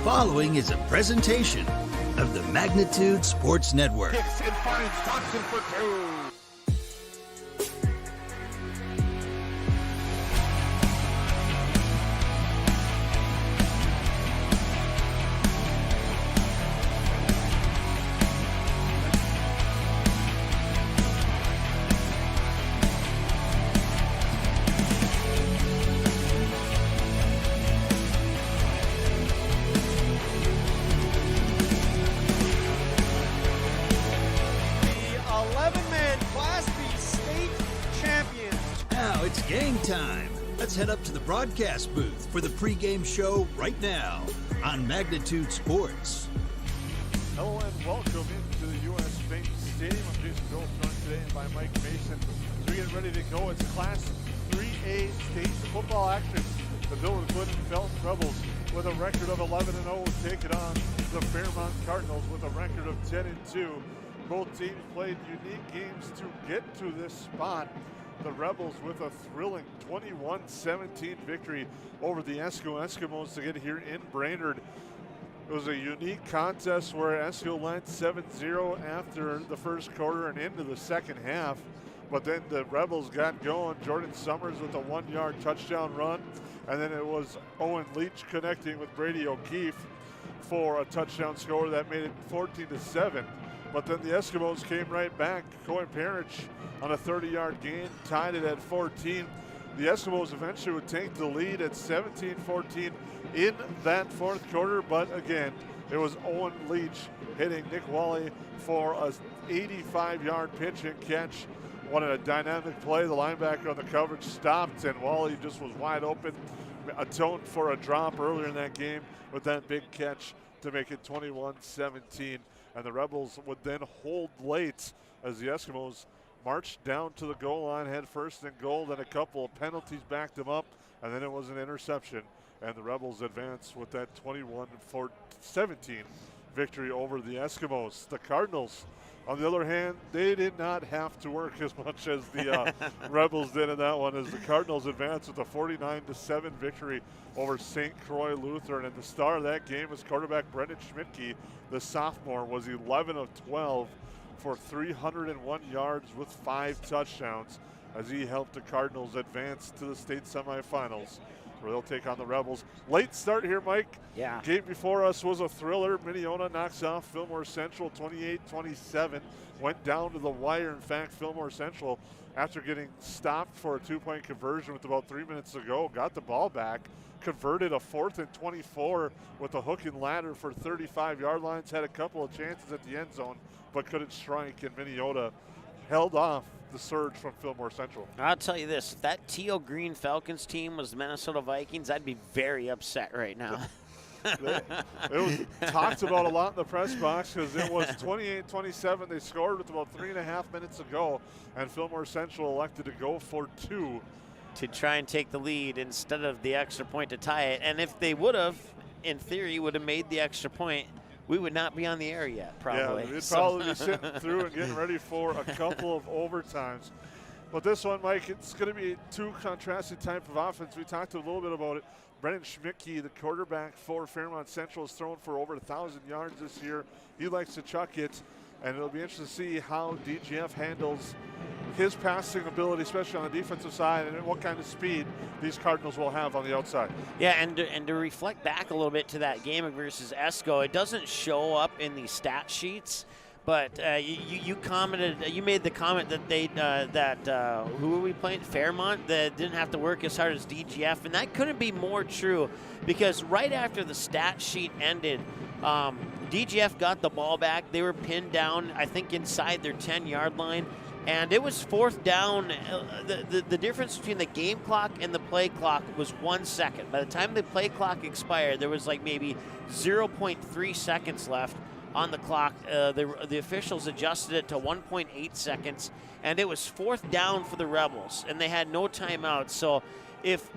following is a presentation of the Magnitude Sports Network. Kicks and finds Thompson for two. Time. Let's head up to the broadcast booth for the pregame show right now on Magnitude Sports. Hello and welcome into the U.S. Bank Stadium. I'm Jason Bill, joined today by Mike Mason. So we get ready to go. It's Class 3A state football action. The Dilworth Glyndon Felton Rebels with a record of 11-0 take it on the Fairmont Cardinals with a record of 10-2. Both teams played unique games to get to this spot. The Rebels with a thrilling 21-17 victory over the Esko Eskimos to get here in Brainerd. It was a unique contest where Esko led 7-0 after the first quarter and into the second half. But then the Rebels got going. Jordan Summers with a 1-yard touchdown run. And then it was Owen Leach connecting with Brady O'Keefe for a touchdown score that made it 14-7. But then the Eskimos came right back. Cohen Parrish on a 30-yard gain tied it at 14. The Eskimos eventually would take the lead at 17-14 in that fourth quarter. But again, it was Owen Leach hitting Nick Wally for a 85-yard pitch and catch. What a dynamic play. The linebacker on the coverage stopped, and Wally just was wide open. Atoned for a drop earlier in that game with that big catch to make it 21-17. And the Rebels would then hold late as the Eskimos marched down to the goal line, had first and goal, then a couple of penalties backed them up, and then it was an interception. And the Rebels advanced with that 21-17 victory over the Eskimos. The Cardinals, on the other hand, they did not have to work as much as the Rebels did in that one, as the Cardinals advanced with a 49-7 victory over St. Croix Lutheran. And the star of that game was quarterback Brendan Schmidtke. The sophomore was 11 of 12 for 301 yards with 5 touchdowns as he helped the Cardinals advance to the state semifinals, where they'll take on the Rebels. Late start here, Mike. Yeah. Game before us was a thriller. Minneota knocks off Fillmore Central 28-27. Went down to the wire. In fact, Fillmore Central, after getting stopped for a 2-point conversion with about 3 minutes to go, got the ball back, converted a 4th and 24 with a hook and ladder for 35-yard lines, had a couple of chances at the end zone, but couldn't strike, and Minneota held off the surge from Fillmore Central. I'll tell you this, if that teal green Falcons team was the Minnesota Vikings, I'd be very upset right now. It was talked about a lot in the press box because it was 28-27. They scored with about 3.5 minutes to go, and Fillmore Central elected to go for 2. To try and take the lead instead of the extra point to tie it. And if they would have, in theory, would have made the extra point, we would not be on the air yet, probably. Yeah, we'd probably be sitting through and getting ready for a couple of overtimes. But this one, Mike, it's going to be 2 contrasting type of offense. We talked a little bit about it. Brendan Schmidtke, the quarterback for Fairmont Central, has thrown for over 1,000 yards this year. He likes to chuck it, and it'll be interesting to see how DGF handles his passing ability, especially on the defensive side, and what kind of speed these Cardinals will have on the outside. Yeah, and to reflect back a little bit to that game versus Esko, it doesn't show up in the stat sheets, but you commented, you made the comment that they who were we playing? Fairmont, that didn't have to work as hard as DGF, and that couldn't be more true because right after the stat sheet ended, DGF got the ball back. They were pinned down, I think, inside their 10-yard line. And it was 4th down. The difference between the game clock and the play clock was 1 second. By the time the play clock expired, there was like maybe 0.3 seconds left on the clock. The officials adjusted it to 1.8 seconds, and it was 4th down for the Rebels, and they had no timeouts. So if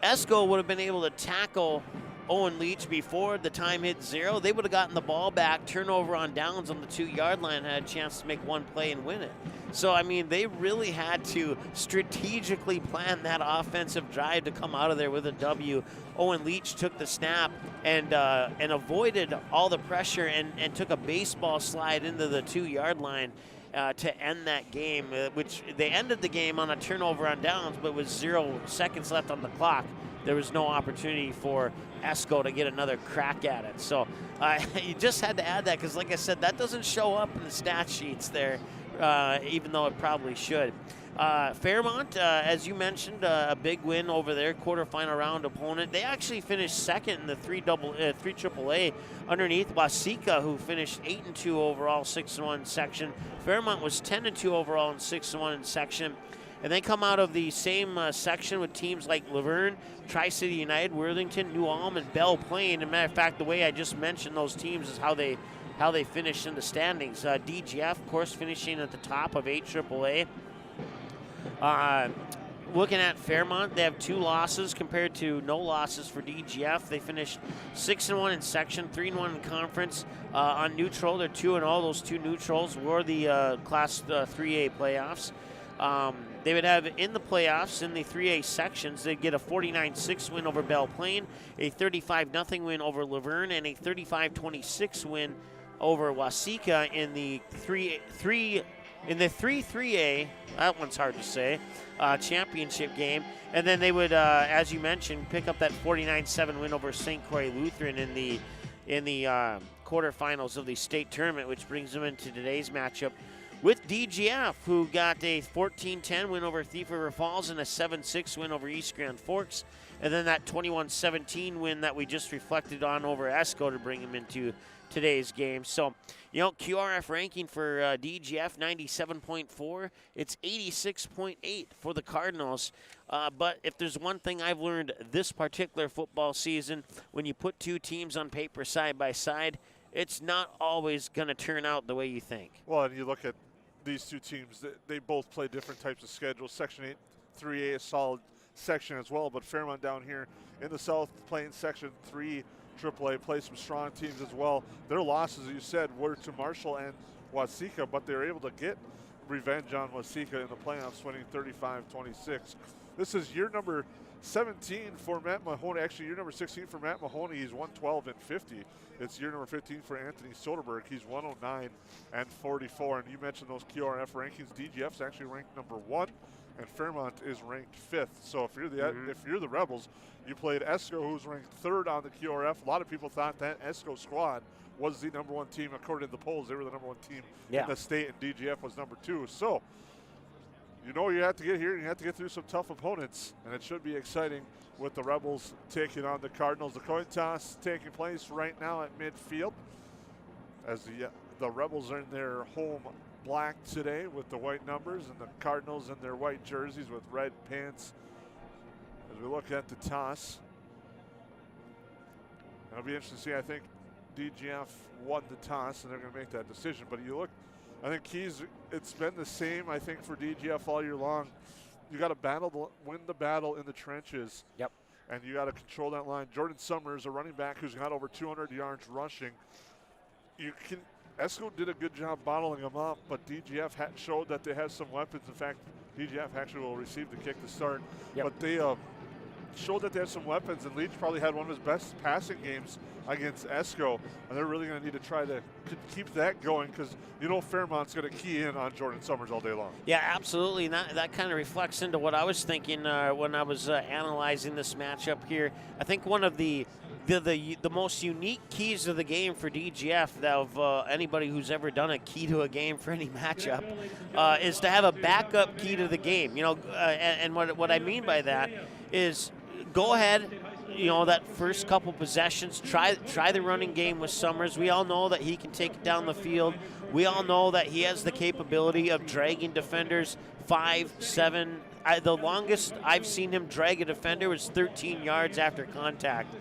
Esko would have been able to tackle Owen Leach before the time hit 0, they would have gotten the ball back, turnover on downs on the 2-yard line, and had a chance to make one play and win it. So, I mean, they really had to strategically plan that offensive drive to come out of there with a W. Owen Leach took the snap and avoided all the pressure and took a baseball slide into the 2-yard line to end that game, which they ended the game on a turnover on downs, but with 0 seconds left on the clock. There was no opportunity for ESCO to get another crack at it. So you just had to add that because, like I said, that doesn't show up in the stat sheets there, even though it probably should. Fairmont, as you mentioned, a big win over their quarterfinal round opponent. They actually finished second in the 3 AAA underneath Waseca, who finished 8-2 overall, 6-1 section. Fairmont was 10-2 overall and 6-1 in section. And they come out of the same section with teams like Laverne, Tri-City United, Worthington, New Ulm, and Belle Plaine. As a matter of fact, the way I just mentioned those teams is how they finished in the standings. DGF, of course, finishing at the top of AAA. Looking at Fairmont, they have 2 losses compared to no losses for DGF. They finished 6-1 in section, 3-1 in conference. On neutral, they're 2-0. Those 2 neutrals were the Class 3A playoffs. They would have in the playoffs in the 3A sections, they'd get a 49-6 win over Belle Plaine, a 35-0 win over Laverne, and a 35-26 win over Waseca in the 3A, that one's hard to say, championship game. And then they would, as you mentioned, pick up that 49-7 win over St. Croix Lutheran in the quarterfinals of the state tournament, which brings them into today's matchup with DGF, who got a 14-10 win over Thief River Falls and a 7-6 win over East Grand Forks, and then that 21-17 win that we just reflected on over ESCO to bring them into today's game. So, you know, QRF ranking for DGF, 97.4. It's 86.8 for the Cardinals. But if there's one thing I've learned this particular football season, when you put 2 teams on paper side by side, it's not always going to turn out the way you think. Well, and you look at these 2 teams, they both play different types of schedules. Section 8, 3A, a solid section as well, but Fairmont down here in the South playing Section 3 AAA, play some strong teams as well. Their losses, as you said, were to Marshall and Waseca, but they were able to get revenge on Waseca in the playoffs, winning 35-26. This is year number 17 for Matt Mahoney. Actually, year number 16 for Matt Mahoney. He's 112 and 50. It's year number 15 for Anthony Soderberg. He's 109 and 44. And you mentioned those QRF rankings. DGF's actually ranked number 1, and Fairmont is ranked 5th. So if you're the Rebels, you played ESCO, who's ranked 3rd on the QRF. A lot of people thought that ESCO squad was the number 1 team according to the polls. They were the number 1 team in the state, and DGF was number 2. So you know you have to get here and you have to get through some tough opponents, and it should be exciting with the Rebels taking on the Cardinals. The coin toss taking place right now at midfield as the Rebels are in their home black today with the white numbers, and the Cardinals in their white jerseys with red pants. As we look at the toss, it'll be interesting to see. I think DGF won the toss, and they're going to make that decision. But you look, I think keys, it's been the same, I think, for DGF all year long. You got to win the battle in the trenches. Yep. And you got to control that line. Jordan Summers, a running back who's got over 200 yards rushing. ESCO did a good job bottling them up, but DGF showed that they have some weapons. In fact, DGF actually will receive the kick to start. Yep. But they showed that they have some weapons, and Leach probably had one of his best passing games against ESCO, and they're really going to need to try to keep that going because you know Fairmont's going to key in on Jordan Summers all day long. Yeah, absolutely, and that kind of reflects into what I was thinking when I was analyzing this matchup here. I think one of the most unique keys to the game for DGF of anybody who's ever done a key to a game for any matchup is to have a backup key to the game. You know, and what I mean by that is go ahead, you know, that first couple possessions, try the running game with Summers. We all know that he can take it down the field. We all know that he has the capability of dragging defenders 5, 7. The longest I've seen him drag a defender was 13 yards after contact.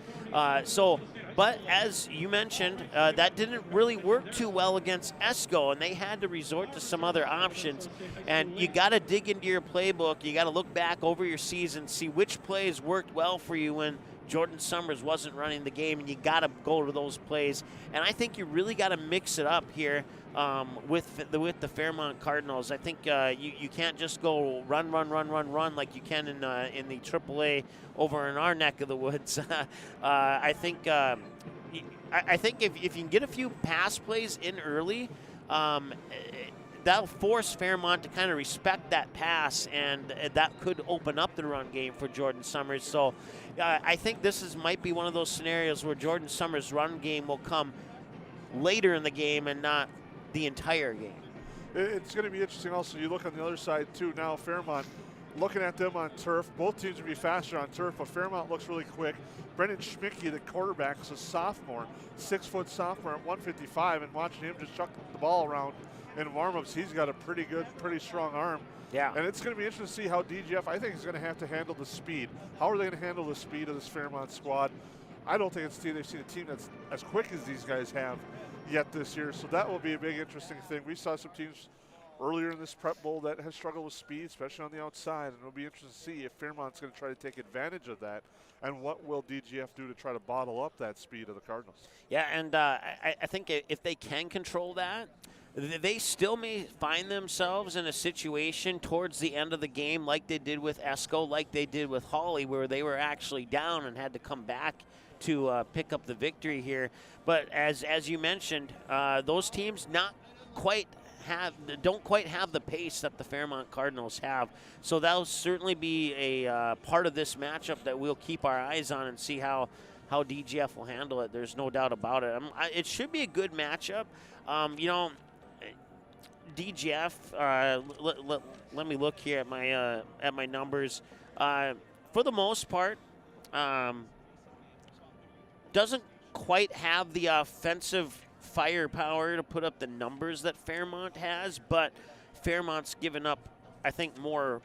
But as you mentioned, that didn't really work too well against ESCO, and they had to resort to some other options. And you got to dig into your playbook. You got to look back over your season, see which plays worked well for you when Jordan Summers wasn't running the game, and you got to go to those plays. And I think you really got to mix it up here with the Fairmont Cardinals. I think you can't just go run like you can in the AAA over in our neck of the woods. I think if you can get a few pass plays in early, that'll force Fairmont to kind of respect that pass, and that could open up the run game for Jordan Summers. So I think this might be one of those scenarios where Jordan Summers' run game will come later in the game and not the entire game. It's going to be interesting also. You look on the other side too now, Fairmont, looking at them on turf. Both teams will be faster on turf, but Fairmont looks really quick. Brendan Schmicke, the quarterback, is a sophomore, 6-foot sophomore at 155, and watching him just chuck the ball around in warm-ups, he's got a pretty strong arm. Yeah. And it's going to be interesting to see how DGF, I think, is going to have to handle the speed. How are they going to handle the speed of this Fairmont squad? I don't think they've seen a team that's as quick as these guys have yet this year, so that will be a big interesting thing. We saw some teams earlier in this prep bowl that has struggled with speed, especially on the outside, and it'll be interesting to see if Fairmont's going to try to take advantage of that, and what will DGF do to try to bottle up that speed of the Cardinals. Yeah, and I think if they can control that, they still may find themselves in a situation towards the end of the game like they did with Esco, like they did with Hawley, where they were actually down and had to come back to pick up the victory here. But as you mentioned, those teams don't quite have the pace that the Fairmont Cardinals have. So that'll certainly be a part of this matchup that we'll keep our eyes on and see how DGF will handle it. There's no doubt about it. It should be a good matchup. DGF, let me look here at my numbers. For the most part, doesn't quite have the offensive firepower to put up the numbers that Fairmont has, but Fairmont's given up, I think, more,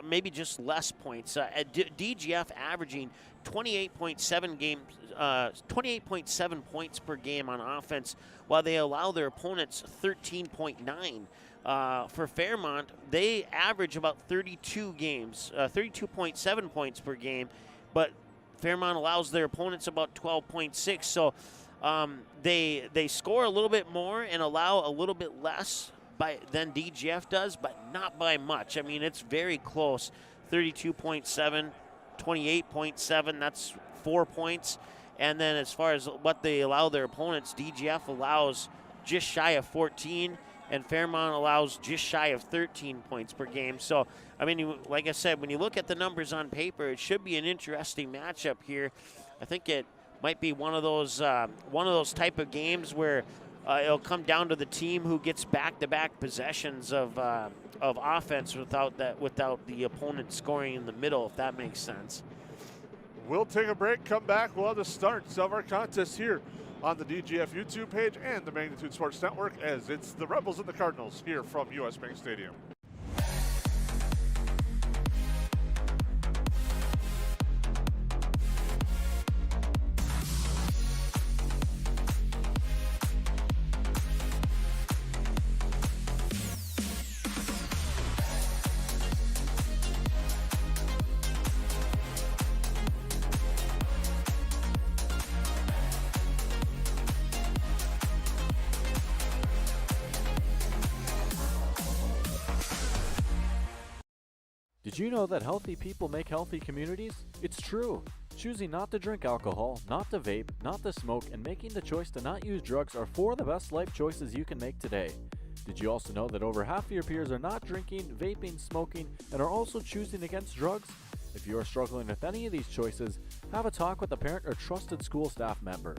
maybe just less points. DGF averaging 28.7 points per game on offense, while they allow their opponents 13.9. For Fairmont, they average about 32.7 points per game, but Fairmont allows their opponents about 12.6. So they score a little bit more and allow a little bit less than DGF does, but not by much. I mean, it's very close. 32.7, 28.7, that's 4 points. And then as far as what they allow their opponents, DGF allows just shy of 14, and Fairmont allows just shy of 13 points per game. So, I mean, like I said, when you look at the numbers on paper, it should be an interesting matchup here. I think it might be one of those type of games where it'll come down to the team who gets back-to-back possessions of offense without the opponent scoring in the middle, if that makes sense. We'll take a break, come back. We'll have the starts of our contest here on the DGF YouTube page and the Magnitude Sports Network, as it's the Rebels and the Cardinals here from US Bank Stadium. Did you know that healthy people make healthy communities? It's true. Choosing not to drink alcohol, not to vape, not to smoke, and making the choice to not use drugs are 4 of the best life choices you can make today. Did you also know that over half of your peers are not drinking, vaping, smoking, and are also choosing against drugs? If you are struggling with any of these choices, have a talk with a parent or trusted school staff member.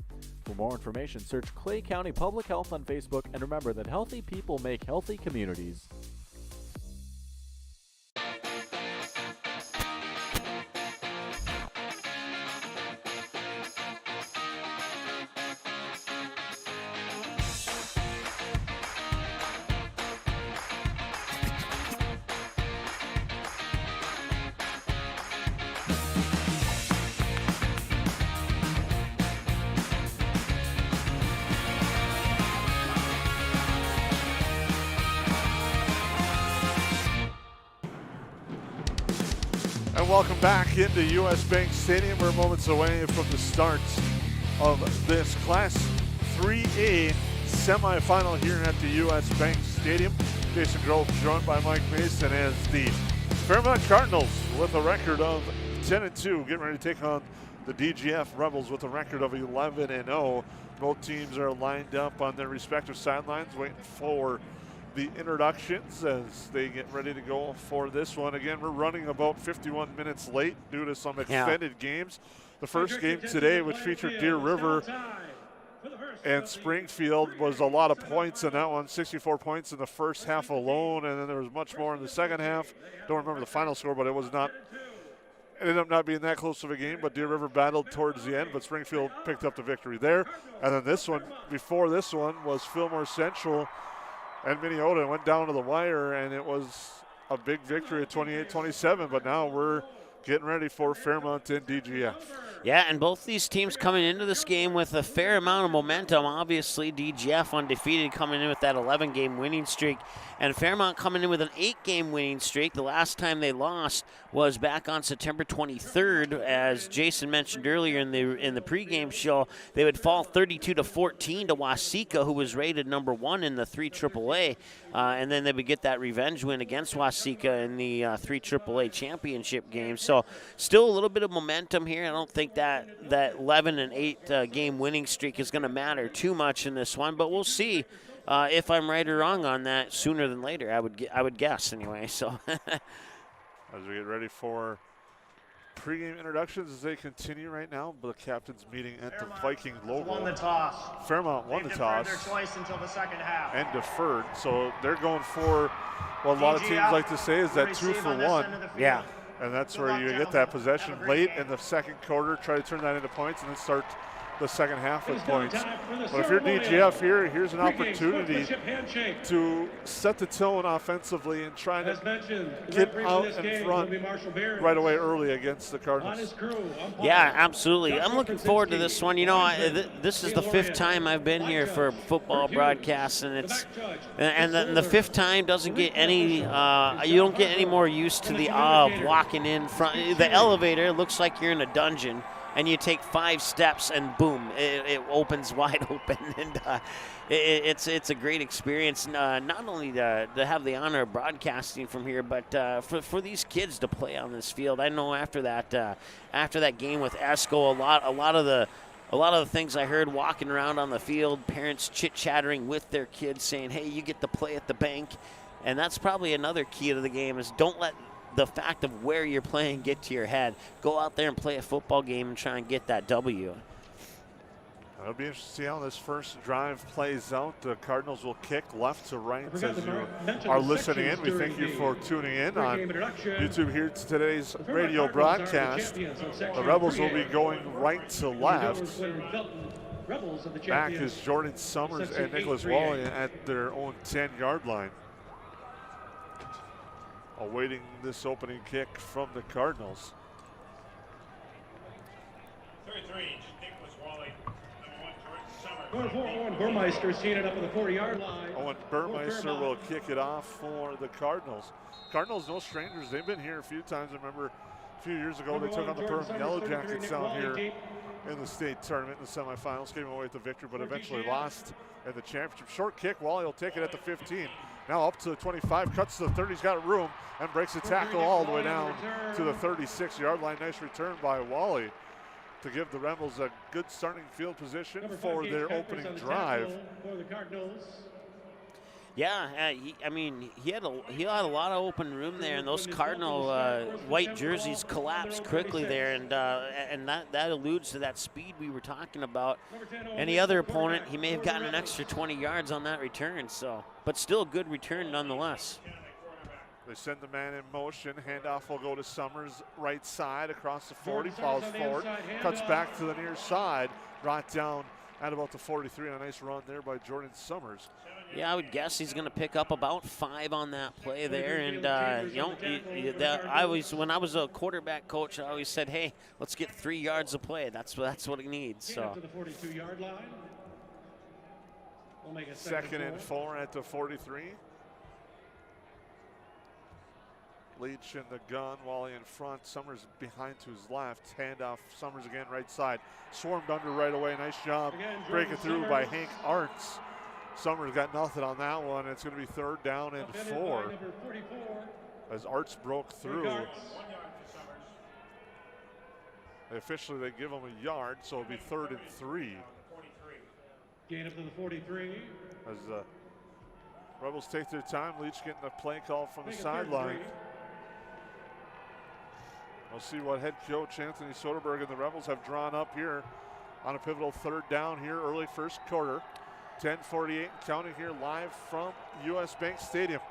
For more information, search Clay County Public Health on Facebook, and remember that healthy people make healthy communities. And welcome back into US Bank Stadium. We're moments away from the start of this Class 3A semifinal here at the US Bank Stadium. Jason Grove joined by Mike Mason as the Fairmont Cardinals with a record of 10-2, getting ready to take on the DGF Rebels with a record of 11-0. Both teams are lined up on their respective sidelines waiting for the introductions as they get ready to go for this one. Again, we're running about 51 minutes late due to some extended games. The first game today, which featured Deer River and Springfield, was a lot of points in that one, 64 points in the first half alone, and then there was much more in the second half. Don't remember the final score, but it ended up not being that close of a game, but Deer River battled towards the end, but Springfield picked up the victory there. And then this one, before this one, was Fillmore Central and Minnesota. Went down to the wire, and it was a big victory at 28-27, but now we're getting ready for Fairmont and DGF. Yeah, and both these teams coming into this game with a fair amount of momentum. Obviously, DGF undefeated coming in with that 11-game winning streak, and Fairmont coming in with an 8-game winning streak. The last time they lost was back on September 23rd, as Jason mentioned earlier in the pregame show. They would fall 32-14 to Waseca, who was rated number 1 in the 3 AAA, and then they would get that revenge win against Waseca in the 3 AAA championship game. So still a little bit of momentum here. I don't think that 11 and 8 game winning streak is going to matter too much in this one, but we'll see if I'm right or wrong on that sooner than later. I would guess anyway. So as we get ready for pregame introductions as they continue right now, the captain's meeting at the Viking logo. Won the toss. Fairmont won the toss. Their choice until the second half. And deferred, so they're going for what a lot of teams like to say is that 2 for 1. Yeah. And that's where you get that possession late in the second quarter, try to turn that into points, and then start the second half with points. But if you're DGF here, here's an opportunity to set the tone offensively and try to get out in front right away early against the Cardinals. Yeah, absolutely. I'm looking forward to this one. You know, this is the 5th time I've been here for football broadcasts, and the 5th time doesn't get any. You don't get any more used to the awe of walking in front. The elevator looks like you're in a dungeon, and you take 5 steps and boom, it opens wide open. And it's a great experience, not only to have the honor of broadcasting from here, but for these kids to play on this field. I know after that game with Esco, a lot of the things I heard walking around on the field, parents chit-chattering with their kids saying, hey, you get to play at the bank. And that's probably another key to the game, is don't let the fact of where you're playing get to your head. Go out there and play a football game and try and get that W. It'll be interesting to see how this first drive plays out. The Cardinals will kick left to right as you are listening in. We thank you for tuning in on YouTube here to today's radio broadcast. The Rebels will be going right to left. Back is Jordan Summers and Nicholas Wally at their own 10-yard line, awaiting this opening kick from the Cardinals. 33, Nicholas Wally. Owen Burmeister seeing it up at the 40-yard line. Owen Burmeister will kick it off for the Cardinals. Cardinals, no strangers. They've been here a few times. I remember a few years ago they took on the Perham Yellow Jackets down here in the state tournament in the semifinals, came away with the victory, but eventually lost in the championship. Short kick, Wally will take it at the 15. Now up to the 25, cuts to the 30, he's got room, and breaks the tackle all the way down to the 36-yard line. Nice return by Wally to give the Rebels a good starting field position for their opening drive. Yeah, he had a lot of open room there, and those Cardinal white jerseys collapsed quickly there, and that alludes to that speed we were talking about. Any other opponent, he may have gotten an extra 20 yards on that return, but still a good return nonetheless. They send the man in motion. Handoff will go to Summers, right side across the 40, follows forward, cuts back to the near side, brought down at about the 43. A nice run there by Jordan Summers. Yeah, I would guess he's going to pick up about 5 on that play there. And, when I was a quarterback coach, I always said, hey, let's get 3 yards of play. That's what he needs. So. To the 42-yard line. We'll make it second and 4 at the 43. Leach in the gun, Wally in front, Summers behind to his left, handoff, Summers again right side, swarmed under right away, nice job breaking through by Hank Arts. Summers got nothing on that one. It's going to be 3rd down and 4 as Arts broke through. Officially they give him a yard, so it'll be 3rd and 3. Gain up to the 43. As the Rebels take their time, Leach getting the play call from the sideline. We'll see what head coach Anthony Soderberg and the Rebels have drawn up here on a pivotal 3rd down here, early 1st quarter. 10:48 and counting here live from US Bank Stadium.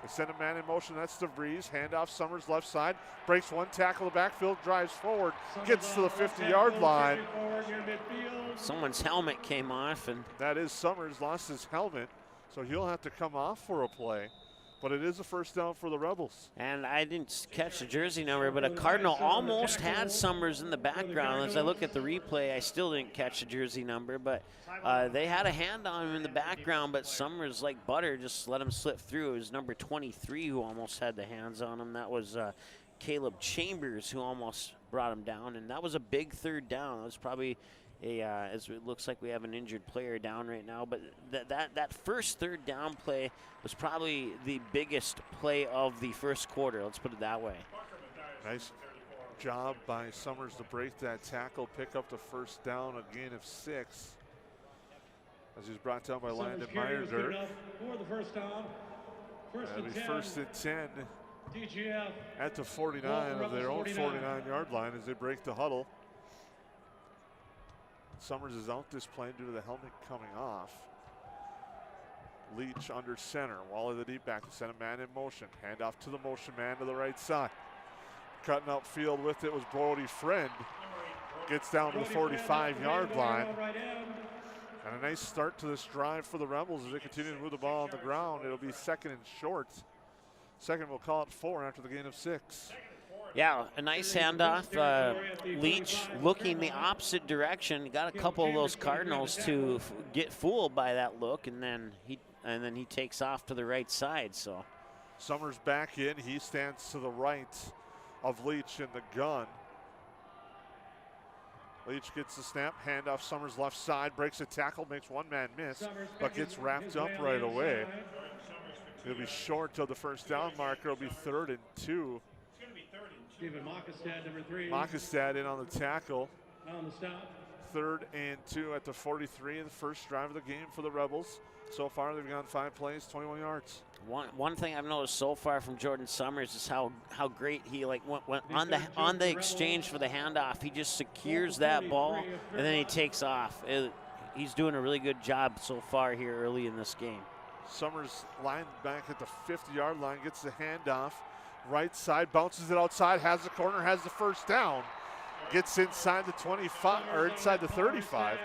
They send a man in motion, that's DeVries. Handoff, Summers left side. Breaks one tackle, the backfield, drives forward. Gets to the 50-yard line. Someone's helmet came off, and that is Summers, lost his helmet. So he'll have to come off for a play. But it is a 1st down for the Rebels. And I didn't catch the jersey number, but a Cardinal almost had Summers in the background. As I look at the replay, I still didn't catch the jersey number, but they had a hand on him in the background, but Summers, like butter, just let him slip through. It was number 23 who almost had the hands on him. That was Caleb Chambers who almost brought him down, and that was a big 3rd down. It was probably as it looks like we have an injured player down right now, but that first 3rd down play was probably the biggest play of the 1st quarter. Let's put it that way. Nice job by Summers to break that tackle, pick up the 1st down, a gain of 6. As he's brought down by Landon Meyerdirt. For the 1st down. It'll be 1st and 10 DGF at the 49 of their own 49-yard line as they break the huddle. Summers is out this play due to the helmet coming off. Leach under center. Wally the deep back to send a man in motion. Hand off to the motion man to the right side. Cutting up field with it was Brody Friend. Gets down to the 45-yard line. And a nice start to this drive for the Rebels as they continue to move the ball on the ground. It'll be 2nd and short. 2nd, we'll call it 4 after the gain of 6. Yeah, a nice handoff. Leach looking the opposite direction. Got a couple of those Cardinals to get fooled by that look, and then he takes off to the right side. So Summers back in. He stands to the right of Leach in the gun. Leach gets the snap, handoff, Summers left side, breaks a tackle, makes one man miss, but gets wrapped up right away. It'll be short of the 1st down marker. It'll be 3rd and 2. Stephen Mockestad, number 3. Mockestad in on the tackle. On the stop. 3rd and 2 at the 43 in the 1st drive of the game for the Rebels. So far, they've gone 5 plays, 21 yards. One thing I've noticed so far from Jordan Summers is how great he went on the exchange for the handoff. He just secures that ball and then he takes off. He's doing a really good job so far here early in this game. Summers lined back at the 50-yard line, gets the handoff. Right side, bounces it outside, has the corner, has the 1st down. Gets inside the 25, or inside the 35.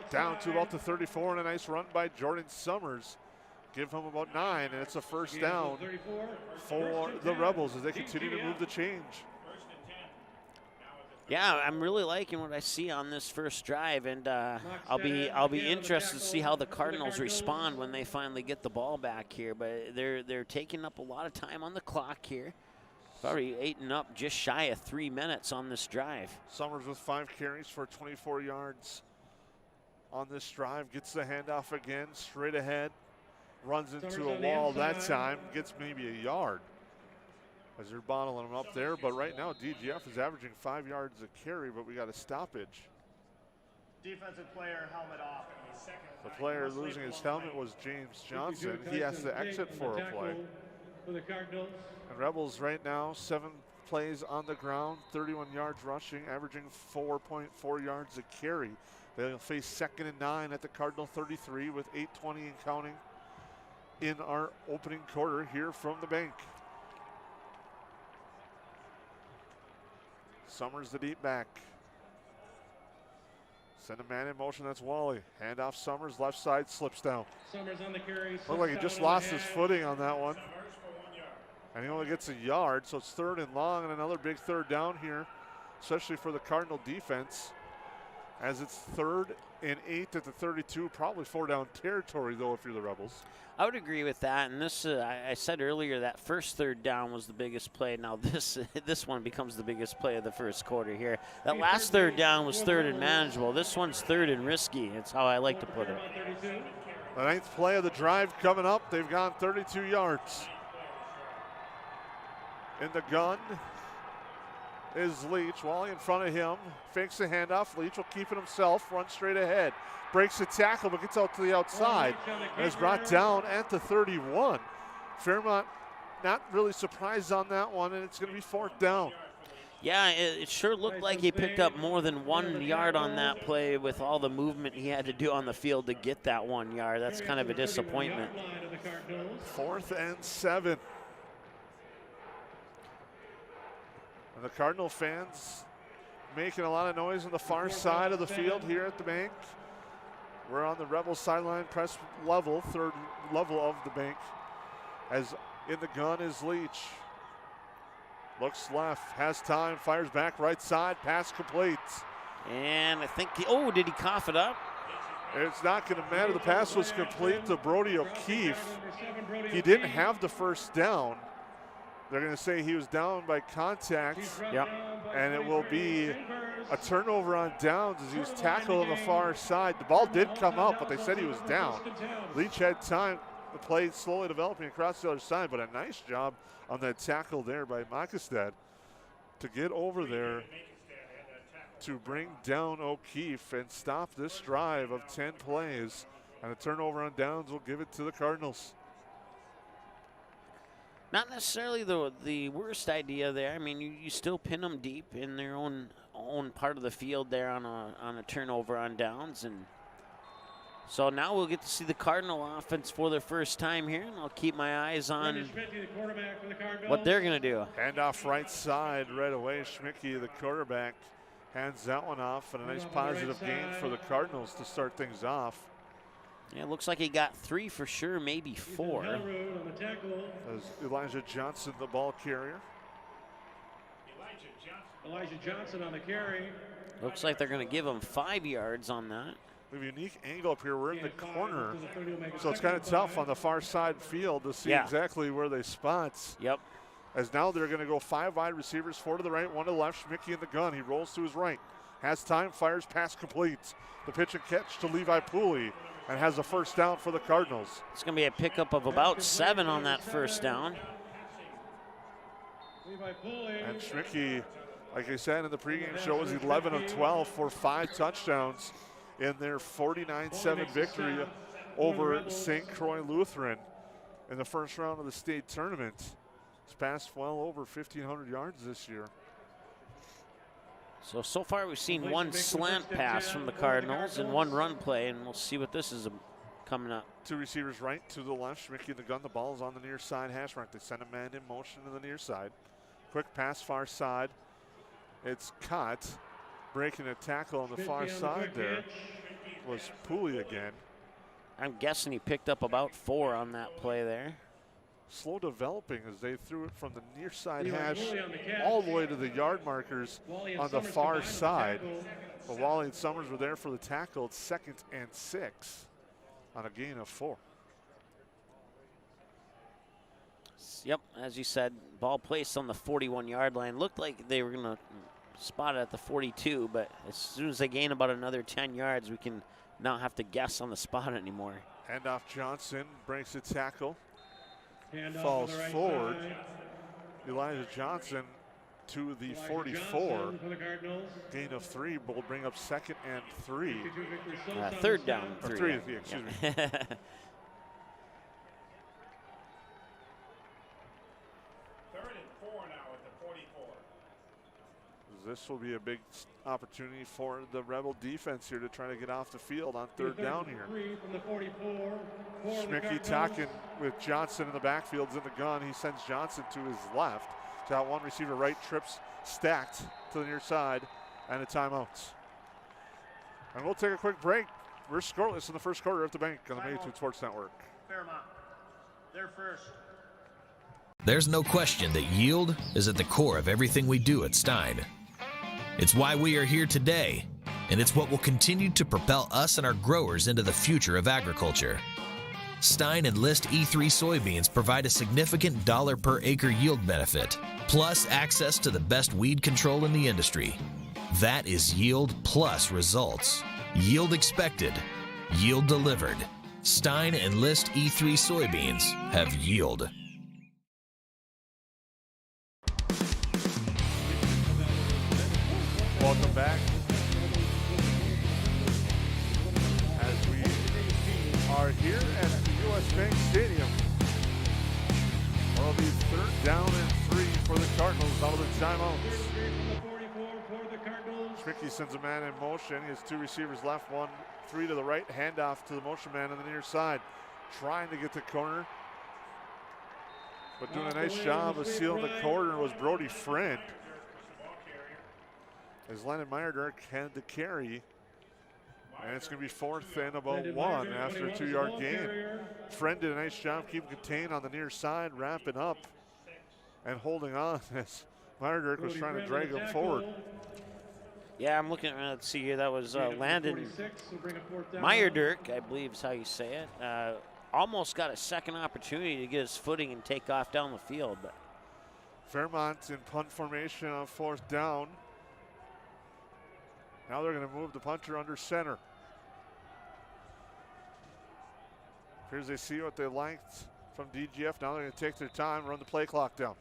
Down to about the 34, and a nice run by Jordan Summers. Give him about 9, and it's a 1st down for the Rebels as they continue to move the change. Yeah, I'm really liking what I see on this 1st drive, and I'll be interested to see how the Cardinals respond when they finally get the ball back here. But they're taking up a lot of time on the clock here. Probably eating up just shy of 3 minutes on this drive. Summers with 5 carries for 24 yards on this drive. Gets the handoff again, straight ahead. Runs into a wall that time, gets maybe a yard as they're bottling him up there. But right now, DGF is averaging 5 yards a carry, but we got a stoppage. Defensive player, helmet off. The player losing his helmet was James Johnson. He has to exit for a play. For the Cardinals. And Rebels right now, 7 plays on the ground, 31 yards rushing, averaging 4.4 yards a carry. They'll face 2nd and 9 at the Cardinal 33 with 8:20 and counting in our opening quarter here from the bank. Summers the deep back. Send a man in motion, that's Wally. Hand off Summers, left side, slips down. Summers on the carry. Looked like he just lost his footing on that one. And he only gets a yard, so it's 3rd and long and another big 3rd down here, especially for the Cardinal defense. as it's 3rd and 8 at the 32. Probably 4-down territory, though, if you're the Rebels. I would agree with that. And this, I said earlier, that first 3rd down was the biggest play. Now this one becomes the biggest play of the first quarter here. That last 3rd down was 3rd and manageable. This one's 3rd and risky. It's how I like to put it. The 9th play of the drive coming up. They've gone 32 yards. In the gun is Leach. Wally in front of him. Fakes the handoff. Leach will keep it himself. Runs straight ahead. Breaks the tackle, but gets out to the outside. And is brought down at the 31. Fairmont not really surprised on that one, and it's going to be 4th down. Yeah, it sure looked like he picked up more than 1 yard on that play with all the movement he had to do on the field to get that 1 yard. That's kind of a disappointment. 4th and 7. And the Cardinal fans making a lot of noise on the far side of the field here at the bank. We're on the Rebels sideline press level, 3rd level of the bank. As in the gun is Leach. Looks left, has time, fires back right side, pass complete. And I think, did he cough it up? It's not going to matter. The pass was complete to Brody O'Keefe. He didn't have the first down. They're going to say he was down by contact. Yep. And it will be a turnover on downs as he was tackled on the far side. The ball did come up, but they said he was down. Leach had time. The play slowly developing across the other side, but a nice job on that tackle there by Makestad to get over there to bring down O'Keefe and stop this drive of 10 plays. And a turnover on downs will give it to the Cardinals. Not necessarily the worst idea there. I mean, you still pin them deep in their own part of the field there on a turnover on downs, and so now we'll get to see the Cardinal offense for their first time here, and I'll keep my eyes on what they're going to do. Handoff right side right away. Schmicke, the quarterback, hands that one off, and a nice positive gain for the Cardinals to start things off. Yeah, it looks like he got 3 for sure, maybe 4. As Elijah Johnson, the ball carrier. Elijah Johnson on the carry. Looks like they're going to give him 5 yards on that. We have a unique angle up here. We're in the corner, so it's kind of tough on the far side field to see exactly where they spot. Yep. As now they're going to go 5 wide receivers, 4 to the right, 1 to the left. Schmicke in the gun. He rolls to his right. Has time, fires, pass complete. The pitch and catch to Levi Pooley, and has a first down for the Cardinals. It's going to be a pickup of about 7 on that first down. And Schmicke, like I said in the pregame show, was 11 of 12 for 5 touchdowns in their 49-7 victory over St. Croix Lutheran in the first round of the state tournament. He's passed well over 1,500 yards this year. So far we've seen 1 slant pass from the Cardinals and 1 run play, and we'll see what this is coming up. 2 receivers right, 2 to the left. Schmicke in the gun. The ball is on the near side hash mark. They send a man in motion to the near side. Quick pass far side. It's caught. Breaking a tackle on the far side there was Pooley again. I'm guessing he picked up about 4 on that play there. Slow developing as they threw it from the near side hash all the way to the yard markers on the far side. But Wally and Summers were there for the tackle. It's 2nd and 6 on a gain of 4. Yep, as you said, ball placed on the 41-yard line. Looked like they were going to spot it at the 42, but as soon as they gain about another 10 yards, we can not have to guess on the spot anymore. Handoff Johnson breaks the tackle. Falls forward. Elijah Johnson to the 44. Gain of 3 will bring up 2nd and 3. 3rd down. 3, excuse me. 3rd and 4 now at the 44. This will be a big opportunity for the Rebel defense here to try to get off the field on 3rd down here. Schmicke talking with Johnson in the backfields in the gun. He sends Johnson to his left. Got 1 receiver right, trips stacked to the near side, and a timeout. And we'll take a quick break. We're scoreless in the first quarter at the bank on the Magnitude Sports Network. Fairmont, they're first. There's no question that yield is at the core of everything we do at Stein. It's why we are here today and it's what will continue to propel us and our growers into the future of agriculture. Stein Enlist E3 soybeans provide a significant dollar per acre yield benefit, plus access to the best weed control in the industry. That is yield plus results. Yield expected, yield delivered. Stein Enlist E3 soybeans have yield. Welcome back. As we are here at the U.S. Bank Stadium. Well, it'll be 3rd down and 3 for the Cardinals out of the timeouts. Schmickey sends a man in motion. He has 2 receivers left, 3 to the right. Handoff to the motion man on the near side. Trying to get the corner. But doing a nice job of sealing the corner was Brody Friend. As Lennon Meyerdirk had the carry. And it's going to be 4th and about 1 after a 2-yard gain. Friend did a nice job keeping contained on the near side, wrapping up and holding on as Meyerdirk was trying to drag him forward. Yeah, I'm looking at, let's see here, that was Landon Meyerdirk, I believe is how you say it. Almost got a second opportunity to get his footing and take off down the field. But Fairmont in punt formation on 4th down. Now they're going to move the punter under center. Here's they see what they liked from DGF. Now they're going to take their time, run the play clock down.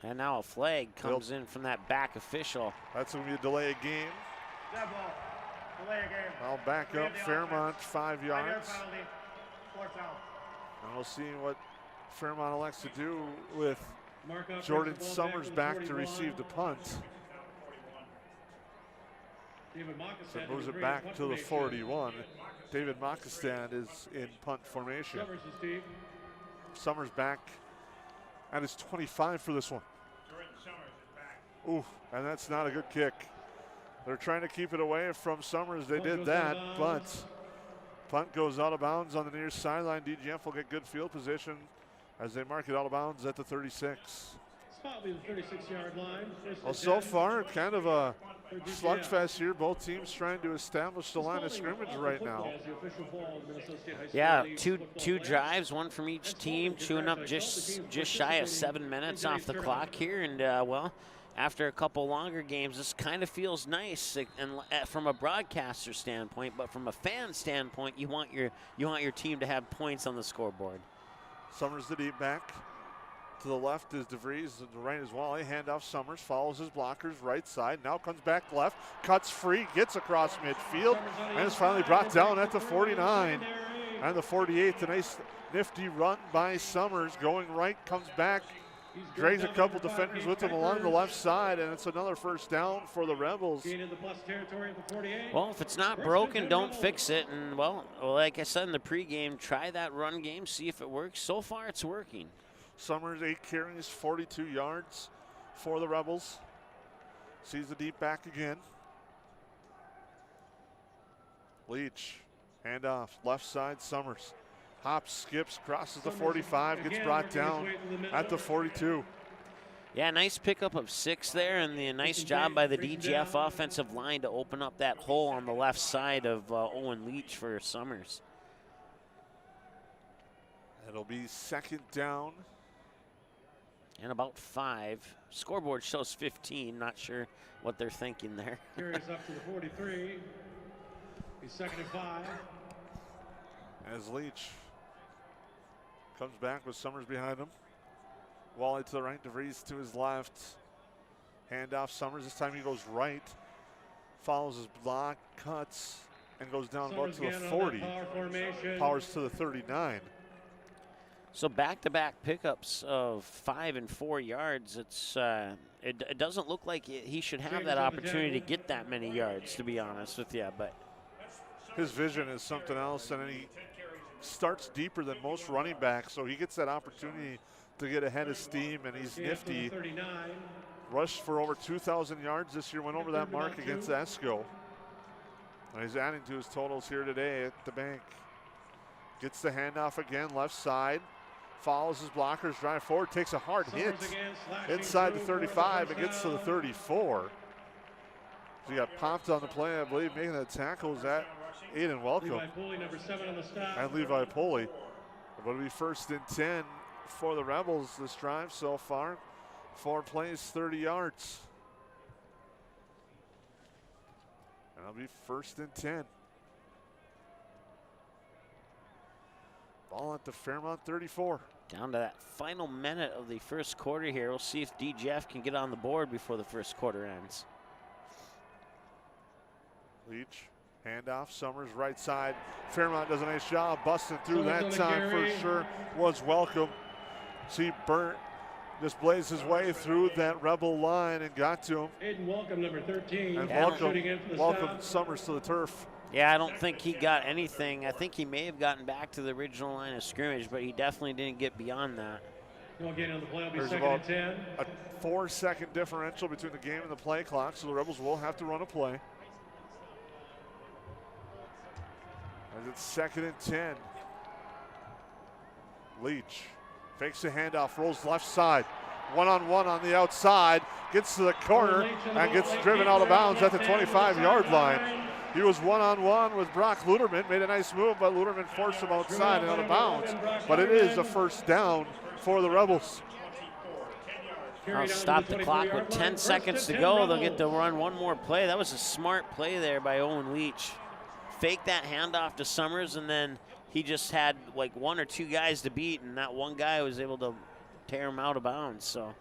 And now a flag comes in from that back official. That's going to be a delay of game. I'll back up Fairmont 5 yards. And we'll see what Fairmont elects to do with Jordan Summers back to receive the punt. So it moves it back to the 41. David Mockestad is in punt formation. Summers back at his 25 for this one. Ooh, and that's not a good kick. They're trying to keep it away from Summers. They did that, but punt goes out of bounds on the near sideline. DGF will get good field position as they mark it out of bounds at the 36. Well, so far, kind of a slugfest here. Both teams trying to establish the line of scrimmage right now. Yeah, two drives, one from each team, chewing up just shy of 7 minutes off the clock here. And, well, after a couple longer games, this kind of feels nice and from a broadcaster standpoint, but from a fan standpoint, you want your team to have points on the scoreboard. Summers the deep back. To the left is DeVries, to the right is Wally. Handoff Summers, follows his blockers right side. Now comes back left, cuts free, gets across midfield, and is finally brought down at the 49. And the 48, a nice nifty run by Summers. Going right, comes back, drags a couple defenders with him along the left side, and it's another 1st down for the Rebels. Well, if it's not broken, don't fix it. And, well, like I said in the pregame, try that run game, see if it works. So far, it's working. Summers 8 carries, 42 yards for the Rebels. Sees the deep back again. Leach, handoff, left side, Summers. Hops, skips, crosses the 45, gets brought down at the 42. Yeah, nice pickup of 6 there, and a nice job by the DGF offensive line to open up that hole on the left side of Owen Leach for Summers. It'll be 2nd down. And about 5. Scoreboard shows 15. Not sure what they're thinking there. Carries up to the 43. He's 2nd and 5. As Leach comes back with Summers behind him. Wally to the right, DeVries to his left. Handoff Summers. This time he goes right. Follows his block, cuts, and goes down about to the 40. Powers to the 39. So back-to-back pickups of 5 and 4 yards. It doesn't look like he should have that opportunity to get that many yards, to be honest with you. But his vision is something else, and he starts deeper than most running backs, so he gets that opportunity to get ahead of steam, and he's nifty. Rushed for over 2,000 yards this year, went over that mark against Esco. And he's adding to his totals here today at the bank. Gets the handoff again, left side. Follows his blockers, drive forward, takes a hard hit inside the 35 and gets to the 34. He got popped on the play, I believe, making the tackles at Aiden Welcome. Levi Pulley, number 7 on the stop. And Levi Pulley. It'll be 1st and 10 for the Rebels this drive so far. 4 plays, 30 yards. And it'll be 1st and 10. Ball at the Fairmont 34. Down to that final minute of the first quarter here. We'll see if DGF can get on the board before the first quarter ends. Leach, handoff, Summers right side. Fairmont does a nice job busting through that time for sure. Was Welcome. See Burnt just blazed his way through that Rebel line and got to him. Aiden Welcome, number 13. And Yeah. welcome Summers to the turf. Yeah, I don't think he got anything. I think he may have gotten back to the original line of scrimmage, but he definitely didn't get beyond that. No gain on the play, will be There's 2nd about and 10. a 4-second differential between the game and the play clock, so the Rebels will have to run a play. As it's 2nd and 10. Leach fakes the handoff, rolls left side. One-on-one on the outside, gets to the corner and gets driven out of bounds at the 25-yard line. He was one-on-one with Brock Luderman, made a nice move, but Luderman forced him outside and out of bounds. But it is a 1st down for the Rebels. I'll stop the clock with 10 seconds to go. They'll get to run one more play. That was a smart play there by Owen Leach. Fake that handoff to Summers, and then he just had like 1 or 2 guys to beat, and that one guy was able to tear him out of bounds. So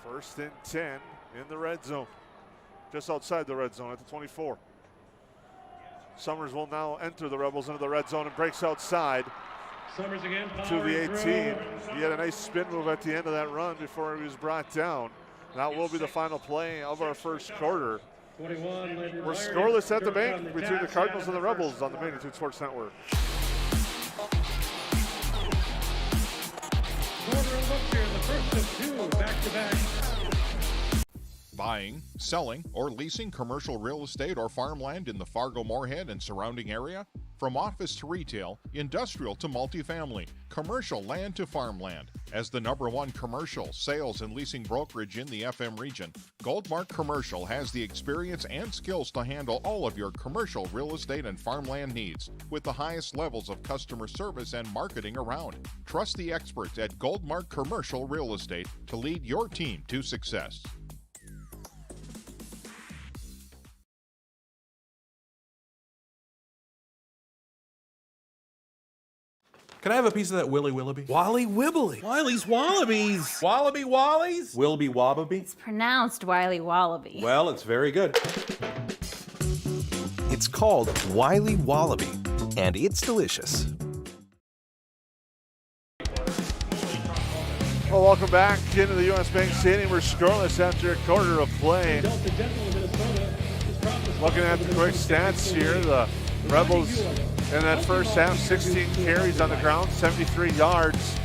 1st and 10 in the red zone, just outside the red zone at the 24. Summers will now enter the Rebels into the red zone and breaks outside Summers again, to the 18. He had a nice spin move at the end of that run before he was brought down. That will be the final play of our first quarter. 21, We're scoreless at the bank between the Cardinals and the Rebels on the Magnitude Sports Network. Corner and looks here, the first of 2 back-to-back. Buying, selling, or leasing commercial real estate or farmland in the Fargo-Moorhead and surrounding area? From office to retail, industrial to multifamily, commercial land to farmland. As the #1 commercial, sales, and leasing brokerage in the FM region, Goldmark Commercial has the experience and skills to handle all of your commercial real estate and farmland needs with the highest levels of customer service and marketing around. Trust the experts at Goldmark Commercial Real Estate to lead your team to success. Can I have a piece of that Willy Willoughby? Wally Wibbly. Wiley's Wallabies. Wallaby Wallies? Wilby Wababy? It's pronounced Wiley Wallaby. Well, it's very good. It's called Wiley Wallaby, and it's delicious. Well, welcome back into the U.S. Bank Stadium. We're scoreless after a quarter of play. Looking at the quick stats here, the Rebels in that first half, 16 carries on the ground, 73 yards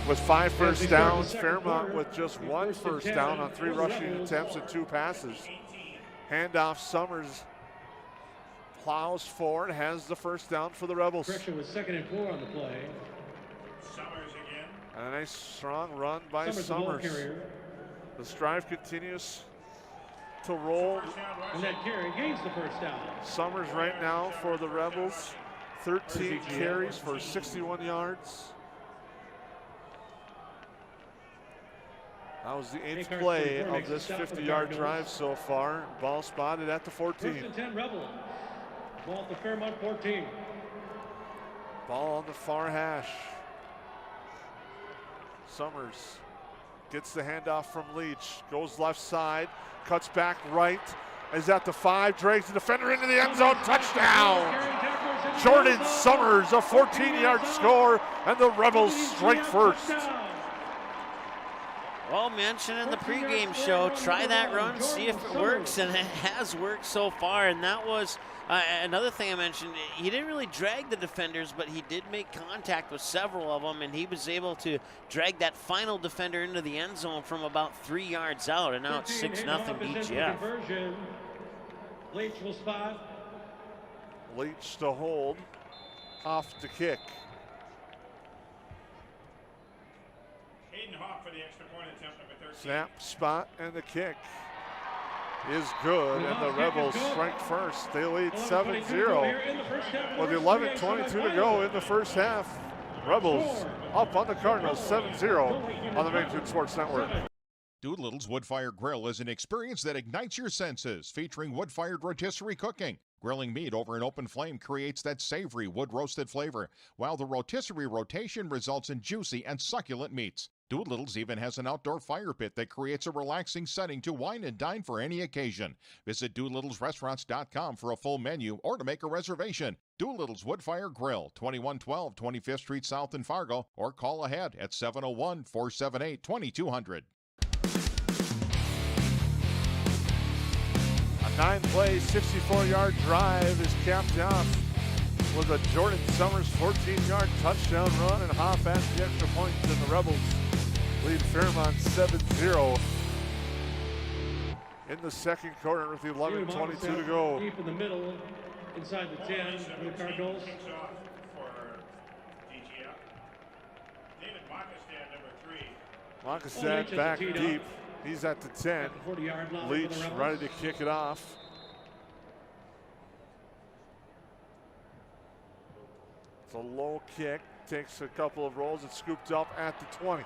with 5 first downs. Fairmont with just 1 first down on 3 rushing attempts and 2 passes. Handoff, Summers plows forward, has the first down for the Rebels. Correction was 2nd and 4 on the play. Summers again. And a nice strong run by Summers. The strive continues to roll. And that carry gains the first down. Summers right now for the Rebels, 13 carries for 61 yards. That was the 8th play of this 50-yard drive so far. Ball spotted at the 14. 1st and 10 Rebels. Ball at the Fairmont 14. Ball on the far hash. Summers gets the handoff from Leach, goes left side, cuts back right, is at the 5, drags the defender into the end zone, touchdown! Jordan Summers, a 14-yard score, and the Rebels strike first. Well, mentioned in the pregame show, try that run, see if it works, and it has worked so far. And that was another thing I mentioned. He didn't really drag the defenders, but he did make contact with several of them, and he was able to drag that final defender into the end zone from about 3 yards out, and now it's 6-0 DGF. Leach will spot. Leach to hold, off to kick. Hayden Hoff for the extra point attempt, number Snap, spot, and the kick is good, and the Rebels strike first. They lead 7-0 with 11:22 to go in the first half. Rebels up on the Cardinals 7-0 on the Magnitude Sports Network. Doolittle's Wood-Fired Grill is an experience that ignites your senses, featuring wood-fired rotisserie cooking. Grilling meat over an open flame creates that savory wood-roasted flavor, while the rotisserie rotation results in juicy and succulent meats. Doolittle's even has an outdoor fire pit that creates a relaxing setting to wine and dine for any occasion. Visit DoolittlesRestaurants.com for a full menu or to make a reservation. Doolittle's Wood-Fired Grill, 2112 25th Street South in Fargo, or call ahead at 701-478-2200. A 9-play, 64-yard drive is capped off with a Jordan Summers 14-yard touchdown run, and Hoff adds the extra points, and the Rebels lead Fairmont 7-0 in the second quarter with 11:22 to go. Deep in the middle, inside the 10 for the Cardinals. Mockastad back deep. He's at the 10. Leach ready to kick it off. It's a low kick. Takes a couple of rolls. It's scooped up at the 20.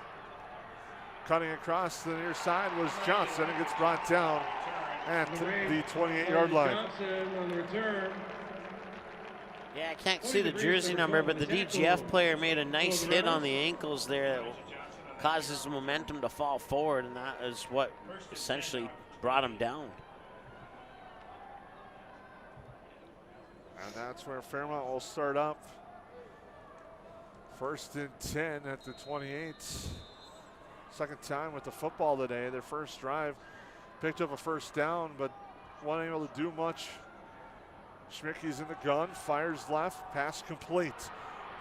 Cutting across the near side was Johnson. It gets brought down at the 28-yard line. Yeah, I can't see the jersey number, but the DGF player made a nice hit on the ankles there that causes the momentum to fall forward, and that is what essentially brought him down. And that's where Fairmont will start up. First and 10 at the 28. Second time with the football today. Their first drive picked up a first down, but wasn't able to do much. Schmicke's in the gun, fires left, pass complete.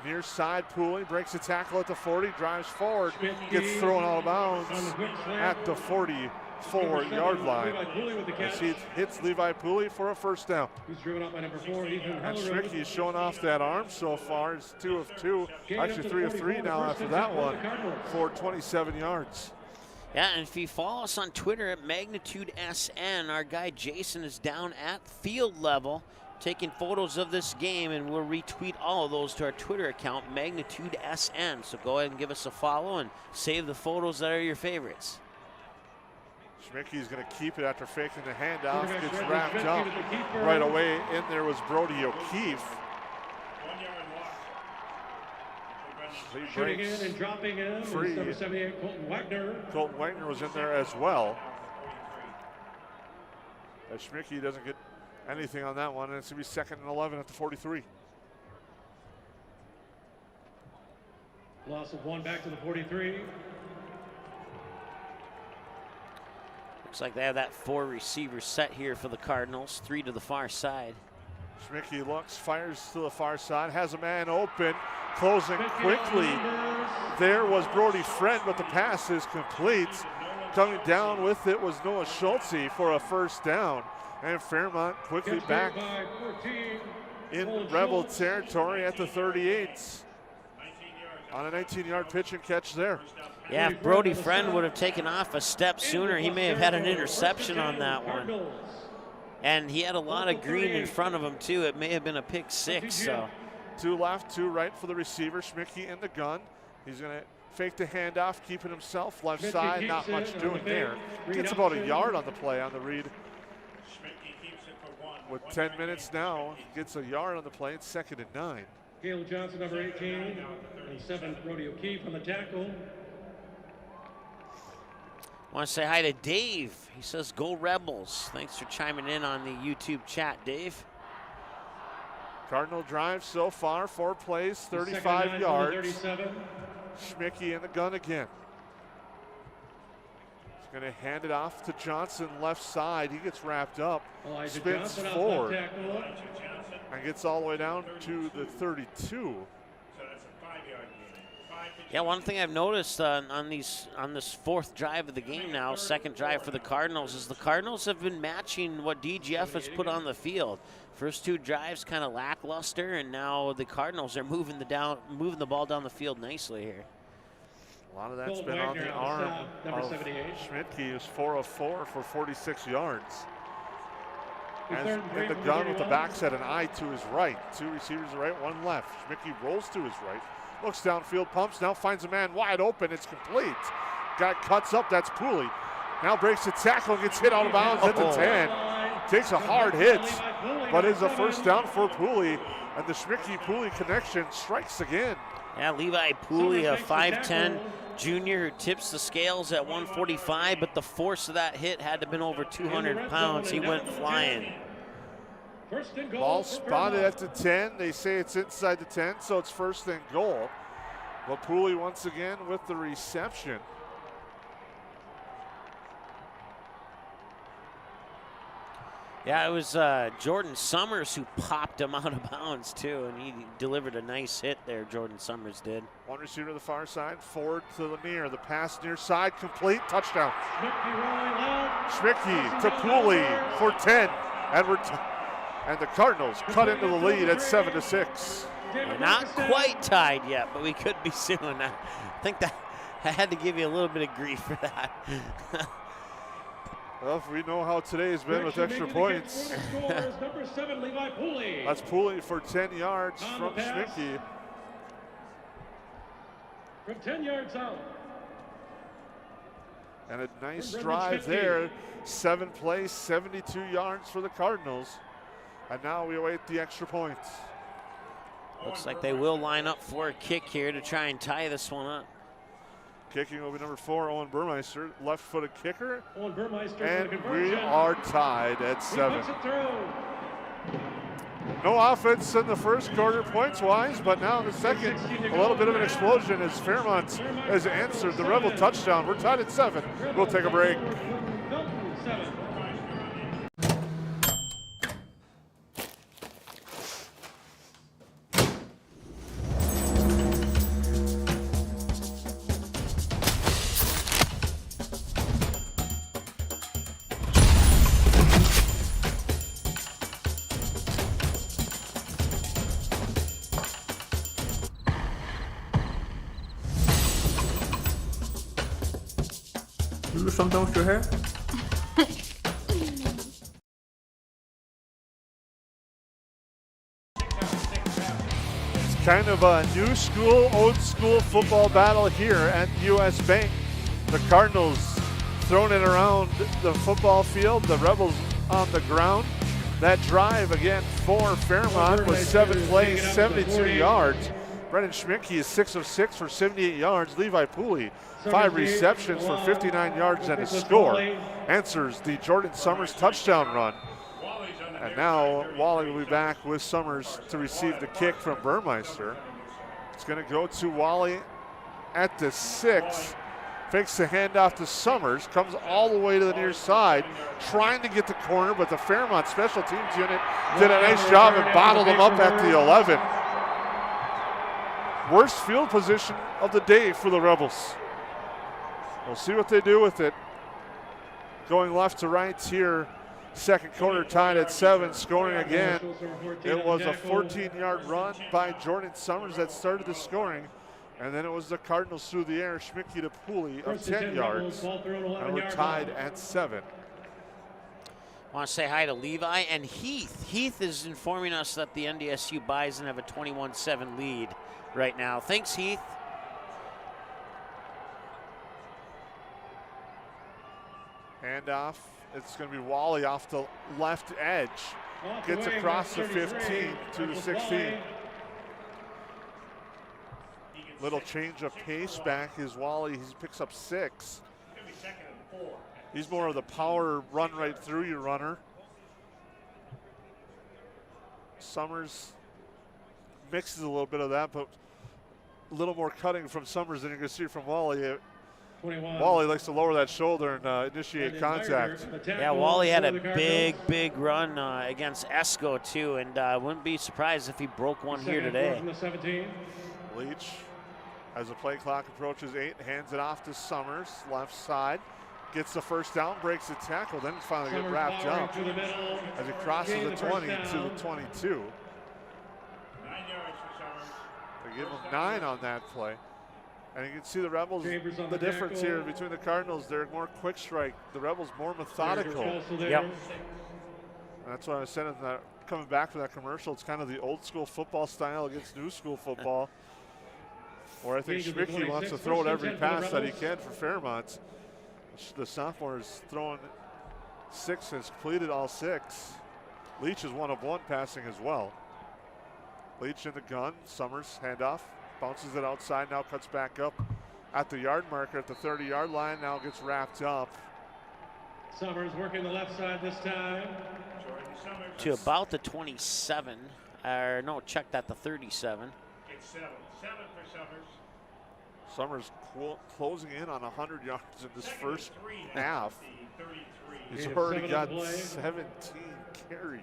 Near side, Pooley breaks a tackle at the 40, drives forward, gets thrown out of bounds at the 44-yard line. As he hits Levi Pooley for a first down. He's driven up by number 4, Ethan And Schmicke is showing off that arm so far. It's 2 of 2, actually 3 of 3 now after that one for 27 yards. Yeah, and if you follow us on Twitter at MagnitudeSN, our guy Jason is down at field level taking photos of this game, and we'll retweet all of those to our Twitter account, MagnitudeSN. So go ahead and give us a follow and save the photos that are your favorites. Schmicke's going to keep it after faking the handoff. Gets wrapped up right away. In there was Brody O'Keefe. Shooting in and dropping in free. is number 78, Colton Wagner. Colton Wagner was in there as well. As Schmicke doesn't get anything on that one, and it's going to be 2nd and 11 at the 43. Loss of 1 back to the 43. Looks like they have that 4 receiver set here for the Cardinals, 3 to the far side. Schmicke looks, fires to the far side, has a man open, closing quickly. There was Brody Friend, but the pass is complete. Coming down with it was Noah Schultze for a first down. And Fairmont quickly back in Rebel territory at the 38. On a 19-yard pitch and catch there. Yeah, if Brody Friend would have taken off a step sooner, he may have had an interception on that one. And he had a lot of green in front of him, too. It may have been a pick 6. So 2 left, 2 right for the receiver. Schmicke in the gun. He's going to fake the handoff, keeping himself left side. Not much doing there. Gets about a yard on the play on the read. With 10 minutes now, gets a yard on the play. It's 2nd and 9. Caleb Johnson, number 18, and 7, Brody O'Keefe on the tackle. I want to say hi to Dave. He says, "Go Rebels." Thanks for chiming in on the YouTube chat, Dave. Cardinal drive so far, 4 plays, 35 yards. Schmicke in the gun again. He's going to hand it off to Johnson, left side. He gets wrapped up, spins forward, and gets all the way down to the 32. Yeah, one thing I've noticed on this 4th drive of the game now, 2nd drive for the Cardinals, is the Cardinals have been matching what DGF has put on the field. First 2 drives kind of lackluster, and now the Cardinals are moving the ball down the field nicely here. A lot of that's been on the arm of Schmidtke, who's 4 of 4 for 46 yards. As in the gun with the back set, an eye to his right. 2 receivers to the right, 1 left. Schmidtke rolls to his right, looks downfield, pumps, now finds a man wide open. It's complete. Guy cuts up, that's Pooley. Now breaks the tackle and gets hit out of bounds at the 10. Takes a hard hit, but is a first down for Pooley. And the Schmidtke-Pooley connection strikes again. Yeah, Levi Pooley, a 5'10 junior who tips the scales at 145, but the force of that hit had to have been over 200 pounds. He went flying. Ball spotted at the 10. They say it's inside the 10, so it's first and goal. But Pooley once again with the reception. Yeah, it was Jordan Summers who popped him out of bounds, too, and he delivered a nice hit there, Jordan Summers did. 1 receiver to the far side, forward to the near. The pass near side, complete, touchdown. Schmidtke to Pooley for 10. And the Cardinals cut into the lead at 7-6. We're not quite tied yet, but we could be soon. I think that I had to give you a little bit of grief for that. Well, if we know how today's been with extra points. Number 7, Levi Pooley. That's Pooley for 10 yards from Schmidtke. From 10 yards out. And a nice drive there. 7 plays, 72 yards for the Cardinals. And now we await the extra points. Looks like they will line up for a kick here to try and tie this one up. Kicking will be number 4, Owen Burmeister, left-footed kicker. Owen Burmeister, and we are tied at 7. No offense in the first quarter points-wise, but now in the second, a little bit of an explosion as Fairmont has answered the Rebel touchdown. We're tied at 7. We'll take a break. Do something with your hair? It's kind of a new school, old school football battle here at US Bank. The Cardinals throwing it around the football field, the Rebels on the ground. That drive again for Fairmont was 7 plays, 72 yards. Brendan Schmidtke is 6 of 6 for 78 yards. Levi Pooley, 5 receptions for 59 yards and a score. Answers the Jordan Summers touchdown run. And now Wally will be back with Summers to receive the kick from Burmeister. It's going to go to Wally at the 6. Fakes the handoff to Summers, comes all the way to the near side, trying to get the corner, but the Fairmont special teams unit did a nice job and bottled him up at the 11. Worst field position of the day for the Rebels. We'll see what they do with it. Going left to right here. Second quarter tied at 7, scoring again. It was a 14-yard run by Jordan Summers that started the scoring. And then it was the Cardinals through the air, Schmidtke to Pooley of 10 yards. And we're tied at 7. I want to say hi to Levi and Heath. Heath is informing us that the NDSU Bison have a 21-7 lead right now. Thanks, Heath. Handoff. It's going to be Wally off the left edge. Gets across the 15 to the 16. Little change of pace back is Wally. He picks up 6. He's more of the power run right through you runner. Summers mixes a little bit of that, but a little more cutting from Summers than you're going to see from Wally. Wally likes to lower that shoulder and initiate contact. Yeah, Wally had a big run against Esco too, and wouldn't be surprised if he broke one here today. Leach, as the play clock approaches 8, hands it off to Summers, left side. Gets the first down, breaks the tackle, then finally gets wrapped up as he crosses the 20 to the 22. 9 yards for Summers. They give him 9 on that play. And you can see the Rebels, the difference here between the Cardinals, they're more quick strike. The Rebels more methodical. Yep. That's why I said in that, coming back to that commercial, it's kind of the old school football style against new school football. Where I think Schmicky wants to throw it every pass that he can for Fairmont. The sophomore is throwing 6, has completed all 6. Leach is 1 of 1 passing as well. Leach in the gun, Summers handoff, bounces it outside, now cuts back up at the yard marker at the 30-yard line, now gets wrapped up. Summers working the left side this time. To about the 27, or no, check that, the 37. It's 7 for Summers. Summers closing in on 100 yards in this first half. He's already got 17 carries.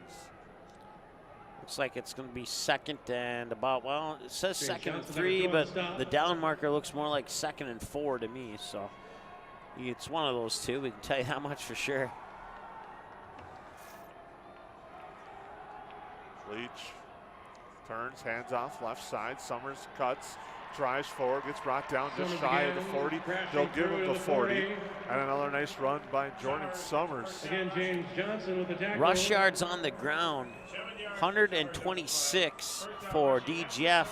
Looks like it's going to be second and about, well, it says second and 3, but the down marker looks more like second and 4 to me. So it's one of those two. We can tell you how much for sure. Leach turns, hands off, left side. Summers cuts, drives forward, gets brought down just shy of the 40. They'll give him the 40. And another nice run by Jordan Summers. Again, James Johnson with the tackle. Rush yards on the ground, 126 for DGF,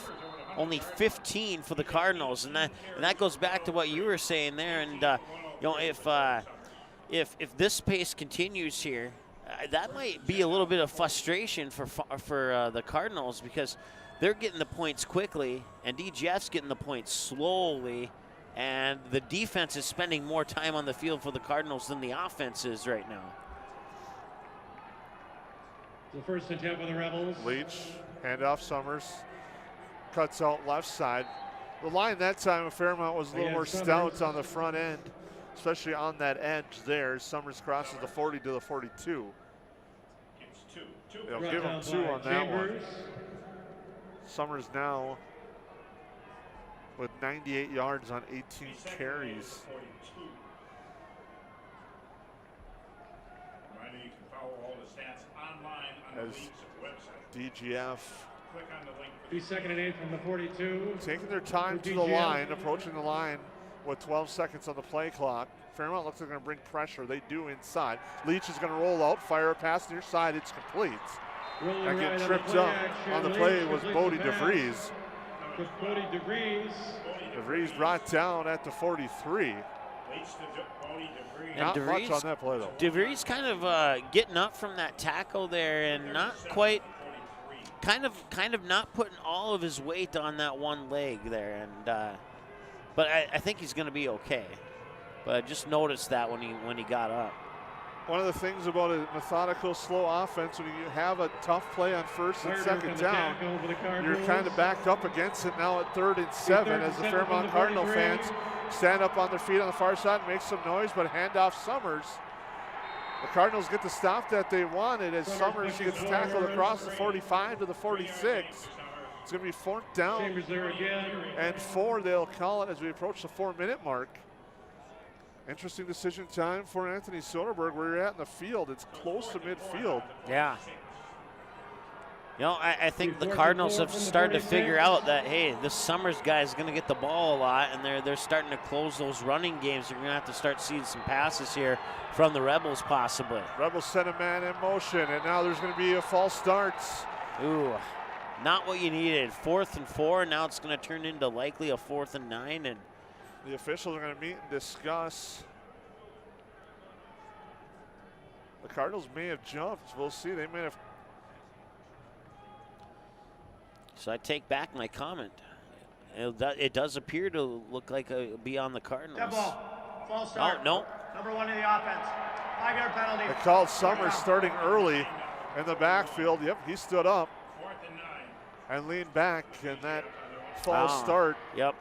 only 15 for the Cardinals. And that goes back to what you were saying there. And, you know, if this pace continues here, that might be a little bit of frustration for the Cardinals, because they're getting the points quickly and DGF's getting the points slowly, and the defense is spending more time on the field for the Cardinals than the offense is right now. The first and 10 for the Rebels. Leach, handoff Summers, cuts out left side. The line that time of Fairmont was a little more stout on the front end, especially on that edge there. Summers crosses the 40 to the 42. It's 2. They'll give him 2 on that one. Summers now with 98 yards on 18 carries. Reminder, you can follow all the stats online on the league's website. DGF Click on the link. Be second and 8 from the 42. taking their time to the line, approaching the line with 12 seconds on the play clock. Fairmont looks like they're going to bring pressure. They do inside. Leach is going to roll out, fire a pass near side. It's complete. And get tripped up on the play was Bodie DeVries. DeVries brought down at the 43. Not much on that play though. DeVries kind of getting up from that tackle there and not quite, kind of not putting all of his weight on that one leg there, and but I think he's going to be okay. But I just noticed that when he got up. One of the things about a methodical, slow offense, when you have a tough play on first and second down, you're kind of backed up against it now at 3rd and 7 as the Fairmont Cardinal fans stand up on their feet on the far side and make some noise, but handoff Summers. The Cardinals get the stop that they wanted as Summers gets tackled across the 45 to the 46. It's going to be 4th down and 4. They'll call it as we approach the 4-minute mark. Interesting decision time for Anthony Soderberg. Where you're at in the field, it's close to midfield. Yeah. You know, I think the Cardinals have started to figure out that, hey, this Summers guy is going to get the ball a lot, and they're starting to close those running games. You're going to have to start seeing some passes here from the Rebels possibly. Rebels sent a man in motion, and now there's going to be a false start. Ooh, not what you needed. 4th and 4, now it's going to turn into likely a 4th and 9, and the officials are going to meet and discuss. The Cardinals may have jumped. We'll see. They may have. So I take back my comment. It does appear to look like it'll be on the Cardinals. Dead ball. False start. Oh, no. Number 1 in the offense. 5-yard penalty. They called Summers starting early in the backfield. Yep, he stood up and leaned back, and that false start. Yep.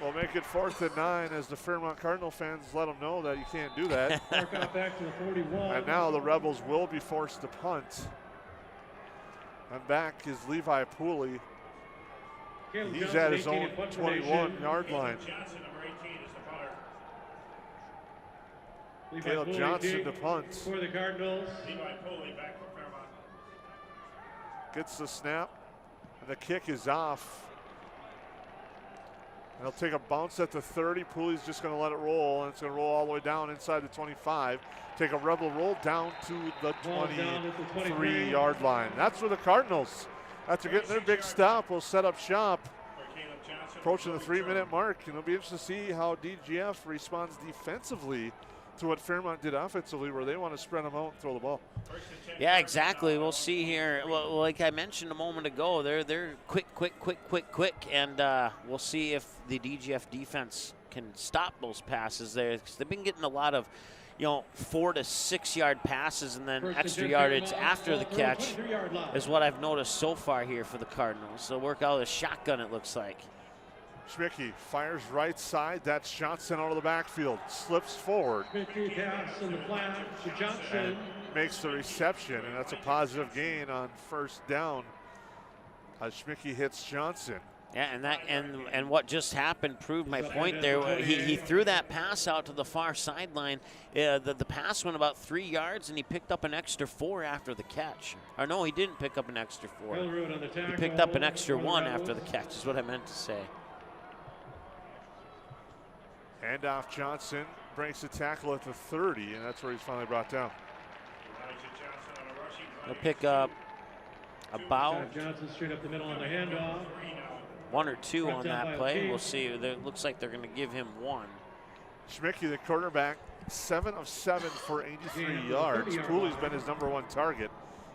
We'll make it 4th and 9 as the Fairmont Cardinal fans let them know that you can't do that. Back to the 41. And now the Rebels will be forced to punt. And back is Levi Pooley. He's at his own 21-yard line. Caleb Johnson to punt. For the Cardinals. Levi Pooley back for Fairmont. Gets the snap, and the kick is off. They'll take a bounce at the 30. Pooley's just going to let it roll, and it's going to roll all the way down inside the 25. Take a rebel roll down to the 23-yard line. That's where the Cardinals, after getting their big stop, will set up shop. Approaching the 3-minute mark, and it'll be interesting to see how DGF responds defensively to what Fairmont did offensively, where they want to spread them out and throw the ball. Yeah, exactly. We'll see here. Well, like I mentioned a moment ago, they're quick, and we'll see if the DGF defense can stop those passes there, because they've been getting a lot of 4 to 6 yard passes and then extra yardage after the catch is what I've noticed so far here for the Cardinals. They'll work out a shotgun, it looks like. Schmicky fires right side. That's Johnson out of the backfield. Slips forward. And makes the reception, and that's a positive gain on first down as Schmicky hits Johnson. Yeah, and what just happened proved my point there. He threw that pass out to the far sideline. The pass went about 3 yards, and he picked up an extra 4 after the catch. Or no, he didn't pick up an extra 4. He picked up an extra 1 after the catch is what I meant to say. Handoff, Johnson breaks the tackle at the 30, and that's where he's finally brought down. He'll pick up about Johnson straight up the middle on the handoff. 1 or 2 on that play. We'll see. It looks like they're going to give him 1. Schmicky, the quarterback, 7 of 7 for 83 yards. Pooley's been his #1 target,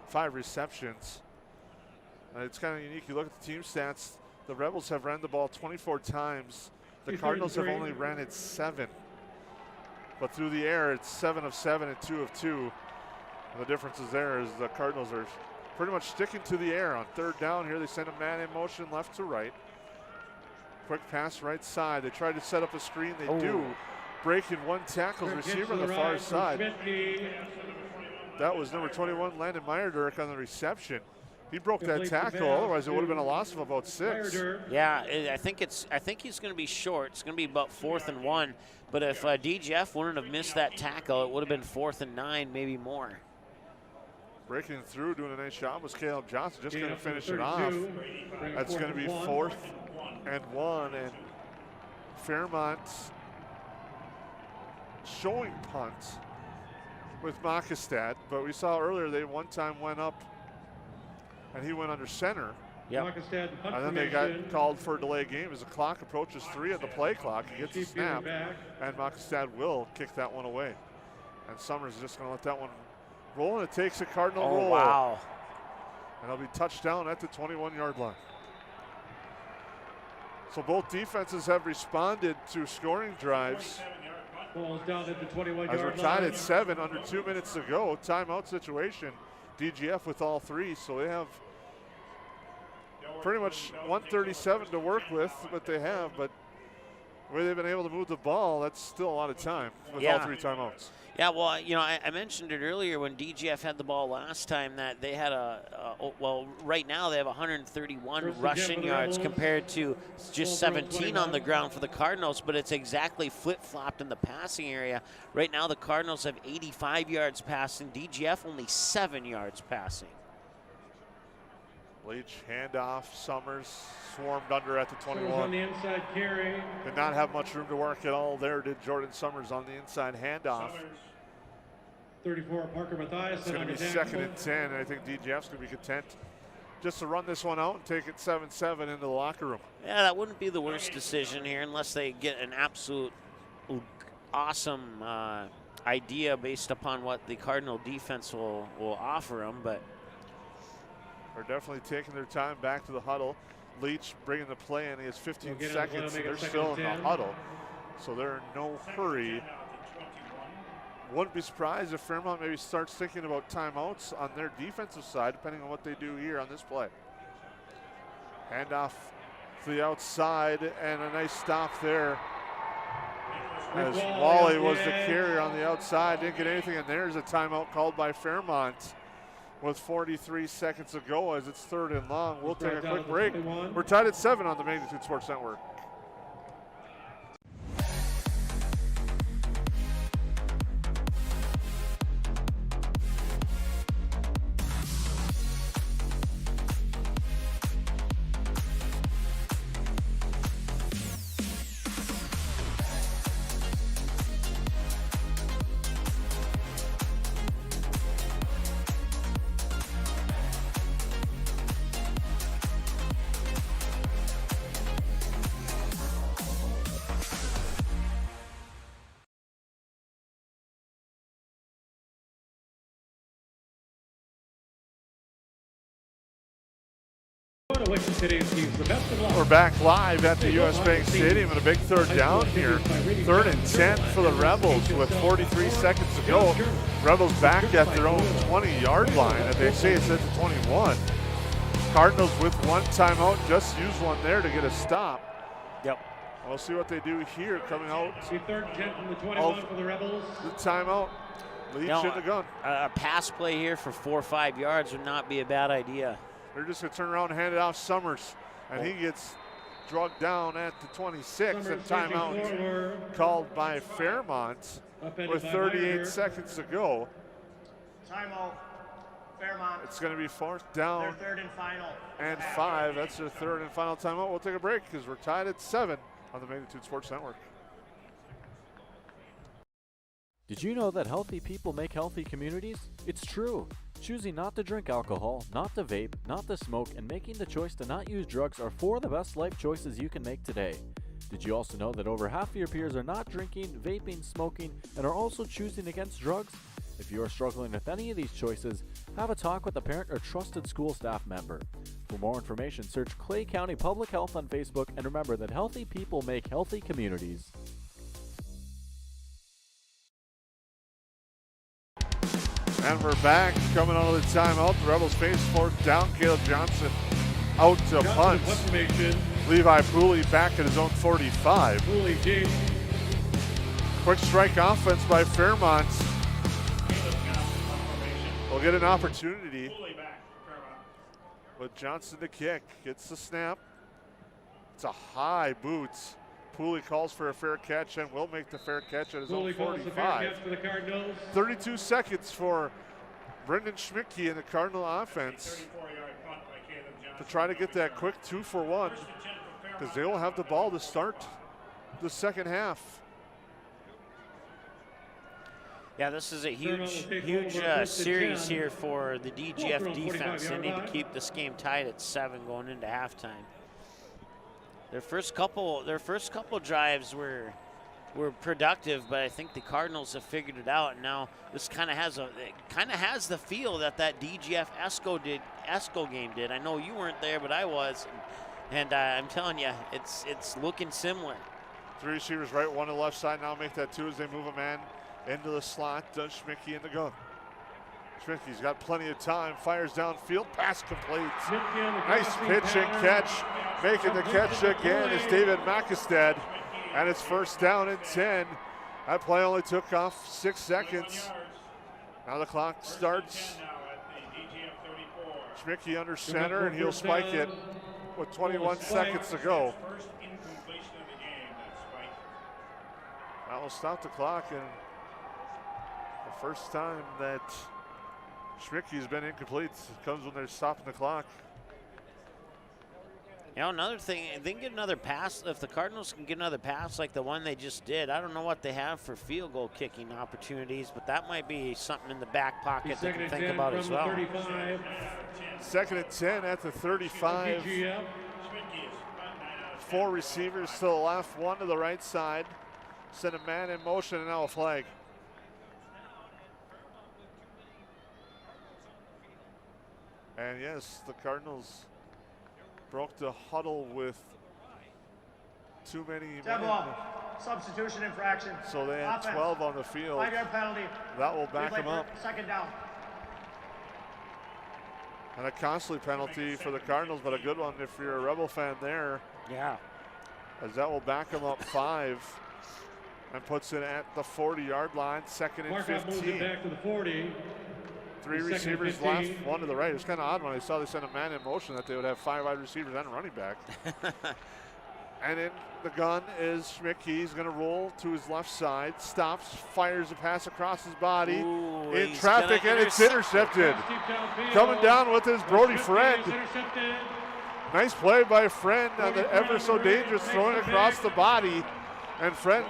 5 receptions. It's kind of unique. You look at the team stats. The Rebels have ran the ball 24 times. The Cardinals have only ran it 7. But through the air, it's 7 of 7 and 2 of 2. And the difference is there is the Cardinals are pretty much sticking to the air. On third down here, they send a man in motion left to right. Quick pass right side. They try to set up a screen. They do. Breaking 1 tackle, receiver on the far side. That was number 21, Landon Meyerdurk, on the reception. He broke that tackle, otherwise it would have been a loss of about 6. Yeah, I think he's going to be short. It's going to be about 4th and 1. But if DGF wouldn't have missed that tackle, it would have been 4th and 9, maybe more. Breaking through, doing a nice job was Caleb Johnson, just going to finish it off. That's going to be 4th and 1, and Fairmont showing punt with Makastad, but we saw earlier they one time went up and he went under center. Yep. And then they got called for a delay game as the clock approaches 3 at the play clock. He gets the snap, and Makastad will kick that one away. And Summers is just going to let that one roll, and it takes a Cardinal roll. Wow. And it'll be touchdown at the 21-yard line. So both defenses have responded to scoring drives. Ball's down at the 21-yard line. As we're tied at 7, under 2 minutes to go. Timeout situation. DGF with all 3, so they have pretty much 137 to work with, but the way they've been able to move the ball, that's still a lot of time with all 3 timeouts. Yeah, well, I mentioned it earlier when DGF had the ball last time that they had right now they have 131 rushing yards compared to just 17 on the ground for the Cardinals, but it's exactly flip-flopped in the passing area. Right now the Cardinals have 85 yards passing, DGF only 7 yards passing. Leach, handoff, Summers swarmed under at the 21. On the inside carry. Did not have much room to work at all there, did Jordan Summers on the inside handoff. 34, Parker Mathias. It's going to be 2nd and 10, and I think DGF's going to be content just to run this one out and take it 7-7 into the locker room. Yeah, that wouldn't be the worst decision here unless they get an absolute awesome idea based upon what the Cardinal defense will offer them, but they're definitely taking their time back to the huddle. Leach bringing the play in. He has 15 seconds. They're still in the huddle, so they're in no hurry. Wouldn't be surprised if Fairmont maybe starts thinking about timeouts on their defensive side, depending on what they do here on this play. Handoff to the outside, and a nice stop there. As Wally was the carrier on the outside, didn't get anything, and there's a timeout called by Fairmont with 43 seconds to go as it's 3rd and long. We'll take a quick break. We're tied at 7 on the Magnitude Sports Network. want to wish today's teams the best of luck. We're back live at the US Bank Stadium and a big third down here. 3rd and 10 for the Rebels with 43 seconds to go. Rebels back at their own 20-yard line. And they say it's at the 21. Cardinals with one timeout, just use one there to get a stop. Yep. We'll see what they do here coming out. 3rd and 10 from the 21 for the Rebels. The timeout. Leach in the gun. A pass play here for 4 or 5 yards would not be a bad idea. They're just going to turn around and hand it off Summers. And he gets drugged down at the 26. And timeout called by Fairmont with 38 seconds to go. Timeout. Fairmont. It's going to be 4th down. Their 3rd and final. And 5. That's their 3rd and final timeout. We'll take a break because we're tied at 7 on the Magnitude Sports Network. Did you know that healthy people make healthy communities? It's true. Choosing not to drink alcohol, not to vape, not to smoke, and making the choice to not use drugs are 4 of the best life choices you can make today. Did you also know that over half of your peers are not drinking, vaping, smoking, and are also choosing against drugs? If you are struggling with any of these choices, have a talk with a parent or trusted school staff member. For more information, search Clay County Public Health on Facebook, and remember that healthy people make healthy communities. And we're back, coming out of the timeout. The Rebels face 4th down. Caleb Johnson out to punt. Levi Pooley back at his own 45. Quick strike offense by Fairmont. We'll get an opportunity with Johnson to kick. Gets the snap. It's a high boot. Pooley calls for a fair catch and will make the fair catch at his own 45. 32 seconds for Brendan Schmidtke in the Cardinal offense to try to get that quick 2-for-1 because they will have the ball to start the second half. Yeah, this is a huge series here for the DGF defense. They need to keep this game tied at 7 going into halftime. Their first couple drives were productive, but I think the Cardinals have figured it out. And now this kind of has the feel that DGF ESCO game did. I know you weren't there, but I was, and I'm telling you, it's looking similar. 3 receivers right, 1 to the left side. Now make that 2 as they move a man into the slot. Does Schmidtke in the gun. Schmidtke's got plenty of time. Fires downfield. Pass complete. Nice pitch and catch. Making the catch again is David McIstad. And it's 1st down and 10. That play only took off 6 seconds. Now the clock starts. Schmidtke under center, and he'll spike it with 21 seconds to go. That will stop the clock, and the first time that Schmidtke's been incomplete comes when they're stopping the clock. You know, another thing, they can get another pass. If the Cardinals can get another pass like the one they just did, I don't know what they have for field goal kicking opportunities, but that might be something in the back pocket they can think about as well. 2nd and 10 at the 35. 4 receivers to the left, 1 to the right side. Send a man in motion and now a flag. And yes, the Cardinals broke the huddle with too many men. Substitution infraction. So they had 12 on the field. 5-yard penalty. That will back them up. 2nd down. And a costly penalty for the Cardinals, but a good one if you're a Rebel fan there. Yeah. As that will back them up 5 and puts it at the 40-yard line. 2nd and 15. Back to the 40. 3 receivers left, 1 to the right. It was kind of odd when I saw they sent a man in motion that they would have 5 wide receivers and a running back. And in the gun is Schmidtke. He's going to roll to his left side, stops, fires a pass across his body. Ooh, in traffic, and it's intercepted. Coming down with his Brody Friend. Nice play by Friend on the ever so dangerous throwing across the body. And Friend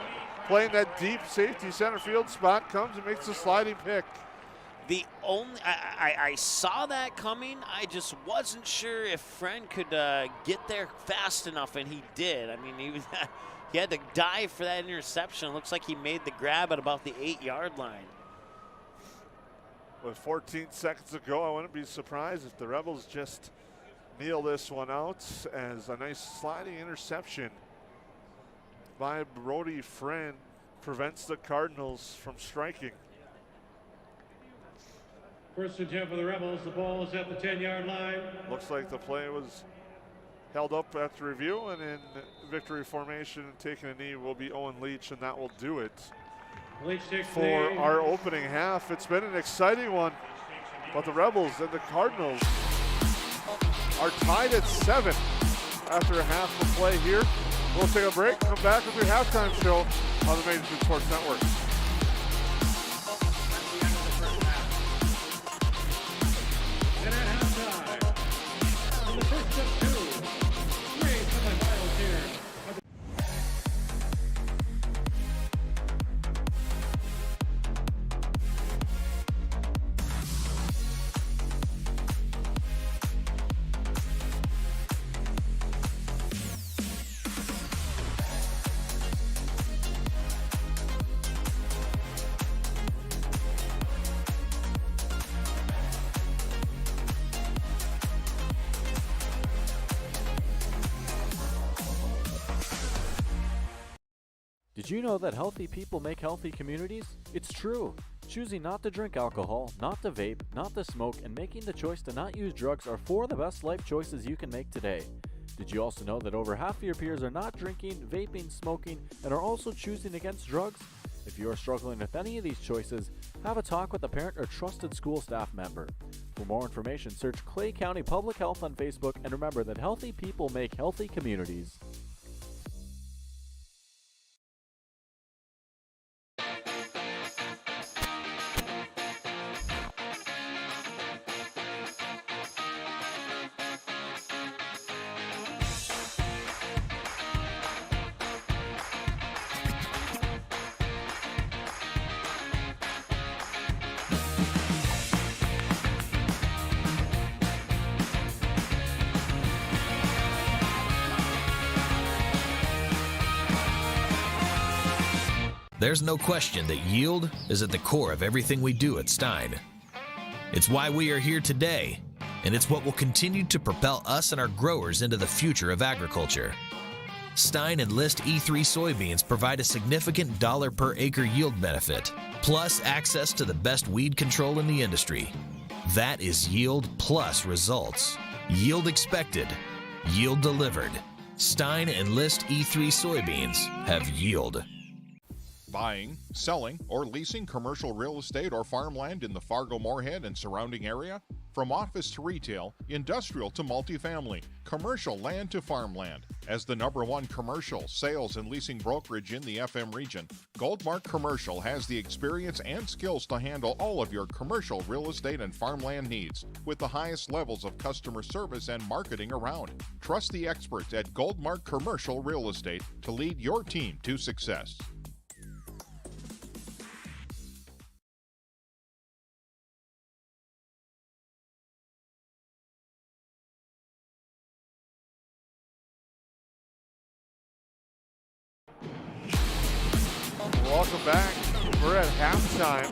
playing that deep safety center field spot comes and makes a sliding pick. I saw that coming. I just wasn't sure if Friend could get there fast enough, and he did. I mean, he had to dive for that interception. It looks like he made the grab at about the 8-yard line. With 14 seconds to go, I wouldn't be surprised if the Rebels just kneel this one out as a nice sliding interception by Brody Friend prevents the Cardinals from striking. First and 10 for the Rebels. The ball is at the 10-yard line. Looks like the play was held up after review, and in victory formation, taking a knee will be Owen Leach, and that will do it for our opening half. It's been an exciting one, but the Rebels and the Cardinals are tied at 7 after half of play here. We'll take a break, come back with your halftime show on the Magnitude Sports Network. And at halftime, on the first of 2, 3 semifinals here. Did you know that healthy people make healthy communities? It's true. Choosing not to drink alcohol, not to vape, not to smoke, and making the choice to not use drugs are 4 of the best life choices you can make today. Did you also know that over half of your peers are not drinking, vaping, smoking, and are also choosing against drugs? If you are struggling with any of these choices, have a talk with a parent or trusted school staff member. For more information, search Clay County Public Health on Facebook, and remember that healthy people make healthy communities. There's no question that yield is at the core of everything we do at Stein. It's why we are here today, and it's what will continue to propel us and our growers into the future of agriculture. Stein and List E3 soybeans provide a significant dollar per acre yield benefit, plus access to the best weed control in the industry. That is yield plus results. Yield expected, yield delivered. Stein and List E3 soybeans have yield. Buying, selling, or leasing commercial real estate or farmland in the Fargo-Moorhead and surrounding area? From office to retail, industrial to multifamily, commercial land to farmland. As the #1 commercial sales and leasing brokerage in the FM region, Goldmark Commercial has the experience and skills to handle all of your commercial real estate and farmland needs with the highest levels of customer service and marketing around. Trust the experts at Goldmark Commercial Real Estate to lead your team to success. Welcome back. We're at halftime.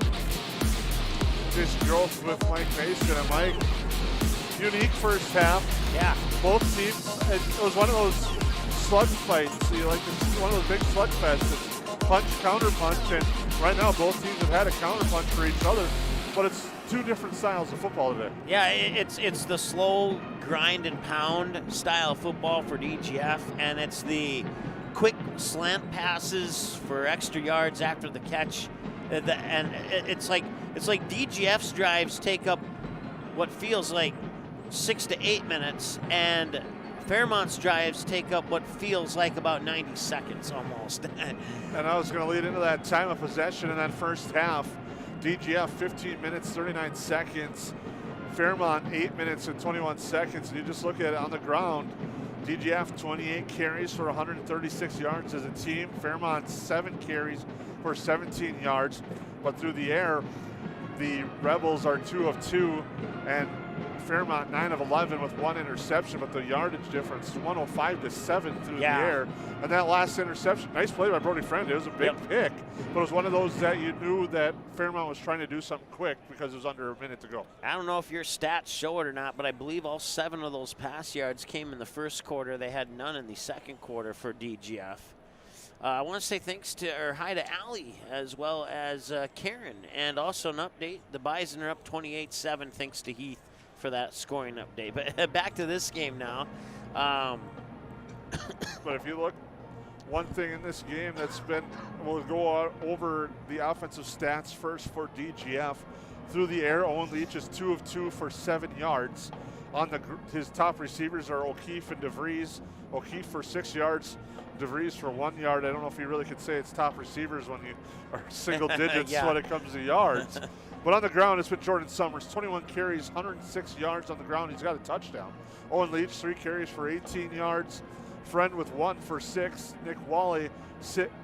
This growth with Mike Mason and Mike. Unique first half. Yeah. Both teams. It was one of those slug fights. So like one of those big slug fests. Punch, counter punch, and right now both teams have had a counter punch for each other. But it's two different styles of football today. Yeah, it's the slow grind and pound style of football for DGF, and it's the quick slant passes for extra yards after the catch, and it's like DGF's drives take up what feels like 6 to 8 minutes, and Fairmont's drives take up what feels like about 90 seconds almost. And I was going to lead into that time of possession in that first half. DGF 15 minutes 39 seconds, Fairmont 8 minutes and 21 seconds. And you just look at it on the ground. DGF 28 carries for 136 yards as a team. Fairmont 7 carries for 17 yards. But through the air, the Rebels are 2 of 2. And Fairmont 9 of 11 with 1 interception, but the yardage difference 105-7 through the air. And that last interception, nice play by Brody Friend. It was a big pick, but it was one of those that you knew that Fairmont was trying to do something quick because it was under a minute to go. I don't know if your stats show it or not, but I believe all 7 of those pass yards came in the first quarter. They had none in the second quarter for DGF. I want to say hi to Allie as well as Karen, and also an update. The Bison are up 28-7 thanks to Heath for that scoring update. But back to this game now. But if you look, one thing in this game that's been, we'll go over the offensive stats first for DGF. Through the air, Owen Leach is 2 of 2 for 7 yards. His top receivers are O'Keefe and DeVries. O'Keefe for 6 yards, DeVries for 1 yard. I don't know if you really could say it's top receivers when you are single digits when it comes to yards. But on the ground, it's been Jordan Summers, 21 carries, 106 yards on the ground. He's got a touchdown. Owen Leach, 3 carries for 18 yards. Friend with 1 for 6. Nick Wally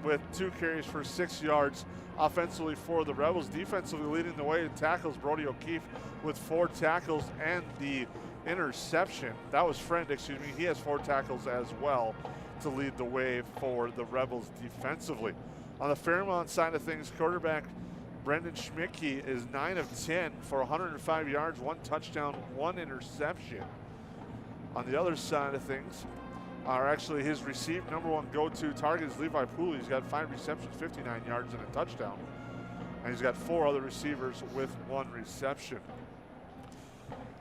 with 2 carries for 6 yards offensively for the Rebels. Defensively leading the way in tackles, Brody O'Keefe with 4 tackles and the interception. That was Friend, excuse me. He has 4 tackles as well to lead the way for the Rebels defensively. On the Fairmont side of things, quarterback Brendan Schmidtke is 9 of 10 for 105 yards, 1 touchdown, 1 interception. On the other side of things, actually his number 1 go-to target is Levi Pooley. He's got 5 receptions, 59 yards, and a touchdown. And he's got 4 other receivers with 1 reception.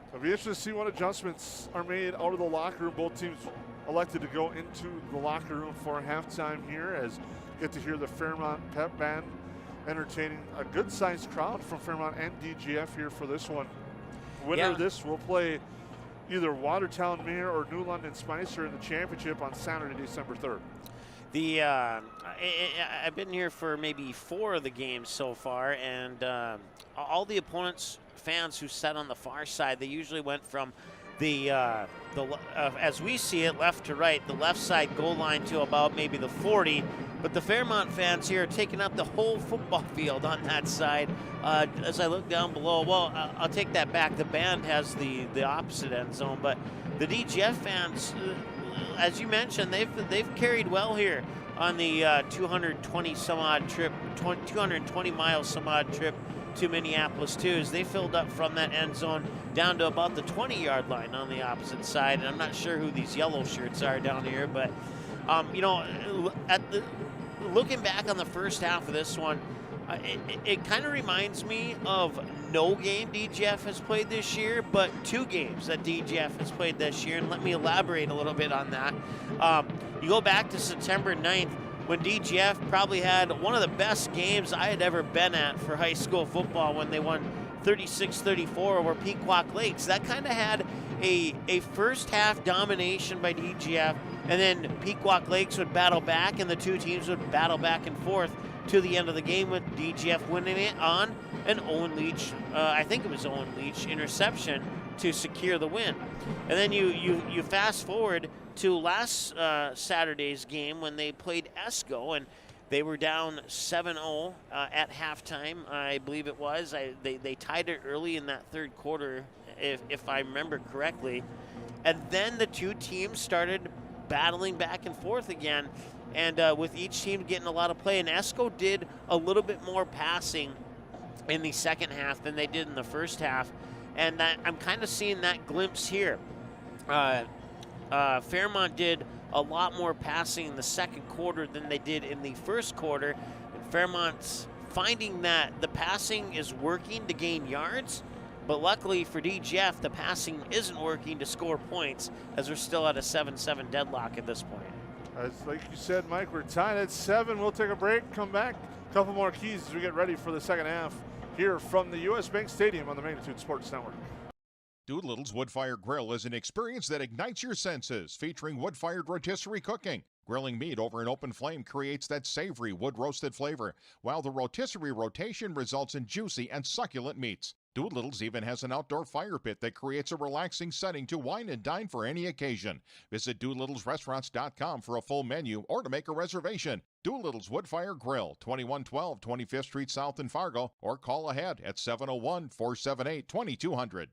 It'll be interesting to see what adjustments are made out of the locker room. Both teams elected to go into the locker room for halftime here, as get to hear the Fairmont pep band entertaining a good-sized crowd from Fairmont and DGF here for this one. Winner of this will play either Watertown Mayor or New London Spicer in the championship on Saturday, December 3rd. I've been here for maybe 4 of the games so far, and all the opponents' fans who sat on the far side, they usually went from as we see it, left to right, the left side goal line to about maybe the 40. But the Fairmont fans here are taking up the whole football field on that side. As I look down below, well, I'll take that back. The band has the opposite end zone, but the DGF fans, as you mentioned, they've carried well here on the 220 mile some odd trip to Minneapolis too, as they filled up from that end zone down to about the 20-yard line on the opposite side. And I'm not sure who these yellow shirts are down here, but looking back on the first half of this one, it kind of reminds me of no game DGF has played this year, but 2 games that DGF has played this year. And let me elaborate a little bit on that. You go back to September 9th, when DGF probably had one of the best games I had ever been at for high school football, when they won 36-34 over Pequot Lakes. That kind of had a first half domination by DGF, and then Pequot Lakes would battle back, and the 2 teams would battle back and forth to the end of the game, with DGF winning it on an Owen Leach, I think it was Owen Leach, interception to secure the win. And then you fast forward to last Saturday's game when they played Esco, and they were down 7-0 at halftime, I believe it was. They tied it early in that third quarter, if I remember correctly. And then the 2 teams started battling back and forth again, and with each team getting a lot of play. And Esco did a little bit more passing in the second half than they did in the first half. And I'm kind of seeing that glimpse here. Fairmont did a lot more passing in the second quarter than they did in the first quarter. And Fairmont's finding that the passing is working to gain yards, but luckily for DGF, the passing isn't working to score points, as we're still at a 7-7 deadlock at this point. As like you said, Mike, we're tied at 7. We'll take a break, come back, a couple more keys as we get ready for the second half here from the U.S. Bank Stadium on the Magnitude Sports Network. Doolittle's Wood-Fire Grill is an experience that ignites your senses, featuring wood-fired rotisserie cooking. Grilling meat over an open flame creates that savory wood-roasted flavor, while the rotisserie rotation results in juicy and succulent meats. Doolittle's even has an outdoor fire pit that creates a relaxing setting to wine and dine for any occasion. Visit Doolittle'sRestaurants.com for a full menu or to make a reservation. Doolittle's Wood-Fire Grill, 2112 25th Street South in Fargo, or call ahead at 701-478-2200.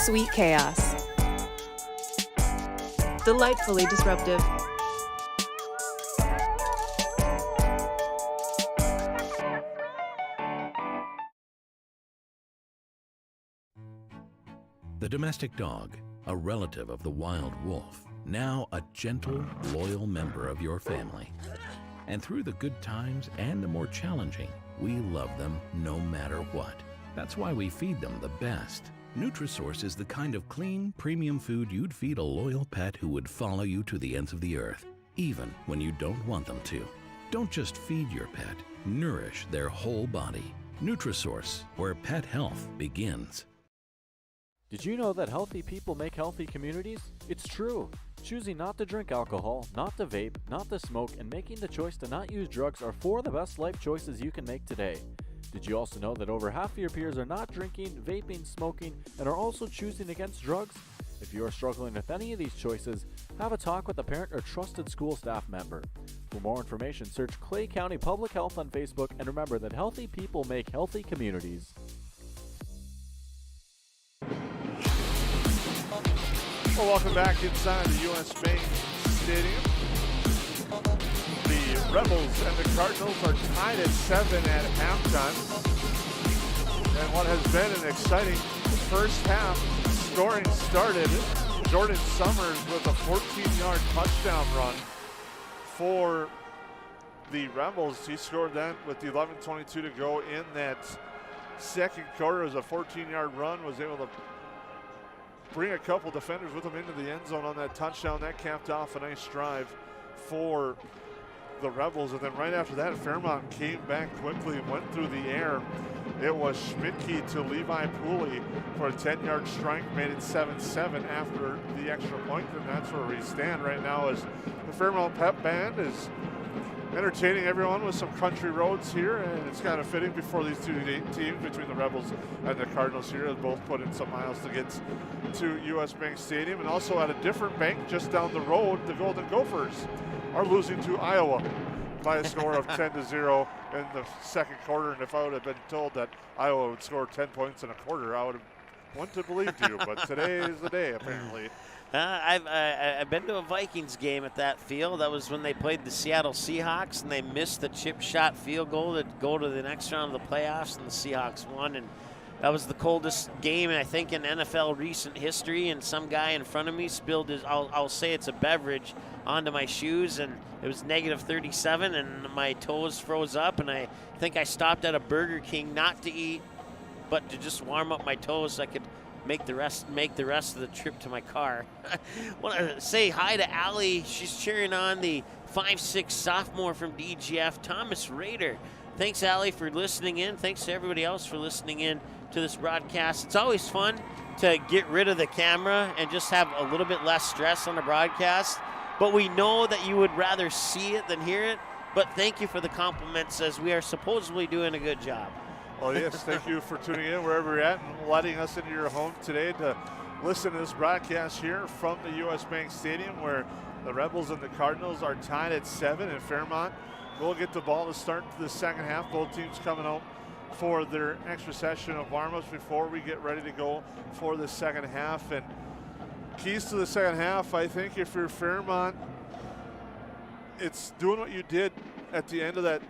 Sweet chaos. Delightfully disruptive. The domestic dog, a relative of the wild wolf, now a gentle, loyal member of your family. And through the good times and the more challenging, we love them no matter what. That's why we feed them the best. Nutrisource is the kind of clean, premium food you'd feed a loyal pet who would follow you to the ends of the earth, even when you don't want them to. Don't just feed your pet, nourish their whole body. Nutrisource, where pet health begins. Did you know that healthy people make healthy communities? It's true. Choosing not to drink alcohol, not to vape, not to smoke, and making the choice to not use drugs are 4 of the best life choices you can make today. Did you also know that over half of your peers are not drinking, vaping, smoking, and are also choosing against drugs? If you are struggling with any of these choices, have a talk with a parent or trusted school staff member. For more information, search Clay County Public Health on Facebook, and remember that healthy people make healthy communities. Well, welcome back inside the U.S. Bank Stadium. The Rebels and the Cardinals are tied at 7 at halftime. And what has been an exciting first half, scoring started. Jordan Summers with a 14-yard touchdown run for the Rebels. He scored that with the 11:22 to go in that second quarter. It was a 14-yard run, was able to bring a couple defenders with him into the end zone on that touchdown. That capped off a nice drive for the Rebels. And then right after that, Fairmont came back quickly and went through the air. It was Schmidtke to Levi Pooley for a 10-yard strike, made it 7-7 after the extra point. And that's where we stand right now, as the Fairmont Pep Band is entertaining everyone with some country roads here, and it's kind of fitting before these two teams, between the Rebels and the Cardinals here, have both put in some miles to get to U.S. Bank Stadium. And also at a different bank just down the road, the Golden Gophers are losing to Iowa by a score of 10-0 in the second quarter. And if I would have been told that Iowa would score 10 points in a quarter, I would have wouldn't have believed you. But today is the day, apparently. I've been to a Vikings game at that field. That was when they played the Seattle Seahawks, and they missed the chip shot field goal to go to the next round of the playoffs, and the Seahawks won. And that was the coldest game, I think, in NFL recent history. And some guy in front of me spilled his, I'll say it's a beverage, onto my shoes, and it was -37, and my toes froze up. And I think I stopped at a Burger King, not to eat, but to just warm up my toes so I could make the rest of the trip to my car. Want to say hi to Allie. She's cheering on the 5'6" sophomore from DGF, Thomas Rader. Thanks, Allie, for listening in. Thanks to everybody else for listening in to this broadcast. It's always fun to get rid of the camera and just have a little bit less stress on the broadcast. But we know that you would rather see it than hear it. But thank you for the compliments, as we are supposedly doing a good job. Well, yes, thank you for tuning in wherever you're at and letting us into your home today to listen to this broadcast here from the U.S. Bank Stadium, where the Rebels and the Cardinals are tied at 7, and Fairmont will get the ball to start the second half. Both teams coming out for their extra session of warm-ups before we get ready to go for the second half. And keys to the second half, I think, if you're Fairmont, it's doing what you did at the end of that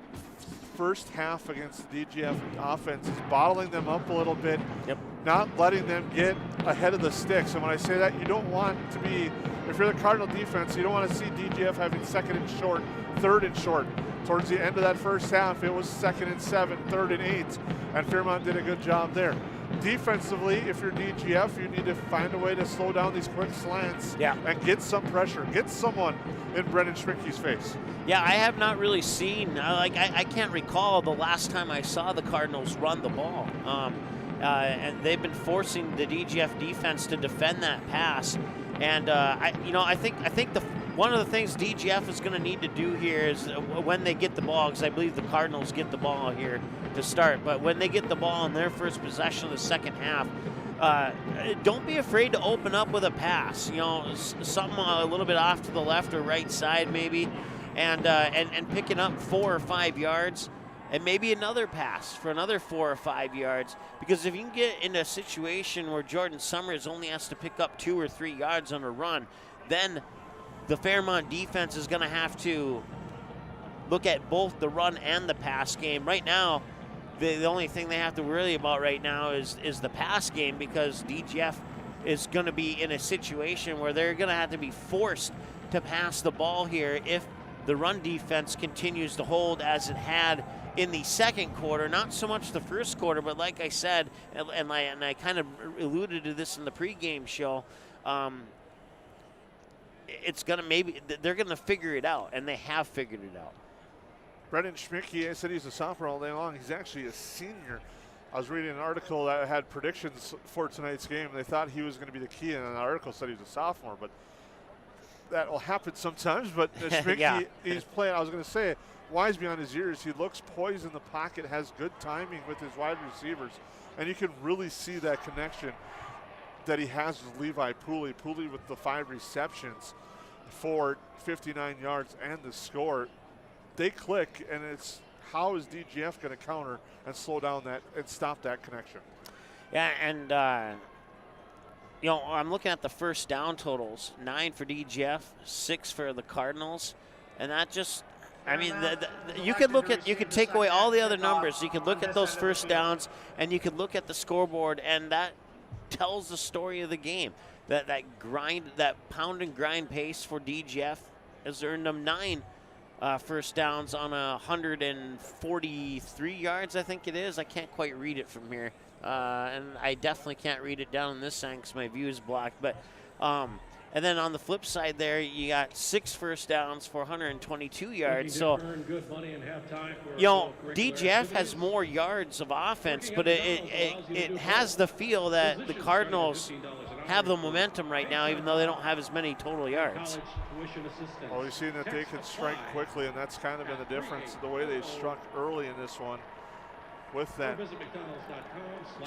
first half against the DGF offense, is bottling them up a little bit, not letting them get ahead of the sticks. And when I say that, you don't want to be, if you're the Cardinal defense, you don't want to see DGF having second and short, third and short. Towards the end of that first half, it was 2nd and 7, 3rd and 8, and Fairmont did a good job there. Defensively, if you're DGF, you need to find a way to slow down these quick slants and get some pressure. Get someone in Brendan Schmidtke's face. Yeah, I have not really seen, I can't recall the last time I saw the Cardinals run the ball. And they've been forcing the DGF defense to defend that pass. And I think one of the things DGF is going to need to do here is when they get the ball, because I believe the Cardinals get the ball here to start, but when they get the ball in their first possession of the second half, don't be afraid to open up with a pass. Something a little bit off to the left or right side maybe, and picking up 4 or 5 yards. and maybe another pass for another 4 or 5 yards. Because if you can get in a situation where Jordan Summers only has to pick up 2 or 3 yards on a run, then the Fairmont defense is going to have to look at both the run and the pass game. Right now, the only thing they have to worry about right now is the pass game, because DGF is going to be in a situation where they're going to have to be forced to pass the ball here if the run defense continues to hold as it had in the second quarter. Not so much the first quarter, but like I said, and I kind of alluded to this in the pregame show, it's going to they're going to figure it out, and they have figured it out. Brendan Schmicke, I said he's a sophomore all day long. He's actually a senior. I was reading an article that had predictions for tonight's game. They thought he was going to be the key, and an article said he was a sophomore, but that will happen sometimes. But Schmicke, Yeah. He's playing, I was going to say, wise beyond his years. He looks poised in the pocket, has good timing with his wide receivers, and you can really see that connection that he has with Levi Pooley. Pooley with the 5 receptions for 59 yards and the score. They click, and it's how is DGF going to counter and slow down that and stop that connection? Yeah, and I'm looking at the first down totals: 9 for DGF, 6 for the Cardinals, and that just, I mean, you could take away all the other numbers. You could look at those first downs, and you could look at the scoreboard, and that tells the story of the game. That pound and grind pace for DGF has earned them 9 first downs on 143 yards, I think it is. I can't quite read it from here, and I definitely can't read it down on this end because my view is blocked. But and then on the flip side there, you got 6 first downs for 122 yards. So, DGF has more yards of offense, but it has the feel that the Cardinals have the momentum right now, even though they don't have as many total yards. Well, we've seen that they can strike quickly, and that's kind of been the difference, the way they struck early in this one. With that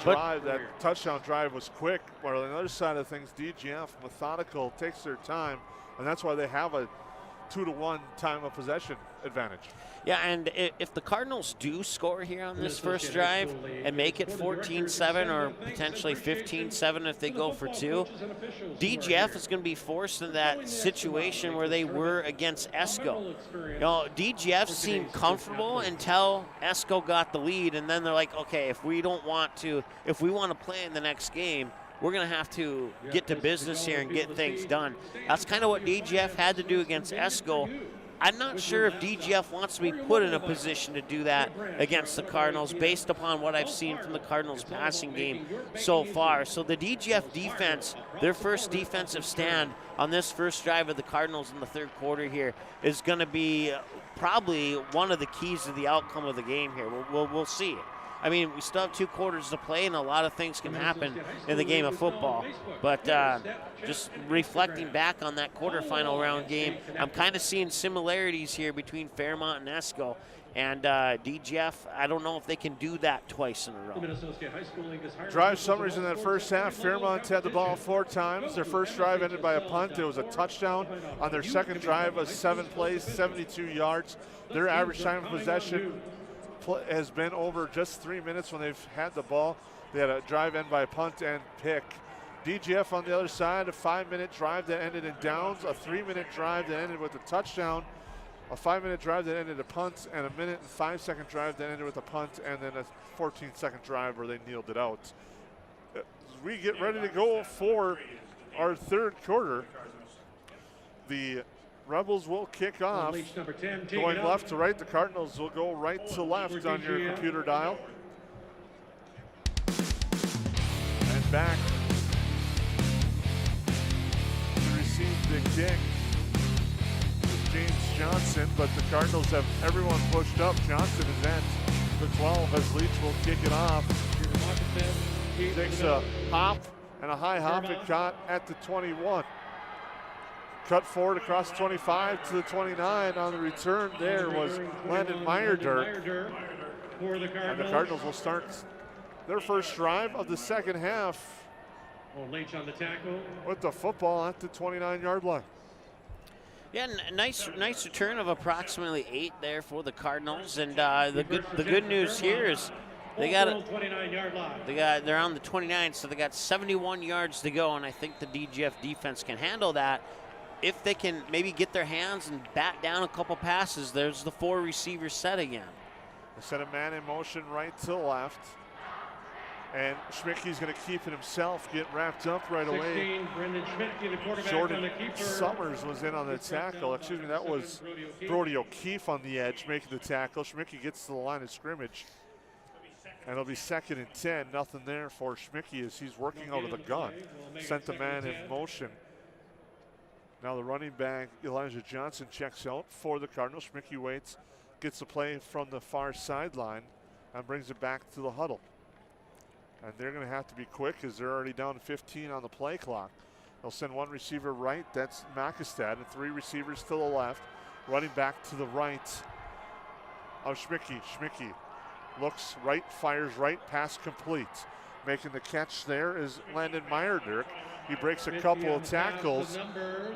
drive, that touchdown drive was quick. But on the other side of things, DGF, methodical, takes their time, and that's why they have a 2-to-1 time of possession advantage. Yeah, and if the Cardinals do score here on this first drive and make it 14-7 or potentially 15-7 if they go for 2, DGF is going to be forced in that situation where they were against ESCO. DGF seemed comfortable until ESCO got the lead, and then they're like, okay, if we want to play in the next game, we're going to have to get to business here and get things done. That's kind of what DGF had to do against ESCO. I'm not sure if DGF wants to be put in a position to do that against the Cardinals based upon what I've seen from the Cardinals passing game so far. So the DGF defense, their first defensive stand on this first drive of the Cardinals in the third quarter here is going to be probably one of the keys to the outcome of the game here. We'll see. I mean, we still have 2 quarters to play, and a lot of things can happen in the game of football. But just reflecting back on that quarterfinal round game, I'm kind of seeing similarities here between Fairmont and ESCO. And DGF, I don't know if they can do that twice in a row. Drive summaries in that first half. Fairmont had the ball 4 times. Their first drive ended by a punt. It was a touchdown. On their second drive, a 7 plays, 72 yards. Their average time of possession has been over just 3 minutes when they've had the ball. They had a drive end by a punt and pick. DGF on the other side, a 5-minute drive that ended in downs, a 3-minute drive that ended with a touchdown, a 5-minute drive that ended a punt, and a 1 and 5 second drive that ended with a punt, and then a 14-second drive where they kneeled it out. As we get ready to go for our third quarter, the Rebels will kick off. Going left to right, the Cardinals will go right to left on your computer dial. And back to receive the kick is James Johnson, but the Cardinals have everyone pushed up. Johnson is at the 12 as Leach will kick it off. Takes a hop and a high hop and caught at the 21. Cut forward across 25 to the 29. On the return there was Landon Meyerdirk. And the Cardinals will start their first drive of the second half with the football at the 29-yard line. Yeah, nice return of approximately 8 there for the Cardinals, and the good news here is they're on the 29, so they got 71 yards to go, and I think the DGF defense can handle that. If they can maybe get their hands and bat down a couple passes, there's the 4 receiver set again. They set a man in motion right to left. And Schmicke's going to keep it himself, get wrapped up right away. Jordan Summers was in on the tackle. Excuse me, that was Brody O'Keefe on the edge making the tackle. Schmicke gets to the line of scrimmage. And it'll be 2nd and 10. Nothing there for Schmicke as he's working out of the gun. Sent the man in motion. Now the running back, Elijah Johnson, checks out for the Cardinals. Schmicke waits, gets the play from the far sideline, and brings it back to the huddle. And they're going to have to be quick as they're already down to 15 on the play clock. They'll send 1 receiver right, that's Makestad, and 3 receivers to the left. Running back to the right of Schmicke. Schmicke looks right, fires right, pass complete. Making the catch there is Landon Meyerdirk. He breaks a couple of tackles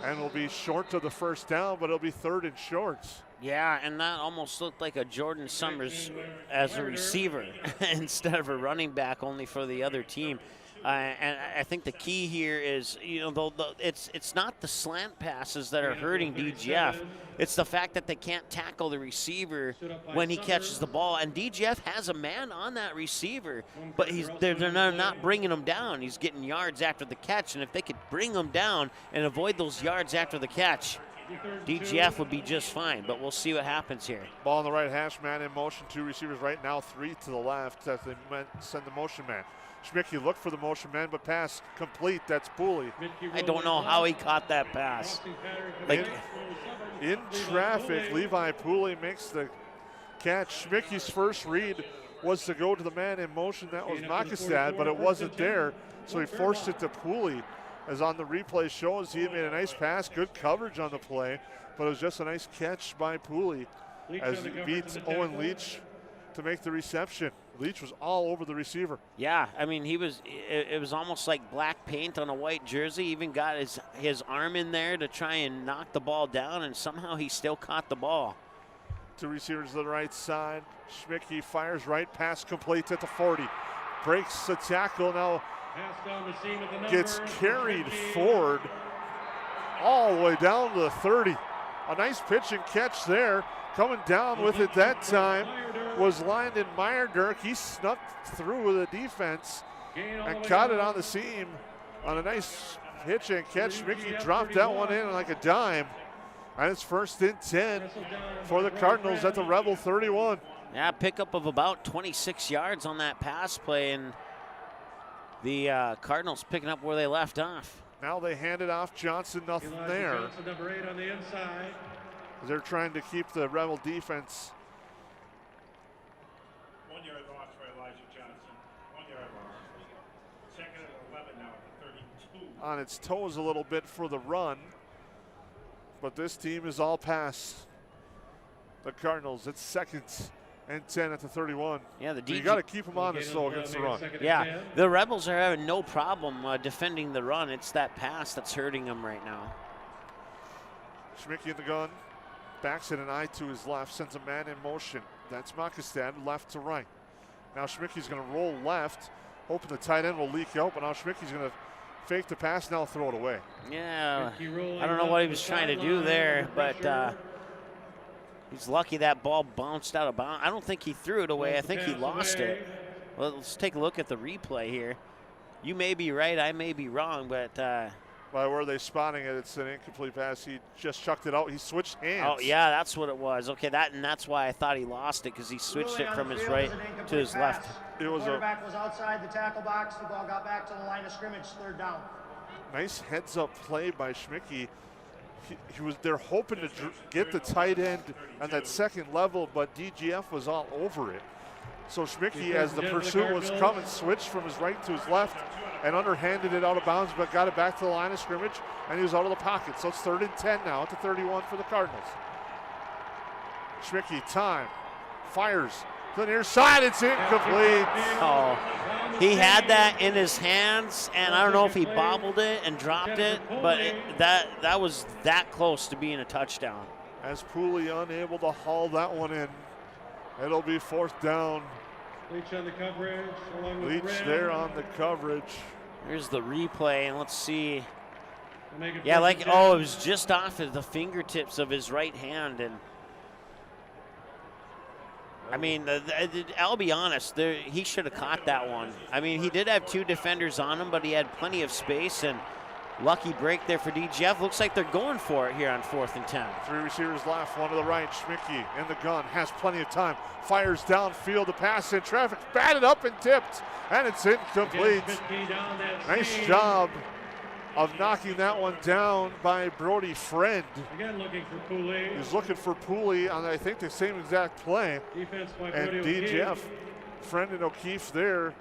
and will be short of the first down, but it'll be 3rd and shorts. Yeah, and that almost looked like a Jordan Summers as a receiver instead of a running back only for the other team. And I think the key here is, it's not the slant passes that are hurting DGF. It's the fact that they can't tackle the receiver when he catches the ball. And DGF has a man on that receiver, but they're not bringing him down. He's getting yards after the catch. And if they could bring him down and avoid those yards after the catch, DGF would be just fine, but we'll see what happens here. Ball on the right hash, man in motion, 2 receivers right now, 3 to the left as they send the motion man. Schmicke looked for the motion man, but pass complete. That's Pooley. I don't know how he caught that pass. In traffic, Levi Pooley makes the catch. Schmicke's first read was to go to the man in motion. That was Makestad, but it wasn't there, so he forced it to Pooley. As on the replay shows, he had made a nice pass, good coverage on the play, but it was just a nice catch by Pooley as he beats Owen Leach to make the reception. Leach was all over the receiver. Yeah, I mean, it was almost like black paint on a white jersey. Even got his arm in there to try and knock the ball down, and somehow he still caught the ball. 2 receivers to the right side. Schmicke fires right, pass complete at the 40. Breaks the tackle, now gets carried forward all the way down to the 30. A nice pitch and catch there. Coming down with it that time was Landon Meyerdirk. He snuck through the defense and caught it on the seam on a nice pitch and catch. Schmicke dropped that one in like a dime. And it's 1st and 10 for the Cardinals at the Rebel 31. Yeah, pickup of about 26 yards on that pass play, and the Cardinals picking up where they left off. Now they hand it off. Johnson, nothing there. Johnson, number 8 on the inside. They're trying to keep the Rebel defense. 1 yard loss for Elijah Johnson. 1 yard loss. 2nd and 11 now at the 32. On its toes a little bit for the run. But this team is all past the Cardinals. It's 2nd and 10 at the 31. Yeah, you got to keep them honest though against the run. Yeah, the Rebels are having no problem defending the run. It's that pass that's hurting them right now. Schmicke in the gun. Backs it an eye to his left, sends a man in motion. That's Makestad, left to right. Now Schmicke's going to roll left, hoping the tight end will leak out, but now Schmicke's going to fake the pass, now throw it away. Yeah, I don't know what he was trying to do there, but he's lucky that ball bounced out of bounds. I don't think he threw it away. I think he lost it. Well, let's take a look at the replay here. You may be right, I may be wrong, but by where they spotting it, it's an incomplete pass. He just chucked it out. He switched hands. Oh, yeah, that's what it was. Okay, that's why I thought he lost it, because he switched it from his right to his left. It was quarterback was outside the tackle box. The ball got back to the line of scrimmage, 3rd down. Nice heads-up play by Schmicke. They're hoping to get the tight end on that 2nd level, but DGF was all over it. So Schmicke, as the pursuit was coming, switched from his right to his left and underhanded it out of bounds, but got it back to the line of scrimmage, and he was out of the pocket. So it's 3rd and 10 now at the 31 for the Cardinals. Schmicke, time, fires to the near side. It's incomplete. Oh, he had that in his hands, and I don't know if he bobbled it and dropped it, but that was that close to being a touchdown. As Pooley unable to haul that one in. It'll be 4th down. Leach on the coverage. Leach there on the coverage. Here's the replay, and let's see. Yeah, like, oh, it was just off of the fingertips of his right hand. And I mean, I'll be honest, he should have caught that one. I mean, he did have 2 defenders on him, but he had plenty of space, and lucky break there for DGF. Looks like they're going for it here on 4th and 10. 3 receivers left, 1 to the right. Schmicke in the gun, has plenty of time. Fires downfield, the pass in traffic, batted up and tipped, and it's incomplete. Nice job of knocking that one down by Brody Friend. Again looking for Pooley. He's looking for Pooley on, I think, the same exact play. Defense by and DGF, Friend and O'Keefe there.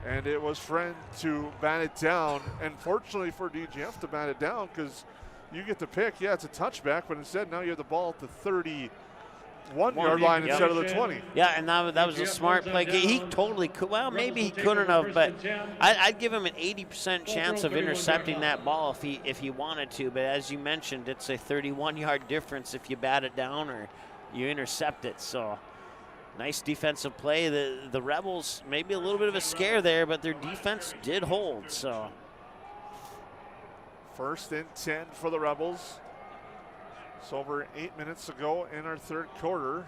And it was Friend to bat it down. And fortunately for DGF to bat it down, because you get the pick, yeah, it's a touchback, but instead now you have the ball at the 31-yard line instead of the 20. Yeah, and that was a smart play. He totally could. Well, maybe he couldn't have, but I'd give him an 80% chance of intercepting that ball if he wanted to. But as you mentioned, it's a 31-yard difference if you bat it down or you intercept it. So nice defensive play. The Rebels, maybe a little bit of a scare there, but their defense did hold. So 1st and 10 for the Rebels. It's over 8 minutes to go in our 3rd quarter.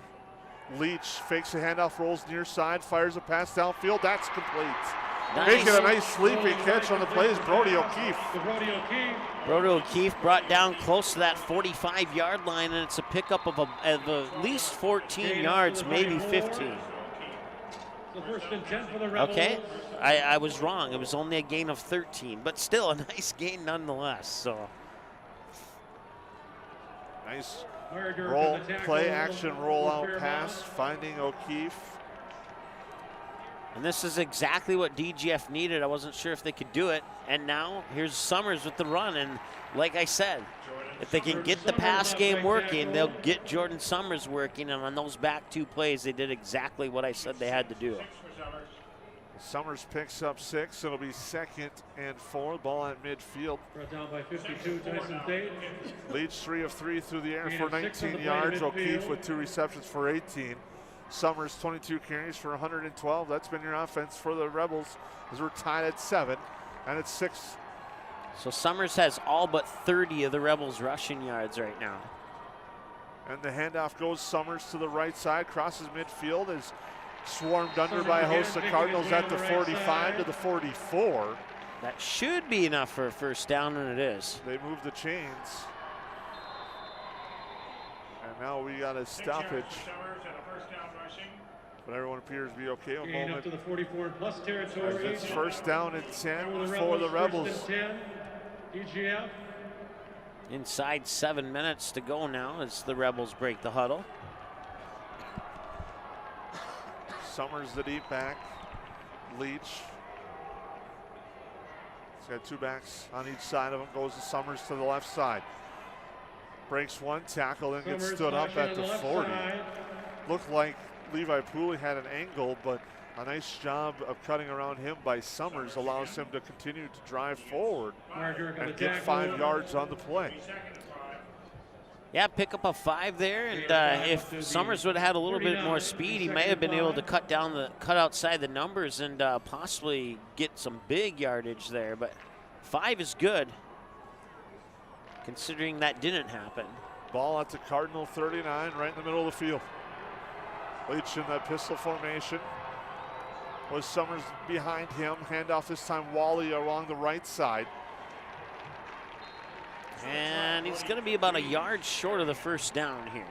Leach fakes a handoff, rolls near side, fires a pass downfield. That's complete. Nice. Making a nice sleeping catch on the play is Brody O'Keefe. Brody O'Keefe brought down close to that 45-yard line, and it's a pickup of at least 14 yards, maybe 15. Okay, I was wrong. It was only a gain of 13, but still a nice gain nonetheless. So nice roll, play action rollout pass, finding O'Keefe. And this is exactly what DGF needed. I wasn't sure if they could do it. And now here's Summers with the run. And like I said, if they can get the pass game working, they'll get Jordan Summers working. And on those back 2 plays, they did exactly what I said they had to do. Summers picks up 6. It'll be 2nd and 4. Ball at midfield. Brought down by 52, Tyson Tate. Leach 3 of 3 through the air for 19 yards. O'Keefe with 2 receptions for 18. Summers 22 carries for 112. That's been your offense for the Rebels as we're tied at 7, and it's 6. So Summers has all but 30 of the Rebels rushing yards right now. And the handoff goes Summers to the right side, crosses midfield, is swarmed under by a host of Cardinals at the 45 to the 44. That should be enough for a 1st down, and it is. They move the chains. And now we got a stoppage. But everyone appears to be okay. A moment. Up to the 44-plus territory. As it's 1st down and 10 for the Rebels. 10, DGF. Inside 7 minutes to go now as the Rebels break the huddle. Summers the deep back. Leach. He's got 2 backs on each side of him. Goes to Summers to the left side. Breaks 1 tackle and gets stood up at the 40. Looked like Levi Pooley had an angle, but a nice job of cutting around him by Summers allows him to continue to drive forward and get 5 yards on the play. Yeah, pick up a 5 there, and if Summers would have had a little bit more speed, he may have been able to cut outside the numbers and possibly get some big yardage there. But 5 is good, considering that didn't happen. Ball at the Cardinal 39, right in the middle of the field. Leach in that pistol formation. Was Summers behind him. Handoff this time Wally along the right side. And he's going to be about a yard short of the 1st down here.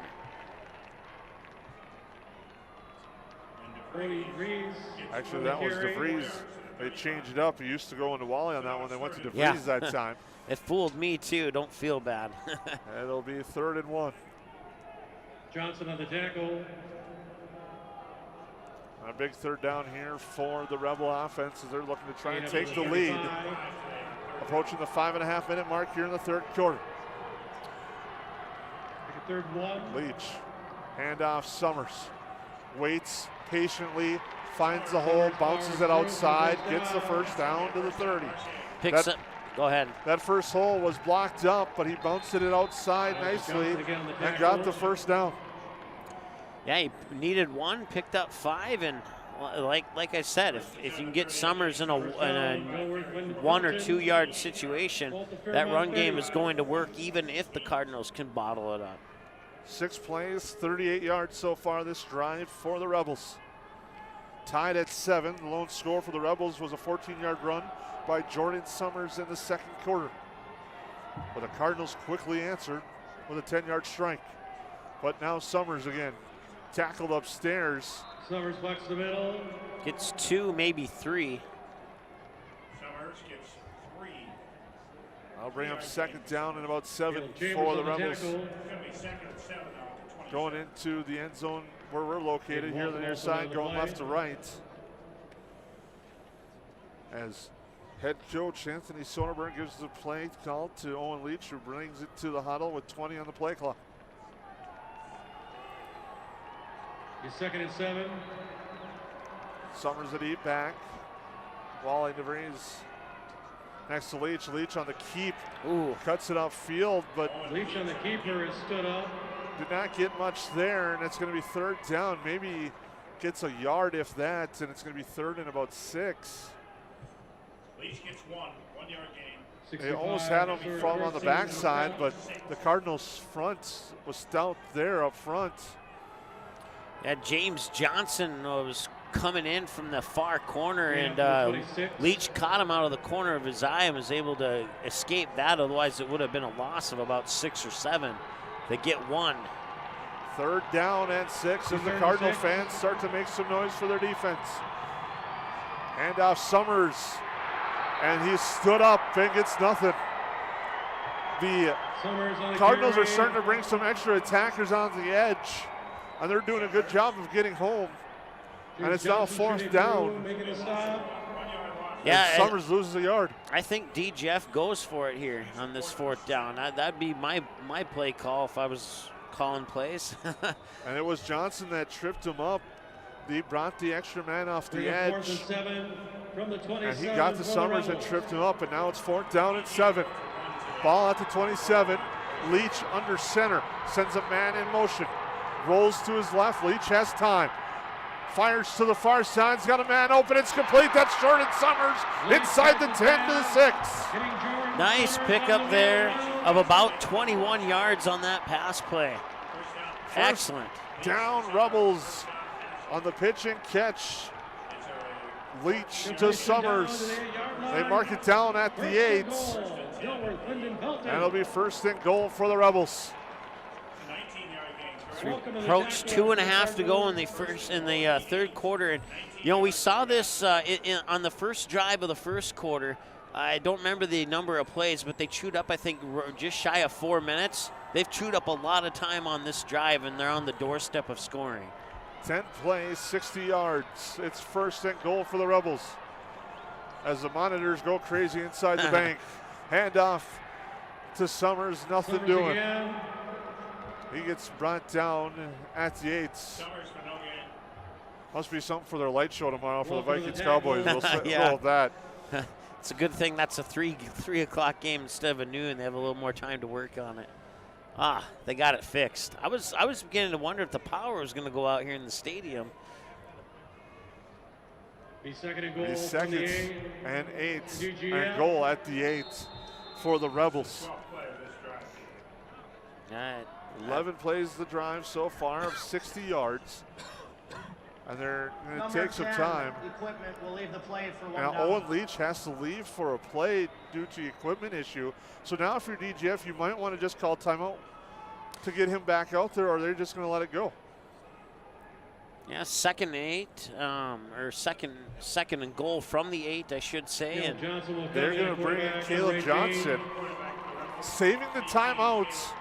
Actually, that was DeVries. They changed it up. He used to go into Wally on that one. They went to DeVries that time. It fooled me too. Don't feel bad. It'll be 3rd and 1. Johnson on the tackle. A big 3rd down here for the Rebel offense as they're looking to try and take the lead. Approaching the 5.5-minute mark here in the 3rd quarter. 3rd and 1. Leach, handoff Summers. Waits patiently, finds the hole, bounces it outside, gets the first down to the 30. Picks up. Go ahead. That first hole was blocked up, but he bounced it outside nicely and got the first down. Yeah, he needed one, picked up 5, and like I said, if you can get Summers in a 1 or 2 yard situation, that run game is going to work even if the Cardinals can bottle it up. 6 plays, 38 yards so far this drive for the Rebels. Tied at 7. The lone score for the Rebels was a 14-yard run by Jordan Summers in the second quarter. But the Cardinals quickly answered with a 10-yard strike. But now Summers again, tackled upstairs. Summers bucks the middle. Gets 2, maybe 3. Summers gets 3. I'll bring up second down and about 7 for the Rebels. Going into the end zone where we're located here on the near side, going left to right. As head coach Anthony Soderberg gives the play call to Owen Leach, who brings it to the huddle with 20 on the play clock. He's 2nd and 7. Summers at deep back. Wally DeVries next to Leach. Leach on the keep. Ooh. Cuts it upfield, but Leach on the keeper is stood up. Did not get much there, and it's going to be 3rd down. Maybe gets a yard if that, and it's going to be 3rd and about 6. Leach gets 1 yard gain. They almost had him from on the backside, but the Cardinals' front was stout there up front. Yeah, James Johnson was coming in from the far corner, and Leach caught him out of the corner of his eye and was able to escape that. Otherwise, it would have been a loss of about 6 or 7. They get 1. 3rd down and 6 as the Cardinal fans start to make some noise for their defense. Hand off Summers, and he stood up and gets nothing. The Cardinals are starting to bring some extra attackers on the edge, and they're doing a good job of getting home. And it's now 4th down. Yeah, and Summers loses a yard. I think D. Jeff goes for it here on this 4th down. That'd be my play call if I was calling plays. And it was Johnson that tripped him up. He brought the extra man off the edge. And he got to Summers and tripped him up, and now it's 4th down and 7. Ball at the 27. Leach under center, sends a man in motion. Rolls to his left, Leach has time. Fires to the far side, he's got a man open, it's complete, that's short, and Summers inside the 10 to the 6. Nice pickup there of about 21 yards on that pass play. Excellent. Down Rebels on the pitch and catch. Leach to Summers. They mark it down at the 8. And it'll be 1st and goal for the Rebels. Approach 2.5 to go in the 3rd quarter, and we saw this on the first drive of the 1st quarter. I don't remember the number of plays, but they chewed up, I think, just shy of 4 minutes. They've chewed up a lot of time on this drive, and they're on the doorstep of scoring. 10 plays, 60 yards. It's 1st and goal for the Rebels as the monitors go crazy inside the bank. Handoff to Summers, nothing doing. He gets brought down at the 8. Must be something for their light show tomorrow for the Vikings Cowboys. We'll roll with that. It's a good thing that's a 3 o'clock game instead of a noon. They have a little more time to work on it. They got it fixed. I was beginning to wonder if the power was going to go out here in the stadium. Be 2nd and goal. 2nd and 8 and goal at the 8 for the Rebels. 11 plays the drive so far of 60 yards. And they're going to take some time. Equipment will leave the play for 1 Now down. Owen Leach has to leave for a play due to equipment issue. So now if you're DGF, you might want to just call timeout to get him back out there, or they're just going to let it go. Yeah, 2nd and 8, or second and goal from the 8, I should say. And they're going to bring in Caleb Johnson. Saving the timeouts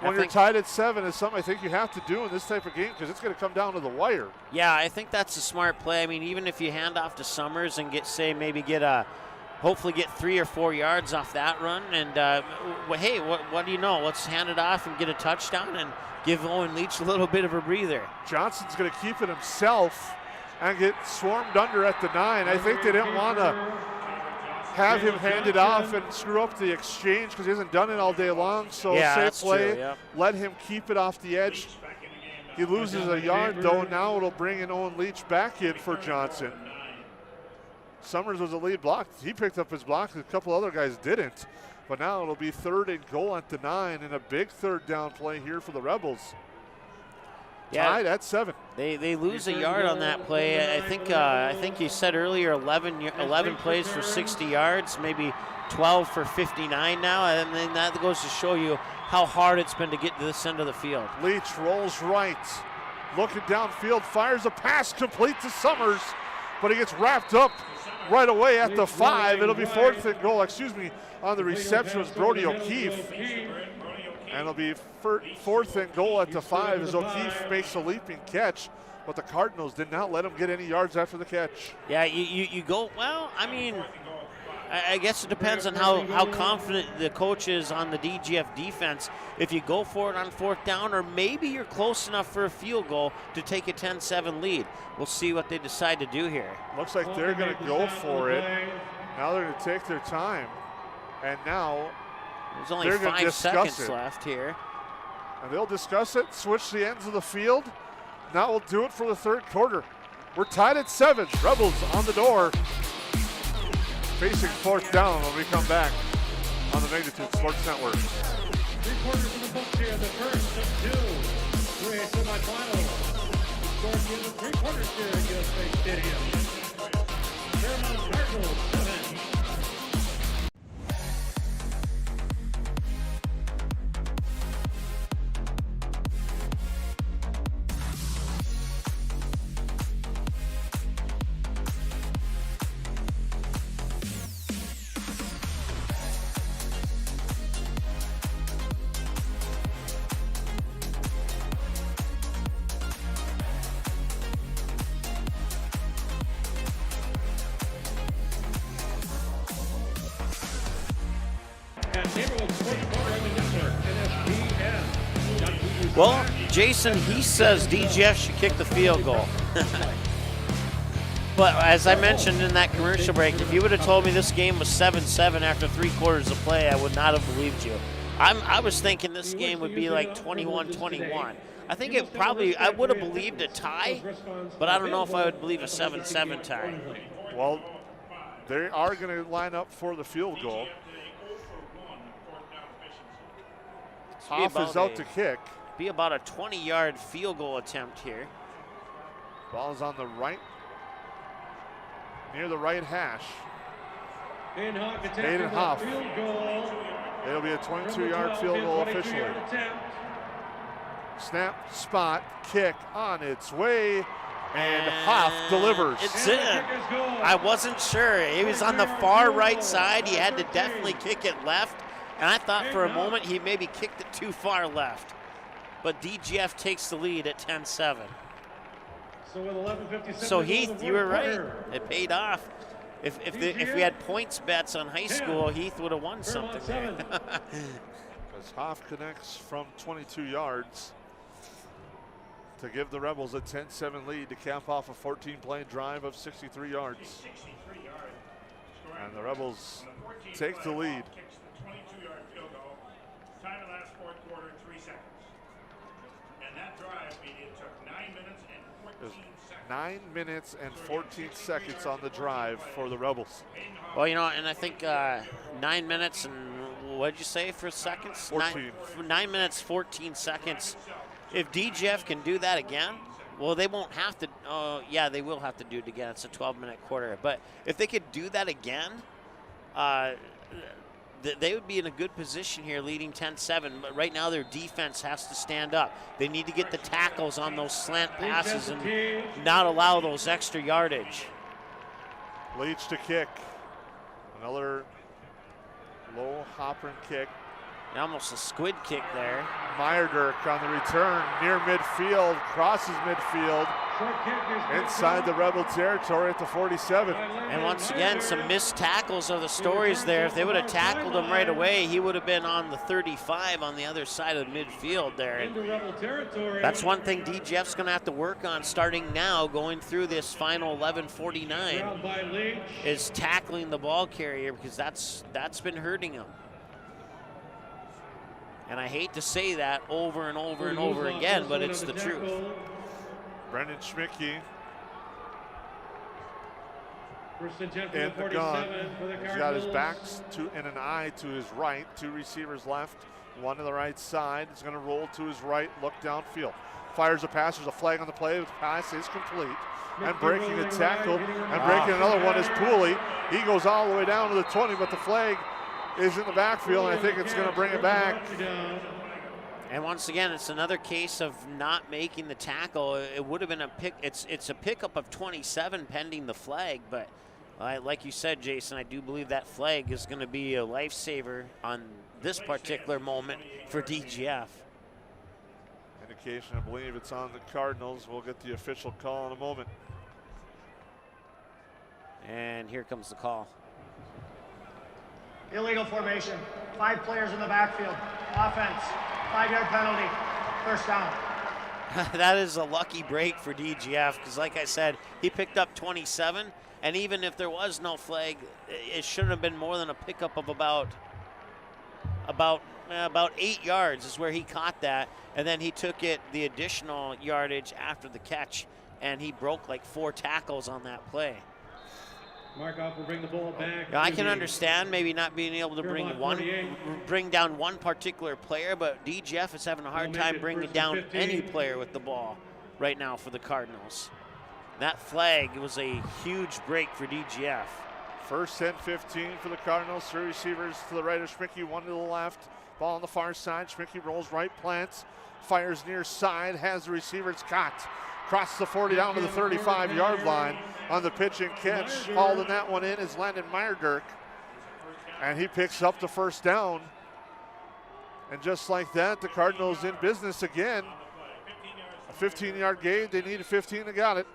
when you're tied at 7 is something I think you have to do in this type of game because it's going to come down to the wire. Yeah, I think that's a smart play. I mean, even if you hand off to Summers and hopefully get 3 or 4 yards off that run, and hey, what do you know? Let's hand it off and get a touchdown and give Owen Leach a little bit of a breather. Johnson's going to keep it himself, and get swarmed under at the 9. I think they didn't want to have him hand it off and screw up the exchange because he hasn't done it all day long. So safe play, true, let him keep it off the edge. He loses a yard though. Now it'll bring in Owen Leach back in for Johnson. Summers was the lead block. He picked up his block. A couple other guys didn't. But now it'll be 3rd and goal at the 9 and a big 3rd down play here for the Rebels. Tied at 7. They lose a yard on that play. I think you said earlier 11 plays for 60 yards, maybe 12 for 59 now. And then that goes to show you how hard it's been to get to this end of the field. Leach rolls right. Looking downfield, fires a pass complete to Summers, but he gets wrapped up right away at the 5. It'll be 4th and goal. On the reception was Brody O'Keefe. And it'll be 4th and goal at the 5 as O'Keefe makes a leaping catch, but the Cardinals did not let him get any yards after the catch. Yeah, you go, well, I mean, I guess it depends on how confident the coach is on the DGF defense. If you go for it on 4th down, or maybe you're close enough for a field goal to take a 10-7 lead. We'll see what they decide to do here. Looks like they're going to go for it. Now they're going to take their time. And now there's only 5 seconds left here. And they'll discuss it, switch the ends of the field. Now we'll do it for the 3rd quarter. We're tied at 7. Rebels on the door. Facing 4th down when we come back on the Magnitude Sports Network. 3/4 in the books here, the first of 2 3A semifinals. Towards the end of 3/4 here at US Bank Stadium. Fairmont Cardinals 7. Well, Jason, he says DGF should kick the field goal. But as I mentioned in that commercial break, if you would have told me this game was 7-7 after 3/4 of play, I would not have believed you. I was thinking this game would be like 21-21. I think I would have believed a tie, but I don't know if I would believe a 7-7 tie. Well, they are going to line up for the field goal. Hoff is out to kick. Be about a 20-yard field goal attempt here. Ball's on the right, near the right hash. Aiden Hoff. It'll be a 22-yard field goal officially. Snap, spot, kick on its way, and Hoff delivers. It's in. I wasn't sure. He was on the far right side. He had to definitely kick it left, and I thought for a moment he maybe kicked it too far left. But DGF takes the lead at 10-7. So Heath, you were right. It paid off. If we had points bets on high school, Heath would have won something there. As Hoff connects from 22 yards to give the Rebels a 10-7 lead to cap off a 14-play drive of 63 yards. And the Rebels take the lead. Time of last 4th quarter, 3 seconds. And that drive, it took 9 minutes and 14 seconds. 9 minutes and 14 seconds on the drive for the Rebels. Well, you know, and I think 9 minutes and what did you say for seconds? 14. 9 minutes, 14 seconds. If DGF can do that again, well, they won't have to. Yeah, they will have to do it again. It's a 12-minute quarter. But if they could do that again, they would be in a good position here leading 10-7, but right now their defense has to stand up. They need to get the tackles on those slant passes and not allow those extra yardage. Leach to kick. Another low hopper kick. Almost a squid kick there. Meyerdirk on the return near midfield, crosses midfield, inside the Rebel territory at the 47. And once again, some missed tackles are the stories there. If they would have tackled him right away, he would have been on the 35 on the other side of midfield there. And that's one thing DGF's going to have to work on starting now, going through this final 11:49, is tackling the ball carrier, because that's been hurting him. And I hate to say that over and over and over again, but it's the truth. Brendan Schmicke in the gun. He's got his back and an eye to his right. Two receivers left, one to the right side. He's going to roll to his right, look downfield. Fires a pass. There's a flag on the play. The pass is complete. And breaking the tackle and breaking another one is Pooley. He goes all the way down to the 20, but the flag is in the backfield, and I think it's going to bring it back. And once again, it's another case of not making the tackle. It would have been a pick. It's a pickup of 27 pending the flag, but like you said, Jason, I do believe that flag is going to be a lifesaver on this particular moment for DGF. Indication, I believe it's on the Cardinals. We'll get the official call in a moment. And here comes the call. Illegal formation. 5 players in the backfield. Offense. 5-yard penalty. First down. That is a lucky break for DGF, because like I said, he picked up 27, and even if there was no flag, it shouldn't have been more than a pickup of about 8 yards is where he caught that, and then he took it the additional yardage after the catch, and he broke like 4 tackles on that play. Markov will bring the ball back. Now, I can understand maybe not being able to bring down one particular player, but DGF is having a hard time bringing down any player with the ball right now for the Cardinals. That flag was a huge break for DGF. First and 15 for the Cardinals. 3 receivers to the right of Schmicke, 1 to the left. Ball on the far side. Schmicke rolls right, plants, fires near side, has the receivers caught. Crosses the 40 down to the 35-yard line on the pitch and catch. Hauling that one in is Landon Meyerdirk. And he picks up the first down. And just like that, the Cardinals in business again. A 15-yard gain. They needed 15. They got it.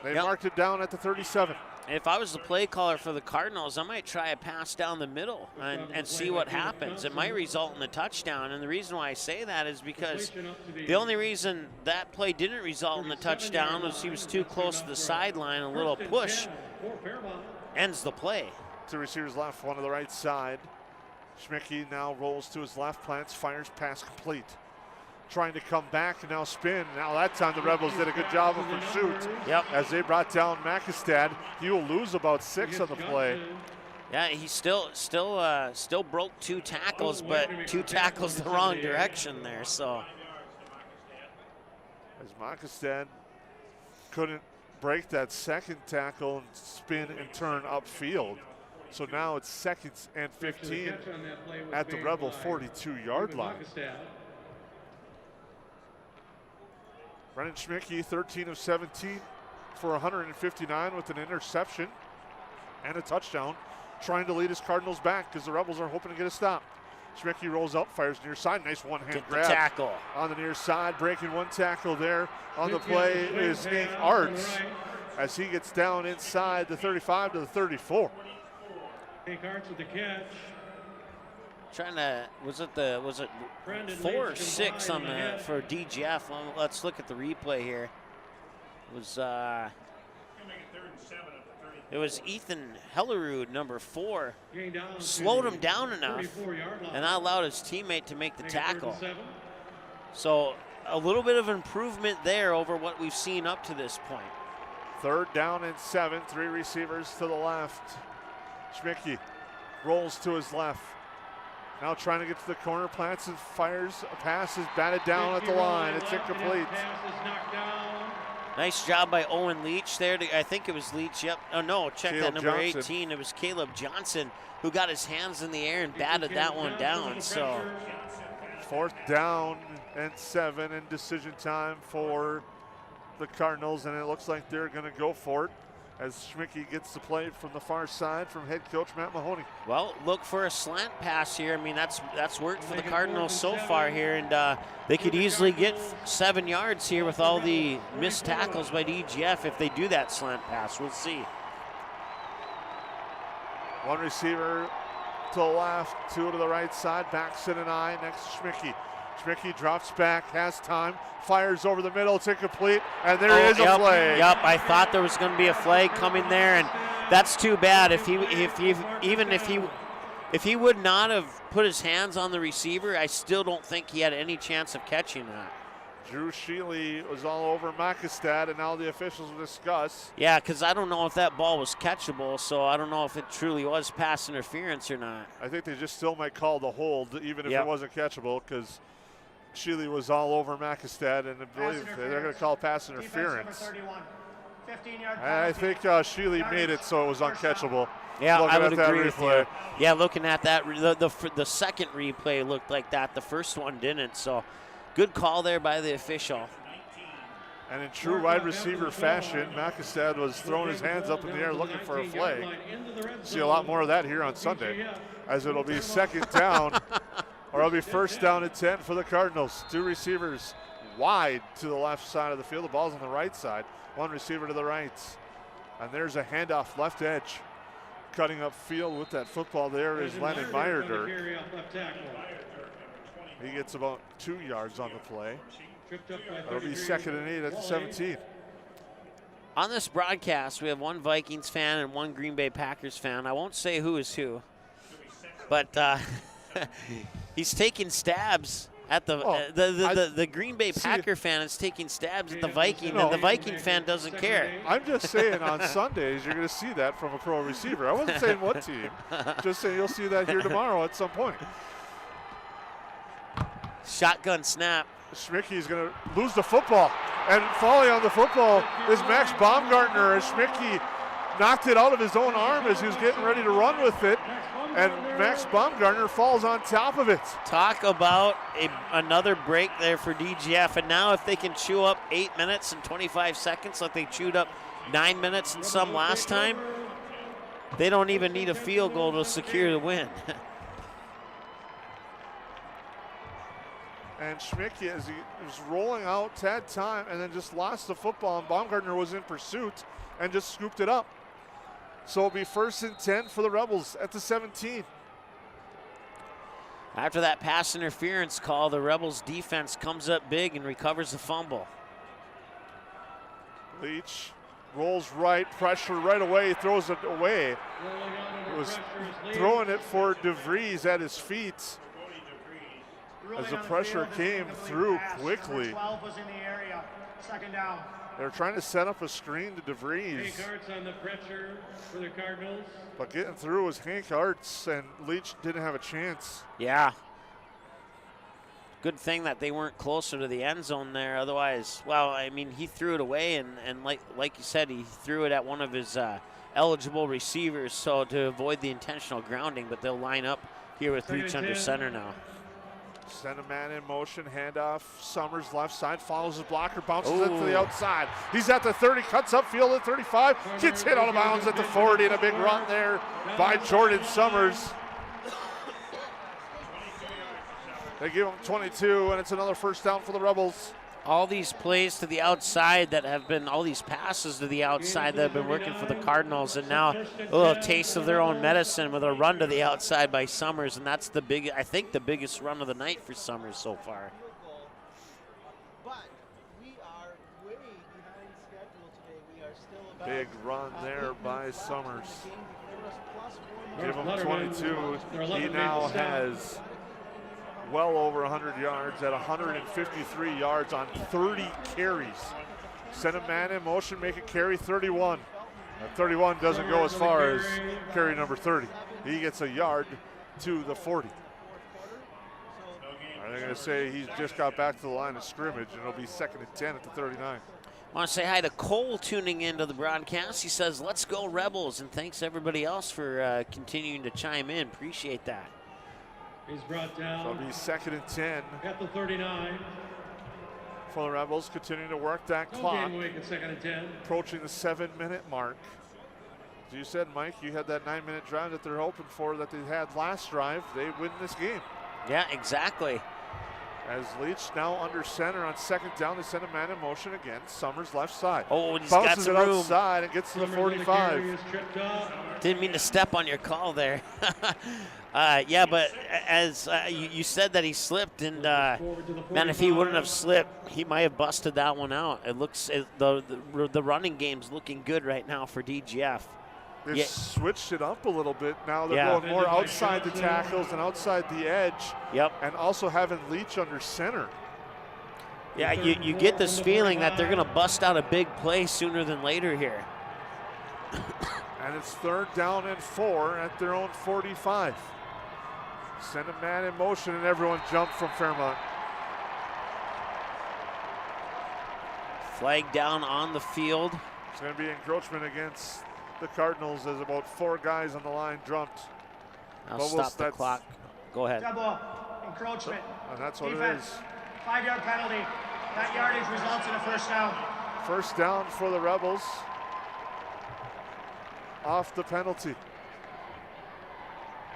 They marked it down at the 37. If I was the play caller for the Cardinals, I might try a pass down the middle and see what happens. It might result in a touchdown, and the reason why I say that is because the only reason that play didn't result in a touchdown was he was too close to the sideline. A little push ends the play. 2 receivers left, 1 to the right side. Schmicke now rolls to his left, plants, fires, pass complete. Trying to come back and now spin. Now that time the Rebels did a good job of pursuit. Yep. As they brought down Makestad. He will lose about 6 on the play. Yeah, he still broke 2 tackles, but 2 tackles the wrong direction there. So as Makestad couldn't break that second tackle and spin and turn upfield. So now it's 2nd and 15 at the Rebel 42-yard line. Brendan Schmicke, 13 of 17 for 159 with an interception and a touchdown, trying to lead his Cardinals back because the Rebels are hoping to get a stop. Schmicke rolls up, fires near side, nice one-hand grab tackle on the near side, breaking 1 tackle there on the play is Nate Arts as he gets down inside the 35 to the 34. Nate Arts with the catch. Trying to, was it 4 or 6 on the for DGF? Well, let's look at the replay here. It was Ethan Hellerud, number 4, slowed him down enough and not allowed his teammate to make the tackle. So a little bit of improvement there over what we've seen up to this point. 3rd down and 7, 3 receivers to the left. Schmicke rolls to his left. Now trying to get to the corner, plants and fires a pass, is batted down at the line. It's incomplete. Nice job by Owen Leach there. I think it was Leach, yep. Oh no, check that, number Johnson. 18. It was Caleb Johnson who got his hands in the air and batted that one down. So 4th down and 7 and decision time for the Cardinals, and it looks like they're going to go for it. as Schmicke gets the play from the far side from head coach Matt Mahoney. Well, look for a slant pass here. I mean, that's worked for the Cardinals so far here, and they could easily get 7 yards here with all the missed tackles by DGF if they do that slant pass. We'll see. One receiver to the left, two to the right side, Baxton and I next to Schmicke. Schmicke drops back, has time, fires over the middle, it's incomplete, and there is a flag. Yep, I thought there was going to be a flag coming there, and that's too bad. If he would not have put his hands on the receiver, I still don't think he had any chance of catching that. Drew Sheely was all over Makestad, and now the officials will discuss. Yeah, because I don't know if that ball was catchable, so I don't know if it truly was pass interference or not. I think they just still might call the hold, even if it wasn't catchable, because Sheely was all over Makestad, and I believe they're going to call pass interference. And I think Sheely made it so it was uncatchable. Yeah, looking I would at agree that replay. with you. Yeah, looking at that, the second replay looked like that. The first one didn't, so good call there by the official. And in true wide receiver fashion, Makestad was throwing his hands up in the air looking for a flag. See a lot more of that here on Sunday, as it'll be second down, or it'll be first down and 10 for the Cardinals. Two receivers wide to the left side of the field. The ball's on the right side. One receiver to the right. And there's a handoff left edge. Cutting up field with that football there is Lennon Meyerdirk. He gets about 2 yards on the play. It'll be second and 8 at the 17. On this broadcast, we have one Vikings fan and one Green Bay Packers fan. I won't say who is who, but he's taking stabs at the Green Bay Packer fan is taking stabs at the Viking, and the Viking fan doesn't care. I'm just saying on Sundays you're going to see that from a pro receiver. I wasn't saying what team. Just saying you'll see that here tomorrow at some point. Shotgun snap. Schmicke's going to lose the football, and falling on the football is Max Baumgartner, as Schmicke knocked it out of his own arm as he was getting ready to run with it, and Max Baumgartner falls on top of it. Talk about another break there for DGF, and now if they can chew up 8 minutes and 25 seconds like they chewed up 9 minutes and some last time, they don't even need a field goal to secure the win. And Schmicke, as he was rolling out, had time, and then just lost the football, and Baumgartner was in pursuit and just scooped it up. So it'll be first and 10 for the Rebels at the 17. After that pass interference call, the Rebels defense comes up big and recovers the fumble. Leach rolls right, pressure right away, throws it away. He was throwing it for DeVries at his feet as the pressure came through quickly. 12 was in the area. Second down. They're trying to set up a screen to DeVries. Hank Arts on the pressure for the Cardinals. But getting through was Hank Arts, and Leach didn't have a chance. Yeah. Good thing that they weren't closer to the end zone there. Otherwise, well, I mean, he threw it away, and like you said, he threw it at one of his eligible receivers, so to avoid the intentional grounding, but they'll line up here with Leach under center now. Send a man in motion, handoff. Summers left side, follows his blocker, bounces into the outside. He's at the 30, cuts upfield at 35, gets hit out of bounds at the 40, and a big run there by Jordan Summers. They give him 22, and it's another first down for the Rebels. All these plays to the outside that have been, all these passes to the outside that have been working for the Cardinals, and now a little taste of their own medicine with a run to the outside by Summers, and that's I think the biggest run of the night for Summers so far. Big run there by Summers. Give him 22. He now has well over 100 yards at 153 yards on 30 carries. Send a man in motion, make it carry 31. That 31 doesn't go as far as carry number 30. He gets a yard to the 40. They're going to say he just got back to the line of scrimmage, and it'll be second and 10 at the 39. I want to say hi to Cole tuning into the broadcast. He says, "Let's go Rebels," and thanks everybody else for continuing to chime in. Appreciate that. He's brought down. So it'll be second and 10. At the 39. For the Rebels, continuing to work that clock. Game week at second and 10. Approaching the 7-minute mark. As you said, Mike, you had that 9-minute drive that they're hoping for that they had last drive. They win this game. Yeah, exactly. As Leach now under center on second down, they send a man in motion again. Summers left side. Oh, he's bounces got some it room. outside and gets to the 45. Didn't mean to step on your call there. Yeah, but as you said that he slipped, and man, if he wouldn't have slipped, he might have busted that one out. It looks the running game's looking good right now for DGF. They've switched it up a little bit. Now they're going more outside the tackles and outside the edge. Yep. And also having Leach under center. Yeah, you get this feeling that they're going to bust out a big play sooner than later here. And it's 3rd down and 4 at their own 45. Send a man in motion and everyone jumped from Fairmont. Flag down on the field. It's going to be encroachment against the Cardinals as about 4 guys on the line jumped. I'll stop the clock. Go ahead. Double encroachment. And that's what Defense. it is. 5-yard penalty. That yardage results in a first down. First down for the Rebels. Off the penalty.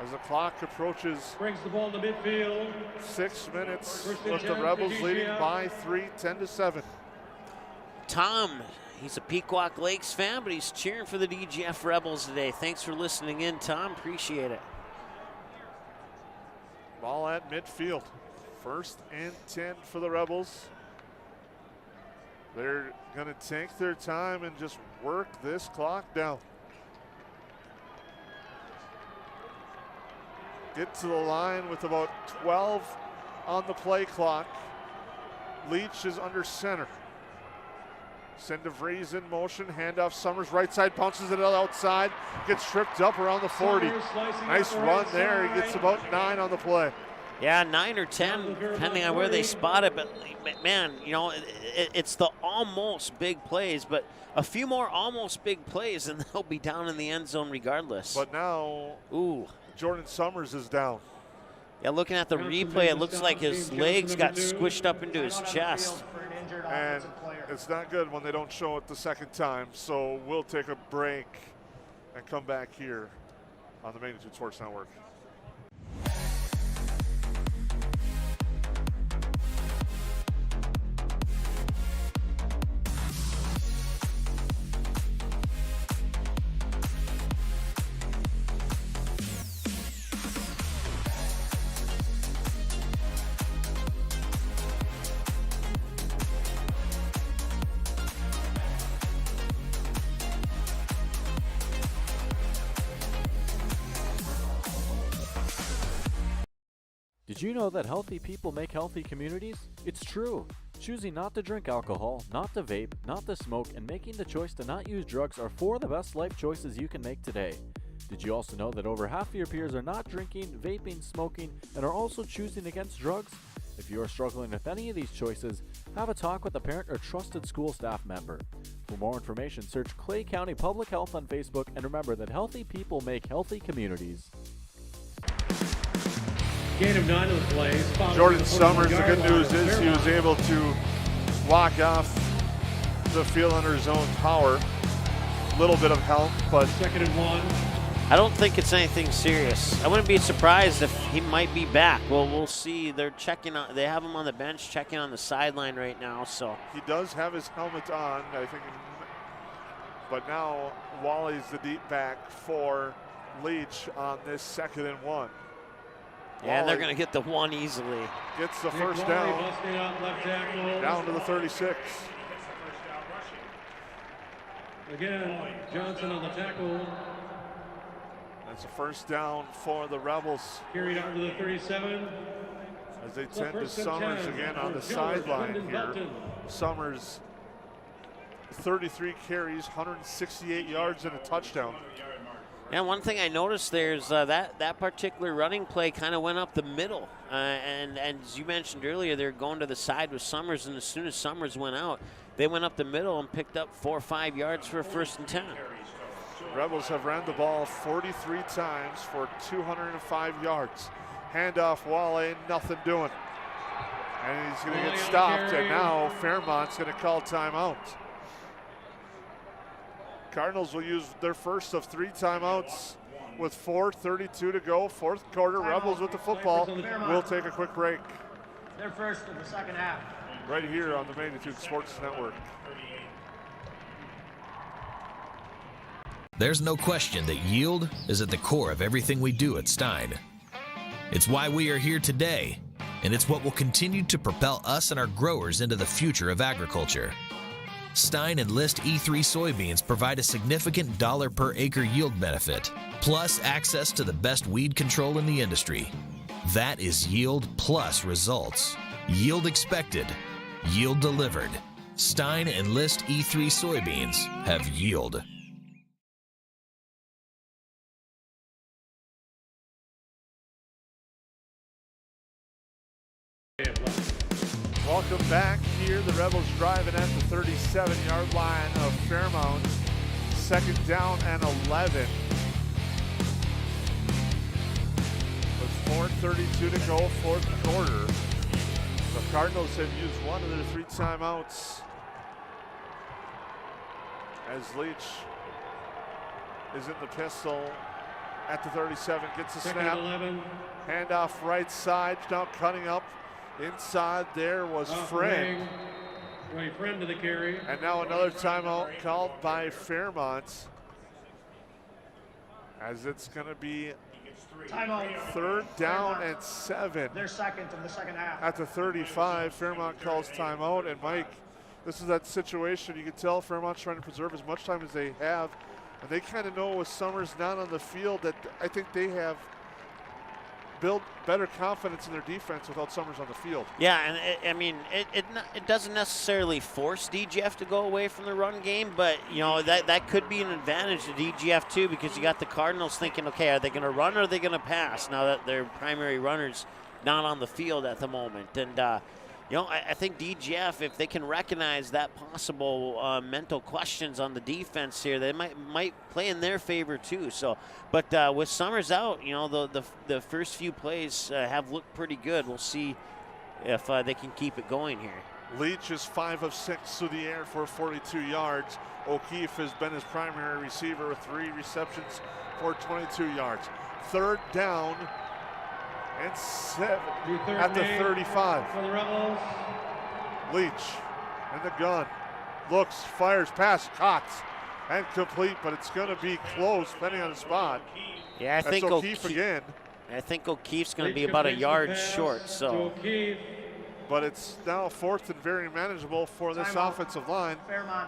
As the clock approaches, brings the ball to midfield. 6 minutes with the Rebels leading by 3, 10-7. Tom, he's a Pequot Lakes fan, but he's cheering for the DGF Rebels today. Thanks for listening in, Tom. Appreciate it. Ball at midfield. 1st and 10 for the Rebels. They're going to take their time and just work this clock down. Get to the line with about 12 on the play clock. Leach is under center. Send DeVries in motion, handoff Summers, right side, bounces it outside, gets tripped up around the 40. Nice run there, he gets about 9 on the play. Yeah, 9 or 10, depending on where they spot it, but man, you know, it's the almost big plays, but a few more almost big plays and they'll be down in the end zone regardless. But now, Jordan Summers is down. Yeah, looking at the replay, it looks like his legs got squished up into his chest. And it's not good when they don't show it the second time, so we'll take a break and come back here on the Magnitude Sports Network. Did you know that healthy people make healthy communities? It's true. Choosing not to drink alcohol, not to vape, not to smoke, and making the choice to not use drugs are 4 of the best life choices you can make today. Did you also know that over half of your peers are not drinking, vaping, smoking, and are also choosing against drugs? If you are struggling with any of these choices, have a talk with a parent or trusted school staff member. For more information, search Clay County Public Health on Facebook, and remember that healthy people make healthy communities. Gain of 9 of the plays. Jordan Summers, the good news is he was able to walk off the field under his own power. A little bit of help, but 2nd and 1. I don't think it's anything serious. I wouldn't be surprised if he might be back. Well, we'll see. They're checking on. They have him on the bench, checking on the sideline right now. So he does have his helmet on, I think. But now Wally's the deep back for Leach on this 2nd and 1. Yeah, they're going to get the 1 easily. Gets the first down. Down to the 36. Again, Johnson on the tackle. That's a first down for the Rebels. Carried out to the 37. As they tend to Summers again on the sideline here. Summers, 33 carries, 168 yards and a touchdown. Yeah, one thing I noticed there's that particular running play kind of went up the middle. And as you mentioned earlier, they're going to the side with Summers, and as soon as Summers went out, they went up the middle and picked up 4 or 5 yards for a 1st and 10. Rebels have ran the ball 43 times for 205 yards. Handoff Wale, nothing doing. And he's going to get stopped, and now Fairmont's going to call timeout. Cardinals will use their first of 3 timeouts with 4:32 to go, fourth quarter. Rebels with the football. We'll take a quick break. Their first of the second half. Right here on the Magnitude Sports Network. There's no question that yield is at the core of everything we do at Stein. It's why we are here today, and it's what will continue to propel us and our growers into the future of agriculture. Stein and List E3 soybeans provide a significant dollar per acre yield benefit, plus access to the best weed control in the industry. That is yield plus results. Yield expected, yield delivered. Stein and List E3 soybeans have yield. Welcome back here. The Rebels driving at the 37-yard line of Fairmont. Second down and 11. With 4:32 to go, fourth quarter. The Cardinals have used one of their 3 timeouts. As Leach is in the pistol at the 37, gets a snap. Handoff right side, now cutting up. Inside there was Friend. Friend to the carry. And now another timeout called by Fairmont. As it's going to be timeout. 3rd down and 7. Their second of the second half. At the 35, Fairmont calls timeout. And Mike, this is that situation. You can tell Fairmont's trying to preserve as much time as they have. And they kind of know with Summers not on the field that I think they have build better confidence in their defense without Summers on the field. Yeah, and it doesn't necessarily force DGF to go away from the run game, but you know that could be an advantage to DGF too, because you got the Cardinals thinking, okay, are they going to run or are they going to pass now that their primary runner's not on the field at the moment? And you know, I think DGF, if they can recognize that possible mental questions on the defense here, they might play in their favor too. So, but with Summers out, you know, the first few plays have looked pretty good. We'll see if they can keep it going here. Leach is 5 of 6 through the air for 42 yards. O'Keefe has been his primary receiver with 3 receptions for 22 yards. 3rd down and 7 at the 35. For the Rebels. Leach in the gun. Looks, fires, pass, caught, and complete, but it's going to be close, depending on the spot. Yeah, I think O'Keefe again. I think O'Keefe's going to be about a yard short. So. But it's now 4th and very manageable for this offensive line.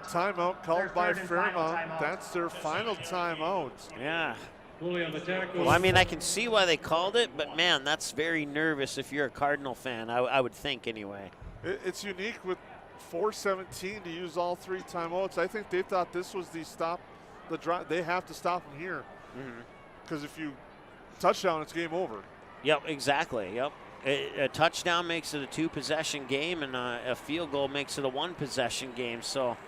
Timeout called by Fairmont. That's their final timeout. Yeah. Well, I mean, I can see why they called it, but man, that's very nervous if you're a Cardinal fan, I would think anyway. It's unique with 4:17 to use all 3 timeouts. I think they thought this was the stop, the drive. They have to stop them here. Because if you touchdown, it's game over. Yep, exactly, yep. A touchdown makes it a 2-possession game, and a field goal makes it a 1-possession game, so.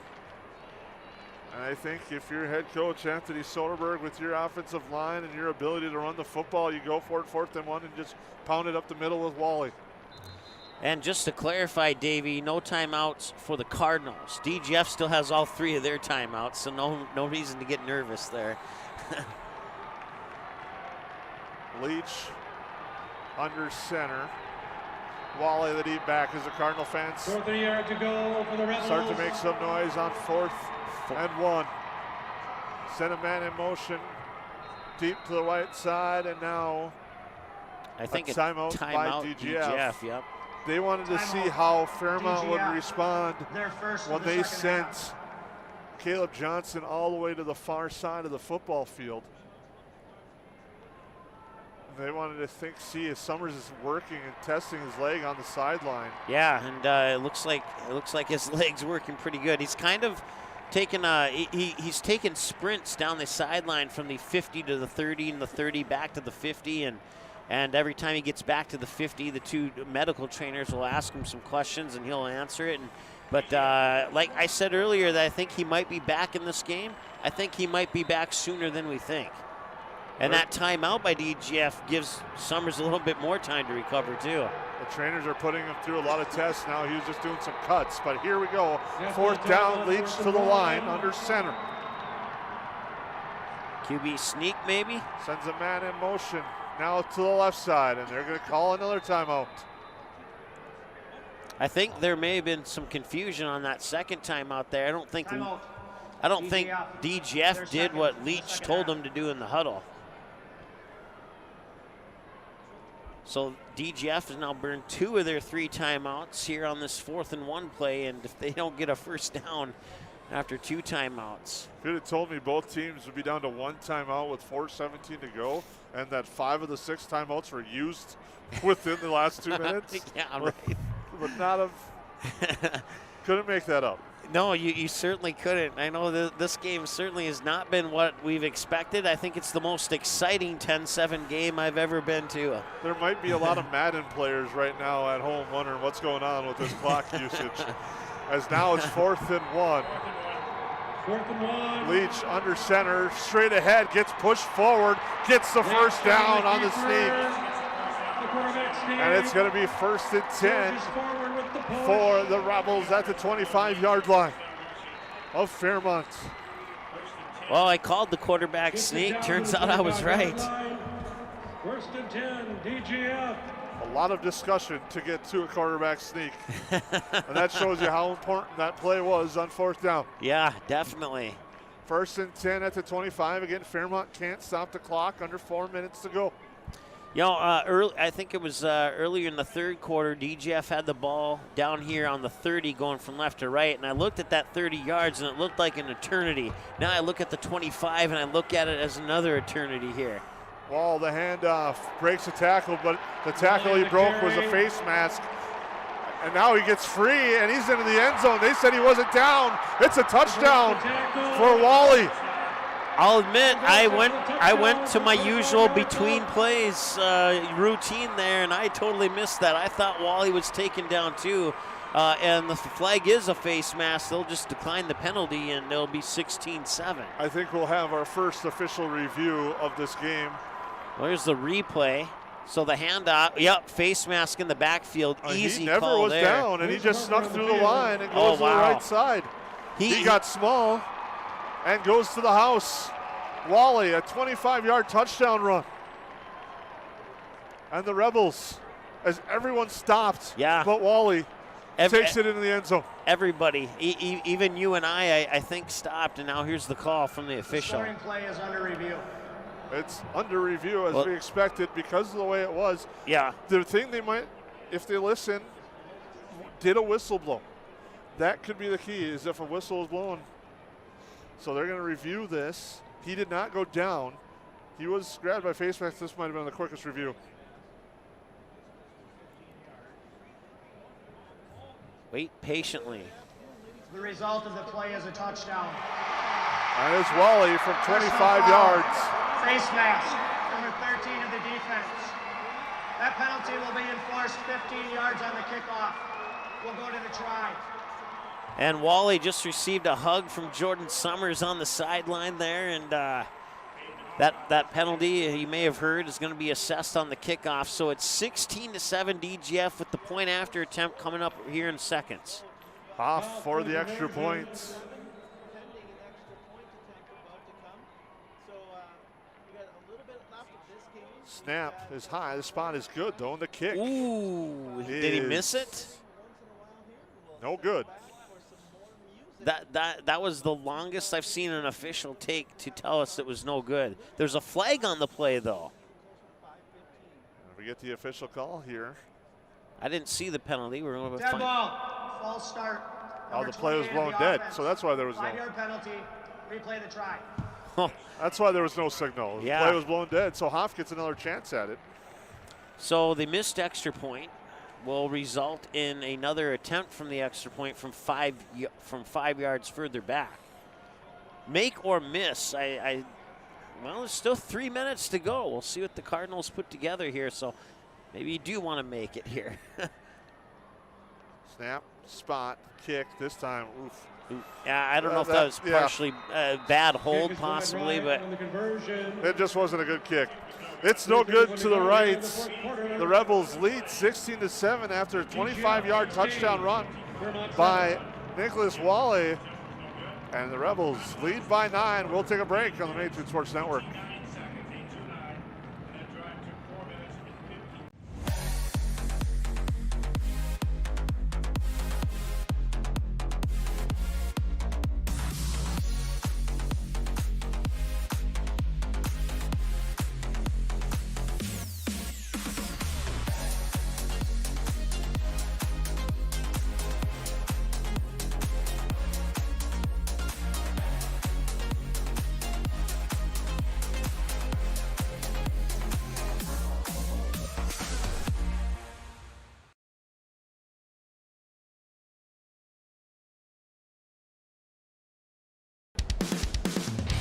And I think if you're head coach Anthony Soderberg with your offensive line and your ability to run the football, you go for it 4th and 1 and just pound it up the middle with Wally. And just to clarify, Davey, no timeouts for the Cardinals. DGF still has all 3 of their timeouts, so no reason to get nervous there. Leach under center. Wally, the deep back, as the Cardinal fans 4th yard to go for the Rebels. Start to make some noise on 4th and 1. Send a man in motion deep to the right side, and now I think a timeout by DGF. Yep. They wanted to see how Fairmont would respond when they sent Caleb Johnson all the way to the far side of the football field. They wanted to see if Summers is working and testing his leg on the sideline. Yeah, and it looks like his leg's working pretty good. He's kind of taken he's taken sprints down the sideline from the 50 to the 30 and the 30 back to the 50, and every time he gets back to the 50, the 2 medical trainers will ask him some questions and he'll answer it. But like I said earlier, that I think he might be back in this game. I think he might be back sooner than we think. And that timeout by DGF gives Summers a little bit more time to recover too. The trainers are putting him through a lot of tests now. He was just doing some cuts, but here we go. 4th down, Leach to the line under center. QB sneak maybe? Sends a man in motion now to the left side, and they're going to call another timeout. I think there may have been some confusion on that second timeout there. I don't think DGF did what Leach told them to do in the huddle. So DGF has now burned 2 of their 3 timeouts here on this 4th and 1 play, and if they don't get a first down after 2 timeouts. If you'd have told me both teams would be down to 1 timeout with 4:17 to go, and that 5 of the 6 timeouts were used within the last 2 minutes, yeah, right. Would not have, couldn't make that up. No, you certainly couldn't. I know this game certainly has not been what we've expected. I think it's the most exciting 10-7 game I've ever been to. There might be a lot of Madden players right now at home wondering what's going on with this clock usage. As now it's 4th and 1. 4th and 1. Leach under center, straight ahead, gets pushed forward, gets the first down on the sneak. And it's going to be 1st and 10 for the Rebels at the 25-yard line of Fairmont. Well, I called the quarterback sneak. Turns out I was right. 1st and 10, DGF. A lot of discussion to get to a quarterback sneak. And that shows you how important that play was on 4th down. Yeah, definitely. 1st and 10 at the 25. Again, Fairmont can't stop the clock. Under 4 minutes to go. You know, I think it was earlier in the 3rd quarter, DGF had the ball down here on the 30 going from left to right, and I looked at that 30 yards and it looked like an eternity. Now I look at the 25 and I look at it as another eternity here. Wall, the handoff, breaks a tackle, but the tackle he broke was a face mask. And now he gets free and he's into the end zone. They said he wasn't down. It's a touchdown for Wally. I'll admit, I went to my usual between plays routine there, and I totally missed that. I thought Wally was taken down too, and the flag is a face mask. They'll just decline the penalty, and it'll be 16-7. I think we'll have our first official review of this game. Well, here's the replay. So the handoff, yep, face mask in the backfield, easy call there. He never was down, and he just snuck through the line and goes to the right side. He got small and goes to the house. Wally, a 25-yard touchdown run. And the Rebels, as everyone stopped, but Wally takes it into the end zone. Everybody, even you and I think, stopped, and now here's the call from the official. The scoring play is under review. It's under review as we expected because of the way it was. Yeah. The thing they might, if they listen, did a whistle blow. That could be the key, is if a whistle is blown. So they're going to review this. He did not go down. He was grabbed by face mask. This might have been the quickest review. Wait patiently. The result of the play is a touchdown. And it's Wally from 25 yards. Face mask, number 13 of the defense. That penalty will be enforced 15 yards on the kickoff. We'll go to the try. And Wally just received a hug from Jordan Summers on the sideline there, and that penalty, you may have heard, is going to be assessed on the kickoff. So it's 16-7 DGF with the point after attempt coming up here in seconds. Off for the extra point. Snap is high. The spot is good, though, and the kick. Ooh, did he miss it? No good. That was the longest I've seen an official take to tell us it was no good. There's a flag on the play, though. We get the official call here. I didn't see the penalty. We're going to dead ball. False start. Oh, the play was blown dead, so that's why there was no. 5-yard penalty. Replay the try. That's why there was no signal. The play was blown dead, so Hoff gets another chance at it. So the missed extra point will result in another attempt from the extra point from 5 yards further back. Make or miss. Well, there's still 3 minutes to go. We'll see what the Cardinals put together here. So maybe you do want to make it here. Snap, spot, kick. This time, oof. Yeah, I don't know if that was partially bad hold, possibly, but it just wasn't a good kick. It's no good to the right. The Rebels lead 16-7 after a 25-yard touchdown run by Nicholas Wally. And the Rebels lead by 9. We'll take a break on the Magnitude Sports Network.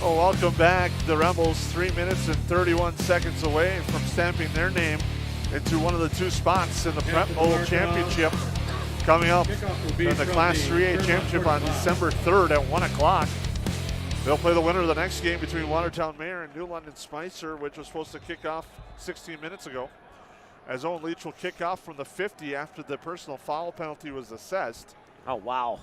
Oh, welcome back. The Rebels 3 minutes and 31 seconds away from stamping their name into one of the 2 spots in the Prep Bowl Championship coming up in the Class 3A Championship on December 3rd at 1 o'clock. They'll play the winner of the next game between Watertown Mayor and New London Spicer, which was supposed to kick off 16 minutes ago. As Owen Leach will kick off from the 50 after the personal foul penalty was assessed. Oh, wow.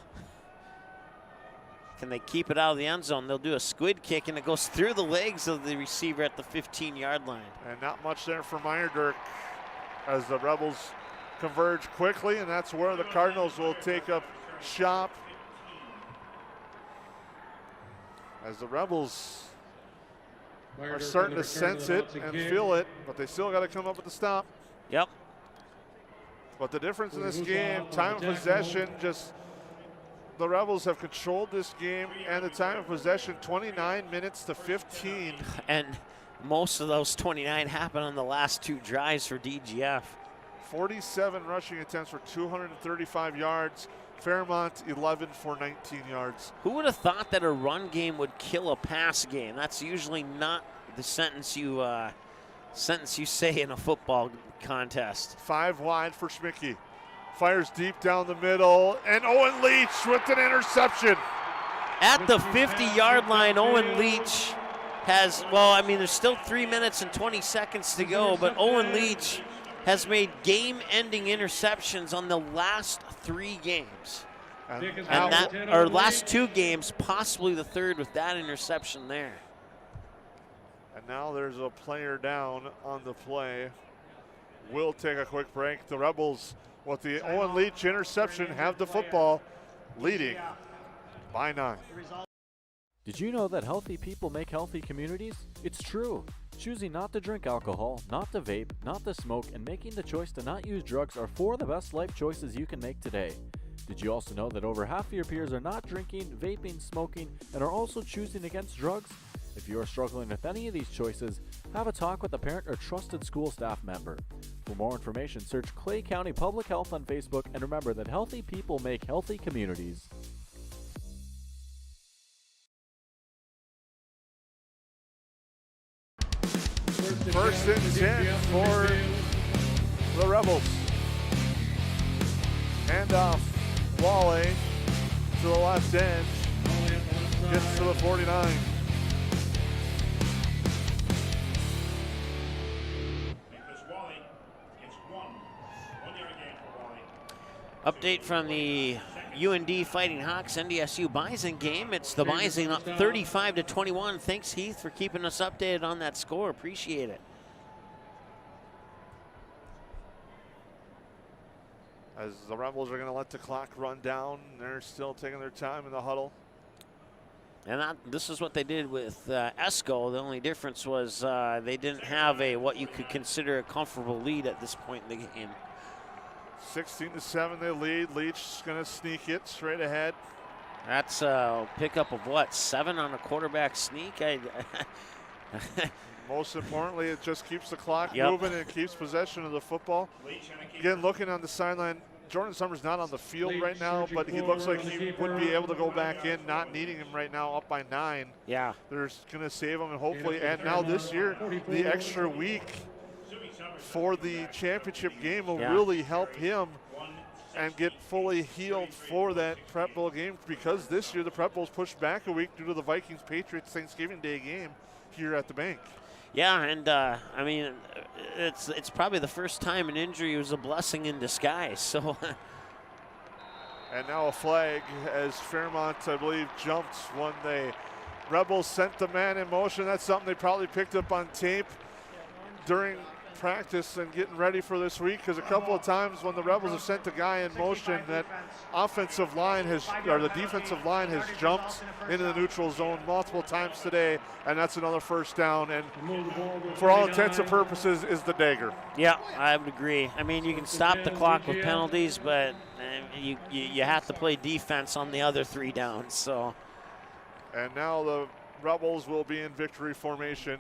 Can they keep it out of the end zone? They'll do a squid kick, and it goes through the legs of the receiver at the 15-yard line. And not much there for Meyerdirk as the Rebels converge quickly, and that's where the Cardinals will take up shop. As the Rebels are starting to sense it and feel it, but they still got to come up with the stop. Yep. But the difference in this game, time of possession, just the Rebels have controlled this game, and the time of possession, 29 minutes to 15. And most of those 29 happened on the last 2 drives for DGF. 47 rushing attempts for 235 yards. Fairmont 11 for 19 yards. Who would have thought that a run game would kill a pass game? That's usually not the sentence you say in a football contest. 5 wide for Schmicky. Fires deep down the middle, and Owen Leach with an interception. At the 50-yard line, Owen Leach has, well, I mean, there's still 3 minutes and 20 seconds to go, but Owen Leach has made game-ending interceptions on the last 3 games. Or last 2 games, possibly the 3rd with that interception there. And now there's a player down on the play. We'll take a quick break. The Rebels, with the Owen Leach interception, have the football, leading by 9. Did you know that healthy people make healthy communities? It's true. Choosing not to drink alcohol, not to vape, not to smoke, and making the choice to not use drugs are 4 of the best life choices you can make today. Did you also know that over half of your peers are not drinking, vaping, smoking, and are also choosing against drugs? If you are struggling with any of these choices, have a talk with a parent or trusted school staff member. For more information, search Clay County Public Health on Facebook, and remember that healthy people make healthy communities. First and 10 for the Rebels. Handoff, Wale to the left edge, gets to the 49. Update from the UND Fighting Hawks NDSU Bison game. It's the Bison up 35-21. Thanks, Heath, for keeping us updated on that score. Appreciate it. As the Rebels are going to let the clock run down, they're still taking their time in the huddle. And this is what they did with Esco. The only difference was they didn't have what you could consider a comfortable lead at this point in the game. 16-7 they lead. Leach is going to sneak it straight ahead. That's a pickup of what, 7 on a quarterback sneak? Most importantly, it just keeps the clock moving and keeps possession of the football. Again, looking on the sideline, Jordan Summers not on the field right now, but he looks like he would be able to go back in, not needing him right now, up by 9. Yeah. They're going to save him, and hopefully, and now this year, the extra week for the championship game will really help him and get fully healed for that Prep Bowl game, because this year the Prep Bowl's pushed back a week due to the Vikings-Patriots Thanksgiving Day game here at the bank. Yeah, and I mean, it's probably the first time an injury was a blessing in disguise. So And now a flag as Fairmont, I believe, jumped when the Rebels sent the man in motion. That's something they probably picked up on tape during practice and getting ready for this week, because a couple of times when the Rebels have sent a guy in motion, that offensive line has, or the defensive line has jumped into the neutral zone multiple times today, and that's another first down, and for all intents and purposes is the dagger. Yeah, I would agree. I mean, you can stop the clock with penalties, but you have to play defense on the other 3 downs. So. And now the Rebels will be in victory formation.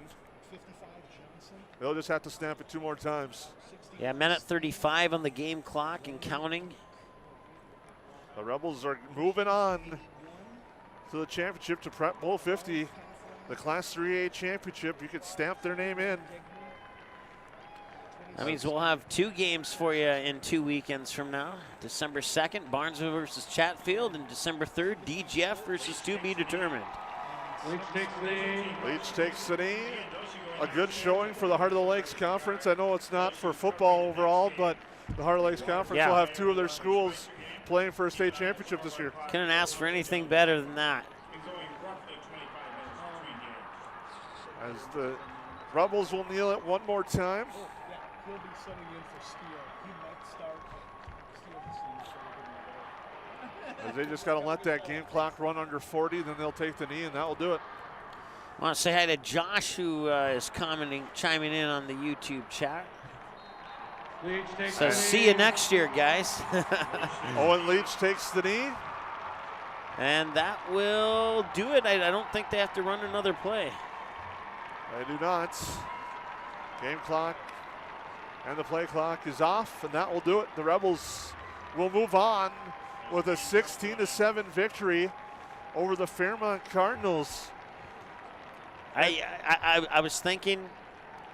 They'll just have to snap it 2 more times. Yeah, minute 35 on the game clock and counting. The Rebels are moving on to the championship, to Prep Bowl 50, the Class 3A championship. You could stamp their name in. That means we'll have 2 games for you in 2 weekends from now. December 2nd, Barnesville versus Chatfield, and December 3rd, DGF versus to be determined. Leach takes the knee. A good showing for the Heart of the Lakes Conference. I know it's not for football overall, but the Heart of the Lakes Conference will have 2 of their schools playing for a state championship this year. Couldn't ask for anything better than that. As the Rebels will kneel it 1 more time. He'll be sitting in for Steele. He might start, but As they just got to let that game clock run under 40, then they'll take the knee, and that will do it. I want to say hi to Josh, who is chiming in on the YouTube chat. Says, see you next year, guys. Owen Leach takes the knee. And that will do it. I don't think they have to run another play. They do not. Game clock and the play clock is off, and that will do it. The Rebels will move on with a 16-7 victory over the Fairmont Cardinals. I was thinking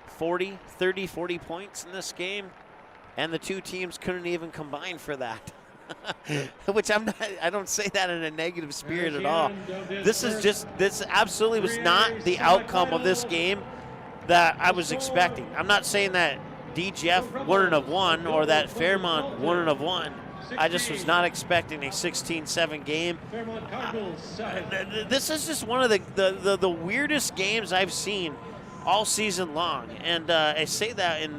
40 points in this game, and the 2 teams couldn't even combine for that. Which I don't say that in a negative spirit at all. This absolutely was not the outcome of this game that I was expecting. I'm not saying that DGF wouldn't have won or that Fairmont wouldn't have won. I just was not expecting a 16-7 game. This is just one of the weirdest games I've seen all season long, and I say that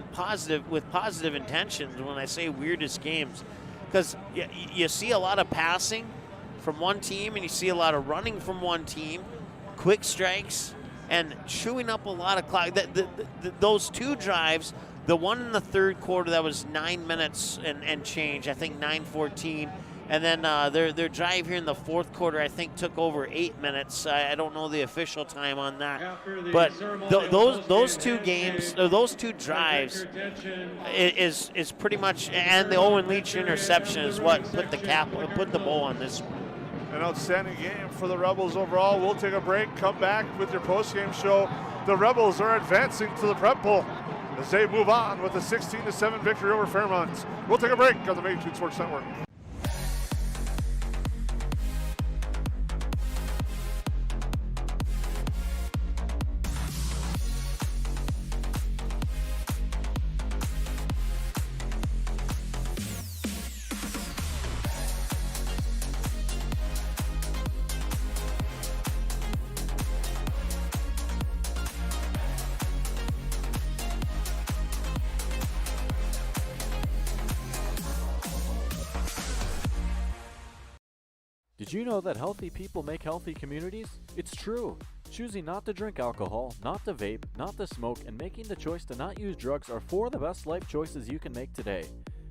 with positive intentions when I say weirdest games, because you see a lot of passing from one team and you see a lot of running from one team, quick strikes, and chewing up a lot of clock. Those 2 drives. The one in the 3rd quarter, that was 9 minutes and change, I think 9:14. And then their drive here in the 4th quarter, I think, took over 8 minutes. I don't know the official time on that. But those 2 games, or those 2 drives is pretty much, and the Owen Leach interception is what put the bow on this one. An outstanding game for the Rebels overall. We'll take a break, come back with your post-game show. The Rebels are advancing to the Prep Bowl as they move on with a 16-7 victory over Fairmont. We'll take a break on the Magnitude Sports Network. Did you know that healthy people make healthy communities? It's true. Choosing not to drink alcohol, not to vape, not to smoke, and making the choice to not use drugs are 4 of the best life choices you can make today.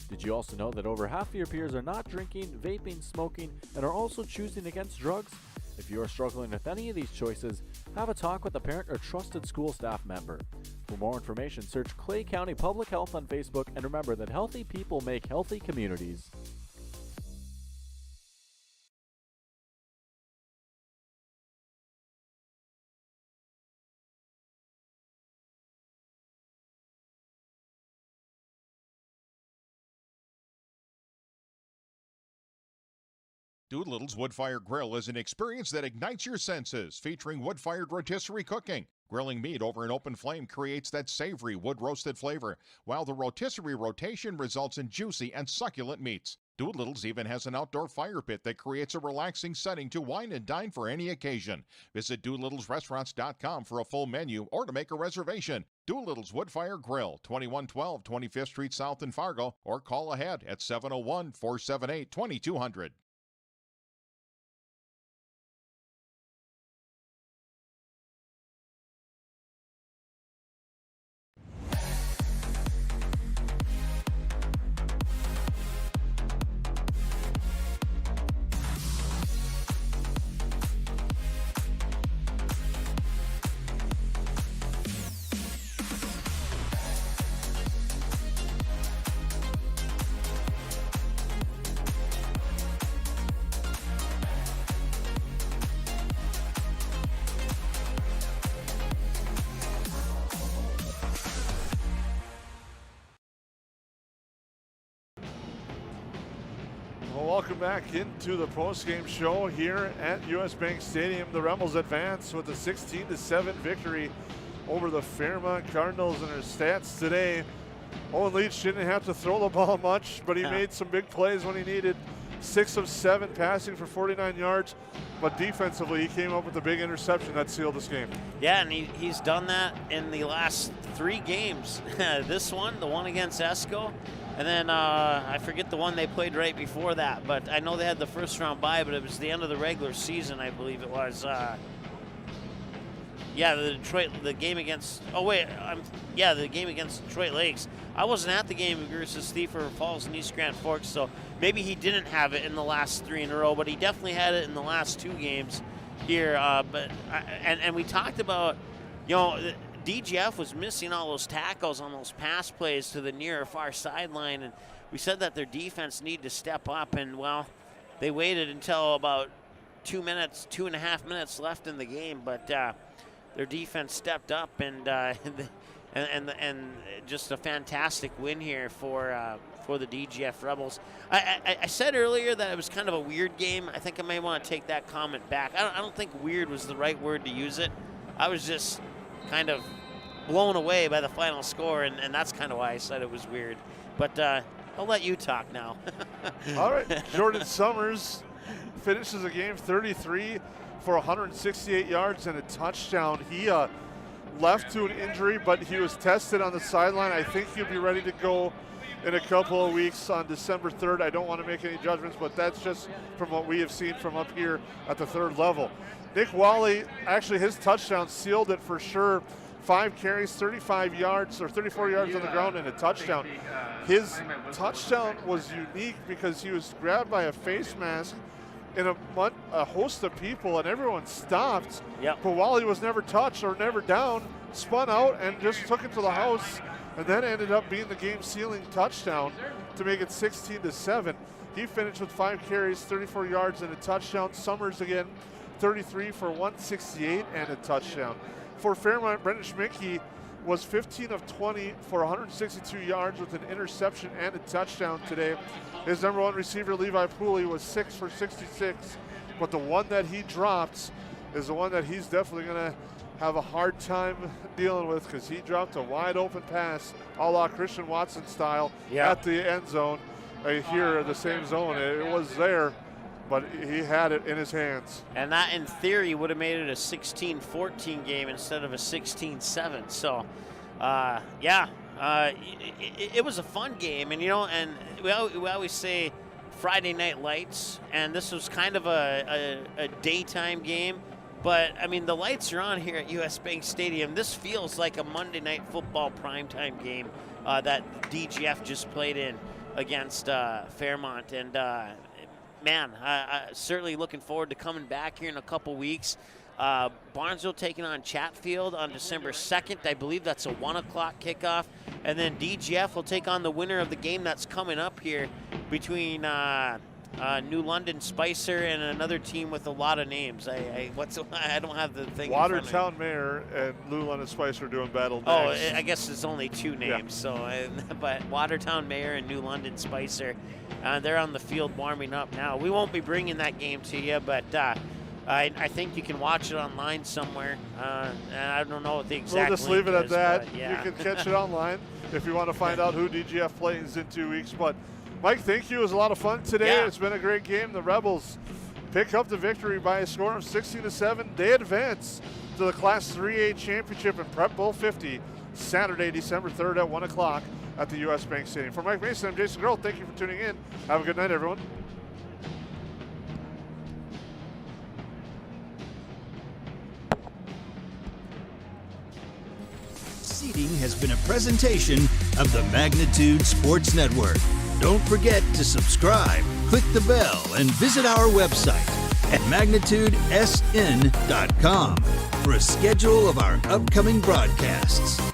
Did you also know that over half of your peers are not drinking, vaping, smoking, and are also choosing against drugs? If you are struggling with any of these choices, have a talk with a parent or trusted school staff member. For more information, search Clay County Public Health on Facebook, and remember that healthy people make healthy communities. Doolittle's Wood-Fired Grill is an experience that ignites your senses, featuring wood-fired rotisserie cooking. Grilling meat over an open flame creates that savory wood-roasted flavor, while the rotisserie rotation results in juicy and succulent meats. Doolittle's even has an outdoor fire pit that creates a relaxing setting to wine and dine for any occasion. Visit DoolittlesRestaurants.com for a full menu or to make a reservation. Doolittle's Woodfire Grill, 2112 25th Street South in Fargo, or call ahead at 701-478-2200. Well, welcome back into the postgame show here at US Bank Stadium. The Rebels advance with a 16-7 victory over the Fairmont Cardinals. And their stats today, Owen Leach didn't have to throw the ball much, but he made some big plays when he needed. 6 of 7 passing for 49 yards, but defensively he came up with a big interception that sealed this game. Yeah, and he's done that in the last 3 games. This one, the one against Esco, and then I forget the one they played right before that, but I know they had the first round bye, but it was the end of the regular season, I believe it was. Yeah, the game against, the game against Detroit Lakes. I wasn't at the game versus Thief River Falls and East Grand Forks, so maybe he didn't have it in the last 3 in a row, but he definitely had it in the last 2 games here. And we talked about, DGF was missing all those tackles on those pass plays to the near or far sideline, and we said that their defense needed to step up, and well, they waited until about 2.5 minutes left in the game, but their defense stepped up, and just a fantastic win here for the DGF Rebels. I said earlier that it was kind of a weird game. I think I may want to take that comment back. I don't think weird was the right word to use it. I was just kind of blown away by the final score, and that's kind of why I said it was weird. But I'll let you talk now. All right, Jordan Summers finishes the game 33 for 168 yards and a touchdown. He left to an injury, but he was tested on the sideline. I think he'll be ready to go in a couple of weeks on December 3rd. I don't want to make any judgments, but that's just from what we have seen from up here at the 3rd level. Nick Wally, actually his touchdown sealed it for sure. 5 carries, 35 yards or 34 yards on the ground and a touchdown. His touchdown was unique because he was grabbed by a face mask in a host of people, and everyone stopped. Yep. But Wally was never touched or never down, spun out and just took it to the house, and then ended up being the game-sealing touchdown to make it 16-7. He finished with 5 carries, 34 yards and a touchdown. Summers again, 33 for 168 and a touchdown. For Fairmont, Brendan Schmicke was 15 of 20 for 162 yards with an interception and a touchdown today. His number 1 receiver, Levi Pooley, was 6 for 66, but the one that he dropped is the one that he's definitely going to have a hard time dealing with, because he dropped a wide open pass a la Christian Watson style at the end zone. Here in the same zone, it was there, but he had it in his hands. And that, in theory, would have made it a 16-14 game instead of a 16-7. So, it was a fun game. And, and we always say Friday Night Lights, and this was kind of a daytime game. But, I mean, the lights are on here at US Bank Stadium. This feels like a Monday Night Football primetime game that DGF just played in against Fairmont. And, man, certainly looking forward to coming back here in a couple weeks. Barnesville taking on Chatfield on December 2nd. I believe that's a 1 o'clock kickoff. And then DGF will take on the winner of the game that's coming up here between New London Spicer and another team with a lot of names. I don't have the thing. Watertown Mayor and New London Spicer doing battle next. Oh, I guess it's only 2 names. Yeah. But Watertown Mayor and New London Spicer, they're on the field warming up now. We won't be bringing that game to you, but I think you can watch it online somewhere. And I don't know what the exact. We'll just leave it at that. Yeah. You can catch it online if you want to find out who DGF plays in 2 weeks. But Mike, thank you. It was a lot of fun today. Yeah. It's been a great game. The Rebels pick up the victory by a score of 16-7. They advance to the Class 3A Championship in Prep Bowl 50, Saturday, December 3rd at 1 o'clock at the U.S. Bank Stadium. For Mike Mason, I'm Jason Grohl. Thank you for tuning in. Have a good night, everyone. Seating has been a presentation of the Magnitude Sports Network. Don't forget to subscribe, click the bell, and visit our website at magnitudesn.com for a schedule of our upcoming broadcasts.